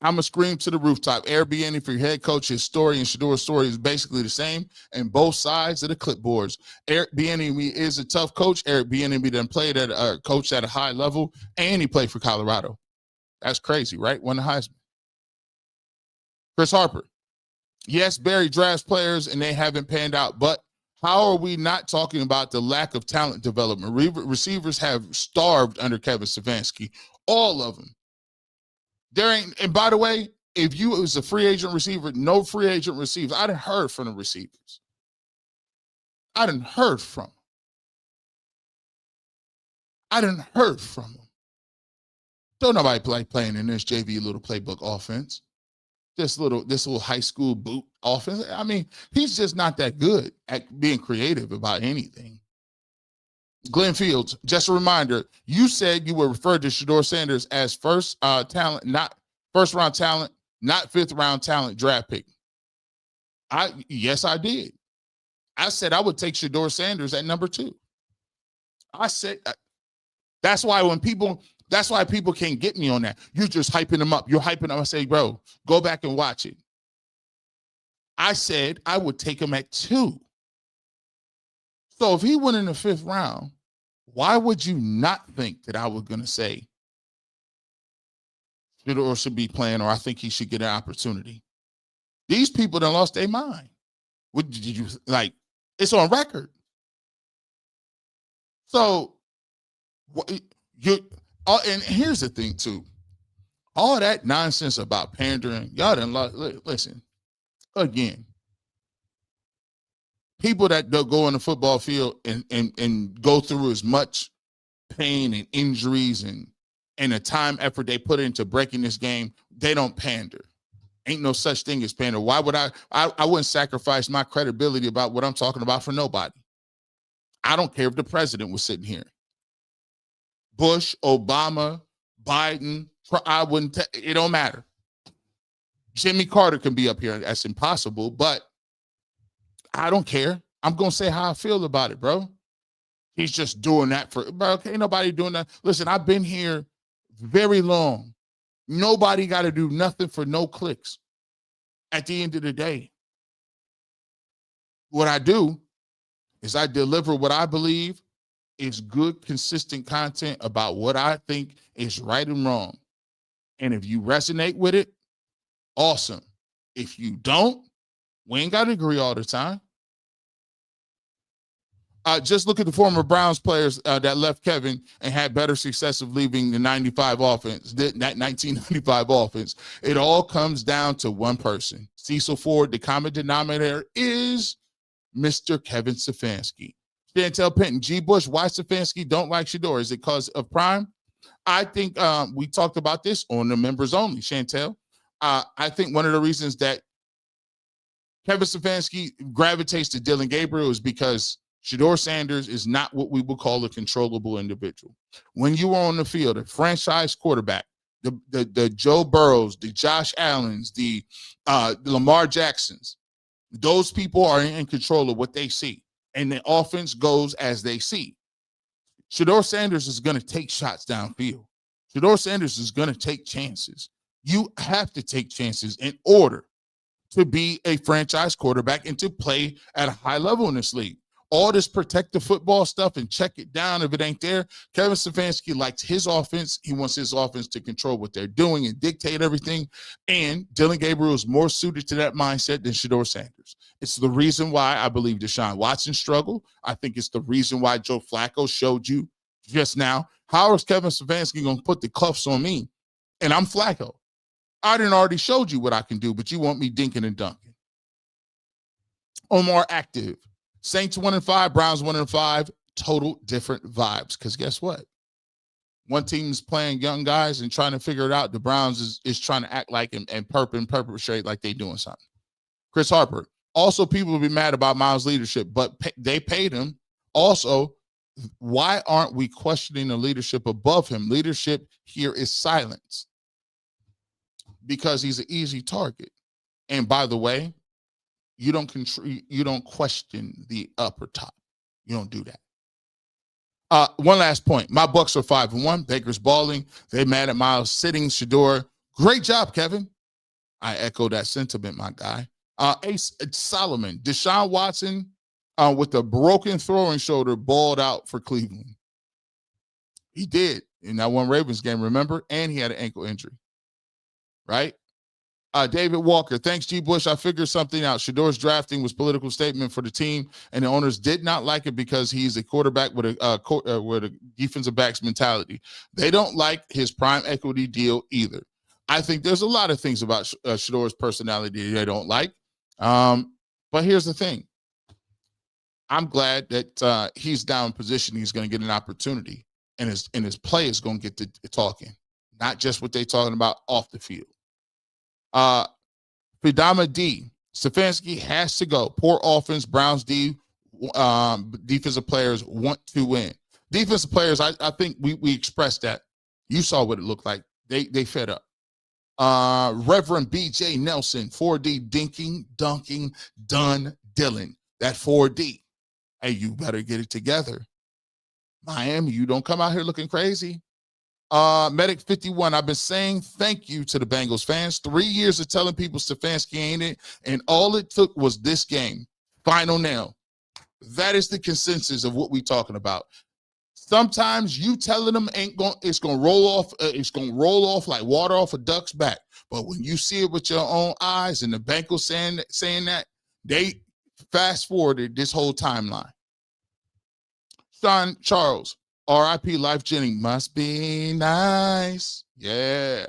I'm going to scream to the rooftop. Airbnb for your head coach, his story and Shedeur's story is basically the same, and both sides of the clipboards. Eric Bieniemy is a tough coach. Eric Bieniemy done played at a coach at a high level, and he played for Colorado. That's crazy, right? Won the Heisman. Chris Harper. Yes, Barry drafts players, and they haven't panned out, but how are we not talking about the lack of talent development? Receivers have starved under Kevin Stefanski. All of them. There ain't, and by the way, if you was a free agent receiver, no free agent receivers. I done heard from the receivers. I done heard from them. I done heard from them. Don't nobody like playing in this JV little playbook offense. This little high school boot offense. I mean, he's just not that good at being creative about anything. Glenn Fields, just a reminder, you said you were referred to Shedeur Sanders as first talent, not first round talent, not 5th round talent draft pick. Yes, I did. I said I would take Shedeur Sanders at number 2. I said that's why people can't get me on that. You're just hyping him up. You're hyping him. I say, bro, go back and watch it. I said I would take him at 2. So if he went in the 5th round, why would you not think that I was going to say Shedeur should be playing, or I think he should get an opportunity? These people done lost their mind. What did you like? It's on record. So and here's the thing too. All that nonsense about pandering, y'all done lost. Listen, again. People that go in the football field and go through as much pain and injuries and the time effort they put into breaking this game, they don't pander. Ain't no such thing as pander. Why would I wouldn't sacrifice my credibility about what I'm talking about for nobody. I don't care if the president was sitting here. Bush, Obama, Biden, I wouldn't, it don't matter. Jimmy Carter can be up here. That's impossible, but I don't care. I'm going to say how I feel about it, bro. He's just doing that for, bro, ain't nobody doing that. Listen, I've been here very long. Nobody got to do nothing for no clicks. At the end of the day, what I do is I deliver what I believe is good, consistent content about what I think is right and wrong. And if you resonate with it, awesome. If you don't, We ain't got to agree all the time. Just look at the former Browns players that left Kevin and had better success of leaving the 95 offense, that 1995 offense. It all comes down to one person. Cecil Ford, the common denominator is Mr. Kevin Stefanski. Chantel Penton, G. Bush, why Stefanski don't like Shedeur? Is it because of Prime? I think we talked about this on the members only, Chantel. I think one of the reasons that Kevin Stefanski gravitates to Dylan Gabriel is because Shedeur Sanders is not what we would call a controllable individual. When you are on the field, a franchise quarterback, the Joe Burrows, the Josh Allens, the Lamar Jacksons, those people are in control of what they see, and the offense goes as they see. Shedeur Sanders is going to take shots downfield. Shedeur Sanders is going to take chances. You have to take chances in order to be a franchise quarterback and to play at a high level in this league. All this protect the football stuff and check it down if it ain't there. Kevin Stefanski likes his offense. He wants his offense to control what they're doing and dictate everything. And Dylan Gabriel is more suited to that mindset than Shedeur Sanders. It's the reason why I believe Deshaun Watson struggled. I think it's the reason why Joe Flacco showed you just now. How is Kevin Stefanski going to put the cuffs on me? And I'm Flacco. I didn't already showed you what I can do, but you want me dinking and dunking. Omar Active. Saints 1-5, Browns 1-5, total different vibes. Because guess what? One team's playing young guys and trying to figure it out. The Browns is trying to act like and perpetrate like they doing something. Chris Harper. Also, people will be mad about Myles' leadership, but they paid him. Also, why aren't we questioning the leadership above him? Leadership here is silence because he's an easy target. And by the way, you don't question the upper top. You don't do that. One last point. My Bucks are 5-1. Baker's balling. They mad at Myles sitting. Shedeur. Great job, Kevin. I echo that sentiment, my guy. Ace Solomon. Deshaun Watson with a broken throwing shoulder balled out for Cleveland. He did in that one Ravens game, remember? And he had an ankle injury. Right? David Walker, thanks, G. Bush. I figured something out. Shedeur's drafting was political statement for the team, and the owners did not like it because he's a quarterback with a defensive backs mentality. They don't like his prime equity deal either. I think there's a lot of things about Shedeur's personality they don't like. But here's the thing. I'm glad that he's down in position. He's going to get an opportunity, and his play is going to get to talking, not just what they're talking about off the field. Fidama D. Stefanski has to go. Poor offense. Browns defensive players want to win. Defensive players, I think we expressed that. You saw what it looked like. They fed up. Reverend B.J. Nelson, 4D, dinking, dunking, done, Dylan. That 4D. Hey, you better get it together. Miami, you don't come out here looking crazy. Medic 51, I've been saying thank you to the Bengals fans. 3 years of telling people Stefanski ain't it, and all it took was this game. Final nail. That is the consensus of what we're talking about. Sometimes you telling them it's gonna roll off like water off a duck's back. But when you see it with your own eyes, and the Bengals saying that, they fast forwarded this whole timeline. Sean Charles. R.I.P. Life Jennings. Must be nice. Yeah.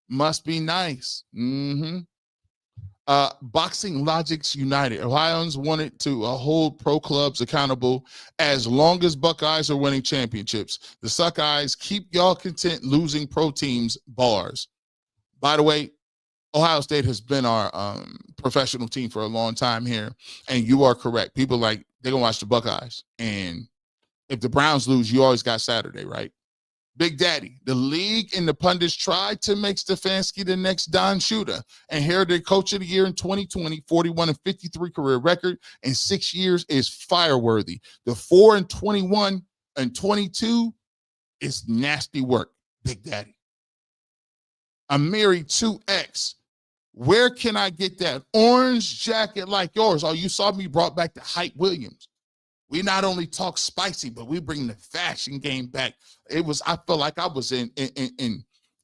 Must be nice. Boxing Logics United. Ohioans wanted to hold pro clubs accountable as long as Buckeyes are winning championships. The Suckeyes keep y'all content losing pro teams bars. By the way, Ohio State has been our professional team for a long time here, and you are correct. People they're going to watch the Buckeyes, and if the Browns lose, you always got Saturday, right? Big Daddy, the league and the pundits tried to make Stefanski the next Don Shula, and here the coach of the year in 2020, 41-53 career record in 6 years is fireworthy. The 4-21 and 22 is nasty work, Big Daddy. Amiri 2X, where can I get that orange jacket like yours? Oh, you saw me brought back the Hype Williams. We not only talk spicy, but we bring the fashion game back. I felt like I was in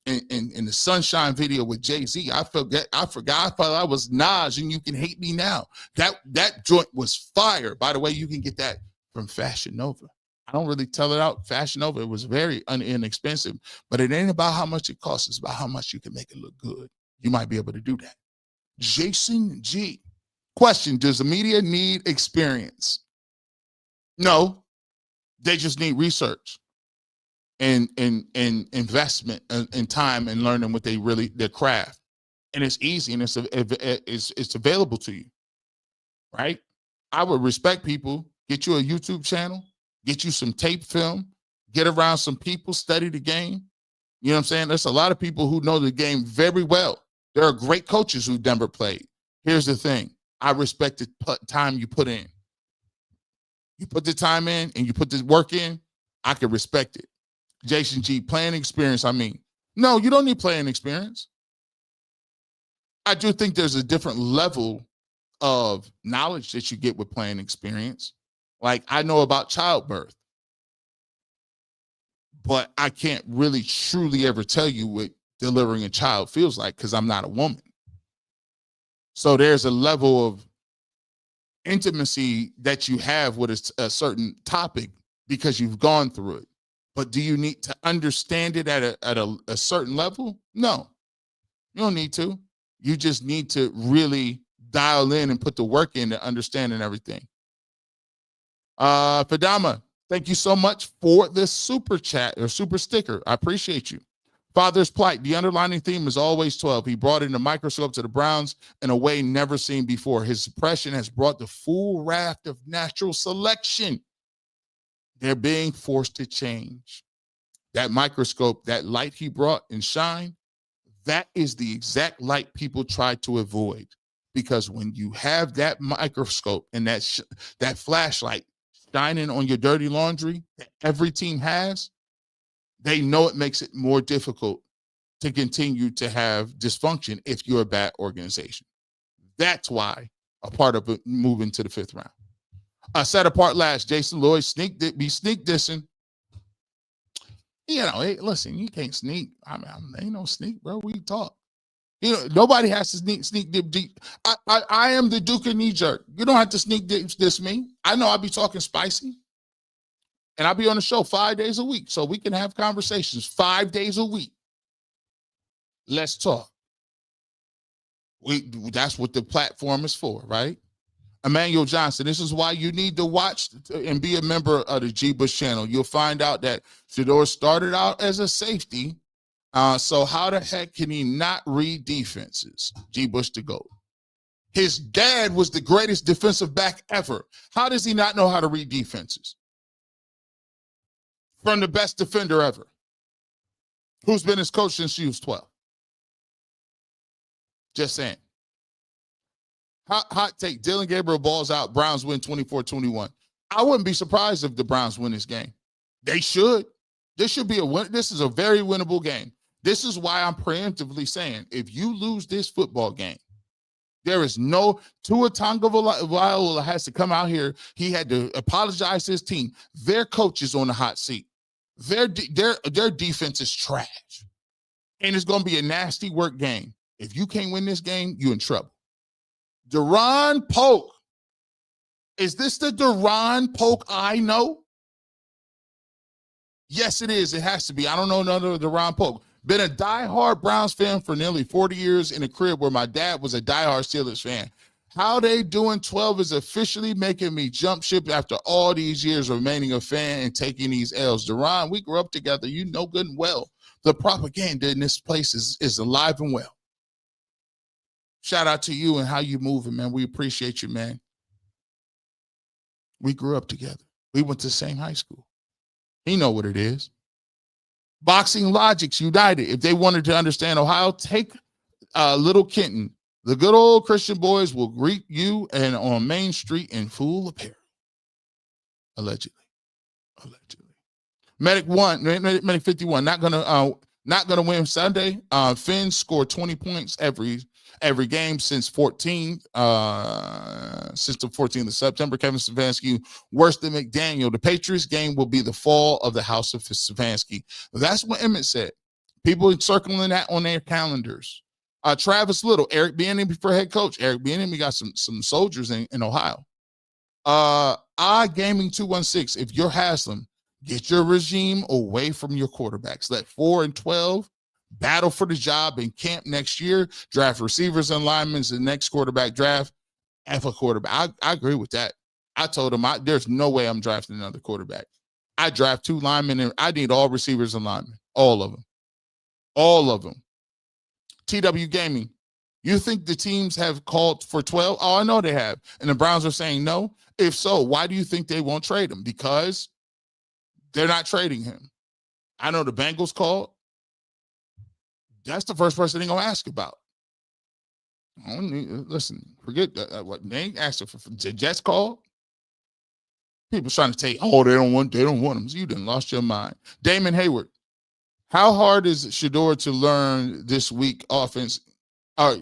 in the Sunshine video with Jay-Z. I forgot. I thought I was Nas, and You Can Hate Me Now. That joint was fire. By the way, you can get that from Fashion Nova. I don't really tell it out. Fashion Nova. It was very inexpensive, but it ain't about how much it costs. It's about how much you can make it look good. You might be able to do that. Jason G. Question: does the media need experience? No, they just need research and investment and time and learning what their craft. And it's easy and it's available to you, right? I would respect people. Get you a YouTube channel, get you some tape film, get around some people, study the game. You know what I'm saying? There's a lot of people who know the game very well. There are great coaches who've never played. Here's the thing. I respect the time you put in. You put the time in and you put the work in, I can respect it. Jason G, playing experience, no, you don't need playing experience. I do think there's a different level of knowledge that you get with playing experience. Like, I know about childbirth, but I can't really truly ever tell you what delivering a child feels like because I'm not a woman. So there's a level of intimacy that you have with a certain topic because you've gone through it. But do you need to understand it at a certain level? No, you don't need to. You just need to really dial in and put the work in to understanding everything. Fadama, thank you so much for this super chat or super sticker. I appreciate you. Father's plight. The underlining theme is always 12. He brought in the microscope to the Browns in a way never seen before. His suppression has brought the full wrath of natural selection. They're being forced to change. That microscope, that light he brought and shine, that is the exact light people try to avoid. Because when you have that microscope and that flashlight shining on your dirty laundry that every team has, they know it makes it more difficult to continue to have dysfunction if you're a bad organization. That's why a part of it moving to the 5th round. Set apart last, Jason Lloyd be sneak dissing. You know, hey, listen, you can't sneak. Ain't no sneak, bro. We talk. You know, nobody has to sneak dip deep. I am the Duke of knee jerk. You don't have to sneak diss me. I know I'll be talking spicy. And I'll be on the show 5 days a week. So we can have conversations 5 days a week. Let's talk. That's what the platform is for, right? Emmanuel Johnson, this is why you need to watch and be a member of the G Bush channel. You'll find out that Shedeur started out as a safety. So how the heck can he not read defenses? G Bush the GOAT. His dad was the greatest defensive back ever. How does he not know how to read defenses? From the best defender ever, who's been his coach since he was 12. Just saying. Hot take, Dylan Gabriel balls out, Browns win 24-21. I wouldn't be surprised if the Browns win this game. They should. This should be a win. This is a very winnable game. This is why I'm preemptively saying, if you lose this football game, there is no Tua Tagovailoa has to come out here. He had to apologize to his team. Their coach is on the hot seat. Their defense is trash. And it's going to be a nasty work game. If you can't win this game, you're in trouble. Deron Polk. Is this the Deron Polk I know? Yes, it is. It has to be. I don't know another Deron Polk. Been a diehard Browns fan for nearly 40 years in a crib where my dad was a diehard Steelers fan. How they doing 12 is officially making me jump ship after all these years remaining a fan and taking these L's. Deron, we grew up together. You know good and well. The propaganda in this place is alive and well. Shout out to you and how you moving, man. We appreciate you, man. We grew up together. We went to the same high school. He know what it is. Boxing Logics United. If they wanted to understand Ohio, take Little Kenton. The good old Christian boys will greet you and on Main Street in full apparel. Allegedly. Medic 51, not gonna win Sunday. Finns scored 20 points every game since the 14th of September. Kevin Stefanski worse than McDaniel. The Patriots game will be the fall of the house of Stefanski. That's what Emmett said. People circling that on their calendars. Travis Little, Eric Bieniemy for head coach. Eric Bieniemy got some soldiers in Ohio. Gaming 216. If you're Haslam, get your regime away from your quarterbacks. Let 4 and 12 battle for the job in camp next year. Draft receivers and linemen in the next quarterback draft. F a quarterback. I agree with that. I told him there's no way I'm drafting another quarterback. I draft 2 linemen, and I need all receivers and linemen. All of them. All of them. TW Gaming, you think the teams have called for 12? Oh, I know they have. And the Browns are saying no. If so, why do you think they won't trade him? Because they're not trading him. I know the Bengals called. That's the first person they're going to ask about. Listen, forget what they ain't asking for. The Jets called. People trying to take, they don't want him. So you done lost your mind. Damon Hayward, how hard is Shedeur to learn this week offense? How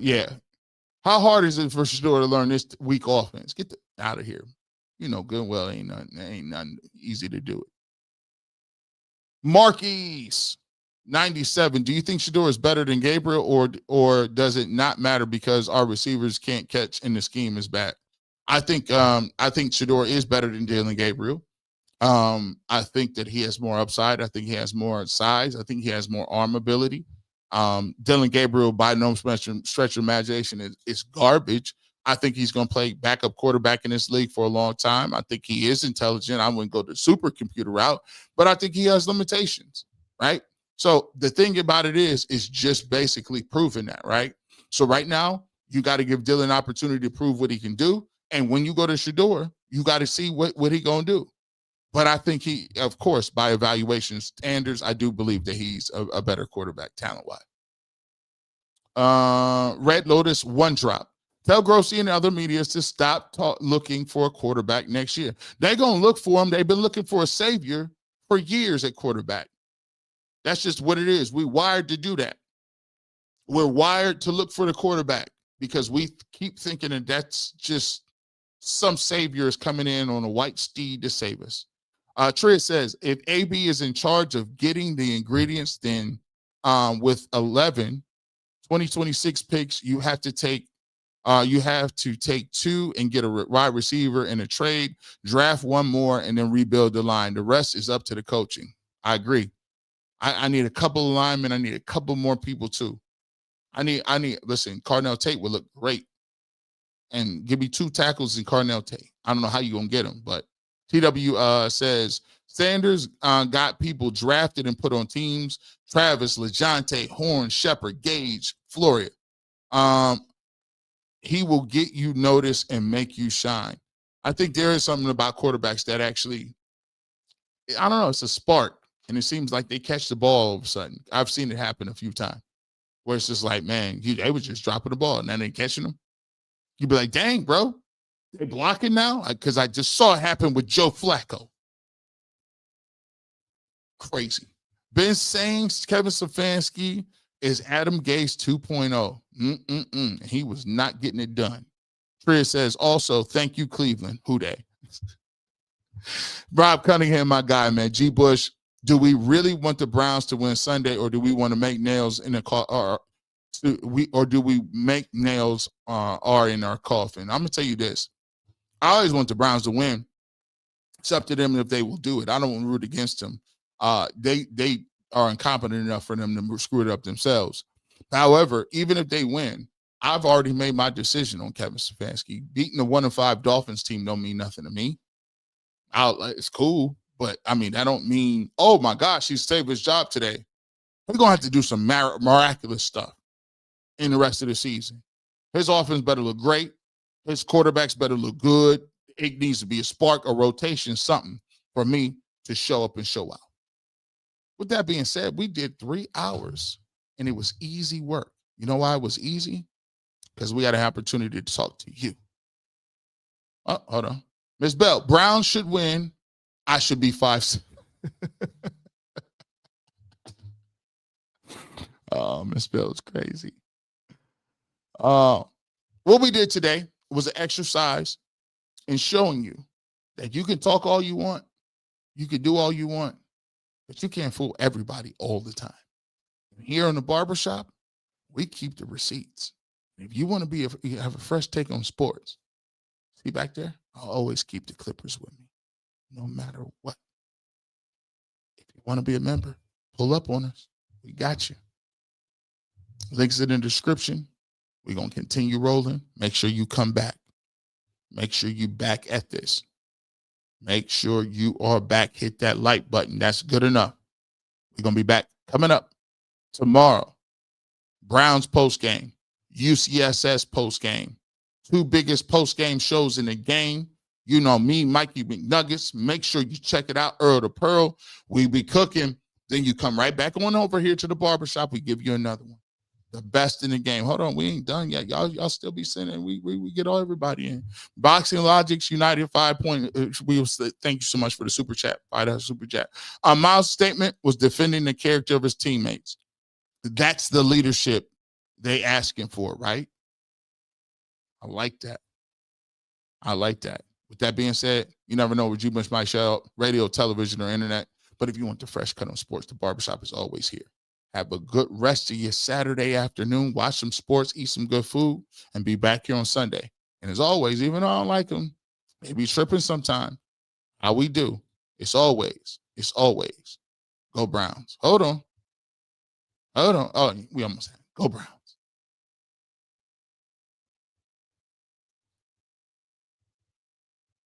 hard is it for Shedeur to learn this week offense? Get out of here. You know good and well ain't nothing easy to do it. Marquise 97. Do you think Shedeur is better than Gabriel, or does it not matter because our receivers can't catch and the scheme is bad? I think Shedeur is better than Dylan Gabriel. I think that he has more upside. I think he has more size. I think he has more arm ability. Dylan Gabriel, by no stretch of imagination, is garbage. I think he's going to play backup quarterback in this league for a long time. I think he is intelligent. I wouldn't go the supercomputer route, but I think he has limitations, right? So the thing about it is just basically proving that, right? So right now, you got to give Dylan an opportunity to prove what he can do. And when you go to Shedeur, you got to see what he going to do. But I think he, of course, by evaluation standards, I do believe that he's a better quarterback talent-wise. Red Lotus, one drop. Tell Grossi and other media to stop looking for a quarterback next year. They're going to look for him. They've been looking for a savior for years at quarterback. That's just what it is. We're wired to do that. We're wired to look for the quarterback because we keep thinking that that's just some savior is coming in on a white steed to save us. Tria says, if AB is in charge of getting the ingredients, then with 11 2026 picks, you have to take 2 and get a wide receiver in a trade, draft 1 more, and then rebuild the line. The rest is up to the coaching. I agree. I need a couple of linemen. I need a couple more people too. Listen, Cardinal Tate would look great. And give me 2 tackles in Cardinal Tate. I don't know how you're going to get them, but TW says, Sanders got people drafted and put on teams. Travis, LeJontay, Horn, Shepard, Gage, Floria. He will get you noticed and make you shine. I think there is something about quarterbacks that actually, I don't know, it's a spark. And it seems like they catch the ball all of a sudden. I've seen it happen a few times where it's just like, man, they were just dropping the ball and then they catching them. You'd be like, dang, bro, they blocking now? Because I just saw it happen with Joe Flacco. Crazy. Been saying Kevin Stefanski is Adam Gase 2.0. He was not getting it done. Tria says, also, thank you, Cleveland. Who they? Rob Cunningham, my guy, man. G. Bush, do we really want the Browns to win Sunday, or do we want to make nails in the car? Or do we make nails are in our coffin? I'm gonna tell you this. I always want the Browns to win. It's up to them if they will do it. I don't want to root against them. They are incompetent enough for them to screw it up themselves. However, even if they win, I've already made my decision on Kevin Stefanski. Beating the 1-5 Dolphins team don't mean nothing to me. It's cool, but I mean that don't mean, oh my gosh, he saved his job today. We're gonna have to do some miraculous stuff in the rest of the season. His offense better look great. His quarterbacks better look good. It needs to be a spark, a rotation, something for me to show up and show out. With that being said, we did 3 hours and it was easy work. You know why it was easy? Because we had an opportunity to talk to you. Oh, hold on. Ms. Bell, Brown should win. I should be 5. Oh, Ms. Bell is crazy. What we did today was an exercise in showing you that you can talk all you want, you can do all you want, but you can't fool everybody all the time. Here in the barbershop, we keep the receipts. If you want to you have a fresh take on sports, see back there, I'll always keep the clippers with me, no matter what. If you want to be a member, pull up on us. We got you. Links in the description. We're going to continue rolling. Make sure you come back. Make sure you back at this. Make sure you are back. Hit that like button. That's good enough. We're going to be back coming up tomorrow. Browns postgame, UCSS postgame. 2 biggest postgame shows in the game. You know me, Mikey McNuggets. Make sure you check it out. Earl to Pearl. We be cooking. Then you come right back on over here to the barbershop. We give you another one. The best in the game. Hold on, we ain't done yet. Y'all still be sending. We get everybody in. Boxing Logics United 5 point. Thank you so much for the super chat. $5 super chat. Myles' statement was defending the character of his teammates. That's the leadership they asking for, right? I like that. I like that. With that being said, you never know where Jubilee might show up, radio, television, or internet. But if you want the fresh cut on sports, the barbershop is always here. Have a good rest of your Saturday afternoon. Watch some sports, eat some good food, and be back here on Sunday. And as always, even though I don't like them, they be tripping sometime. How we do. It's always go Browns. Hold on. Oh, we almost had it. Go Browns.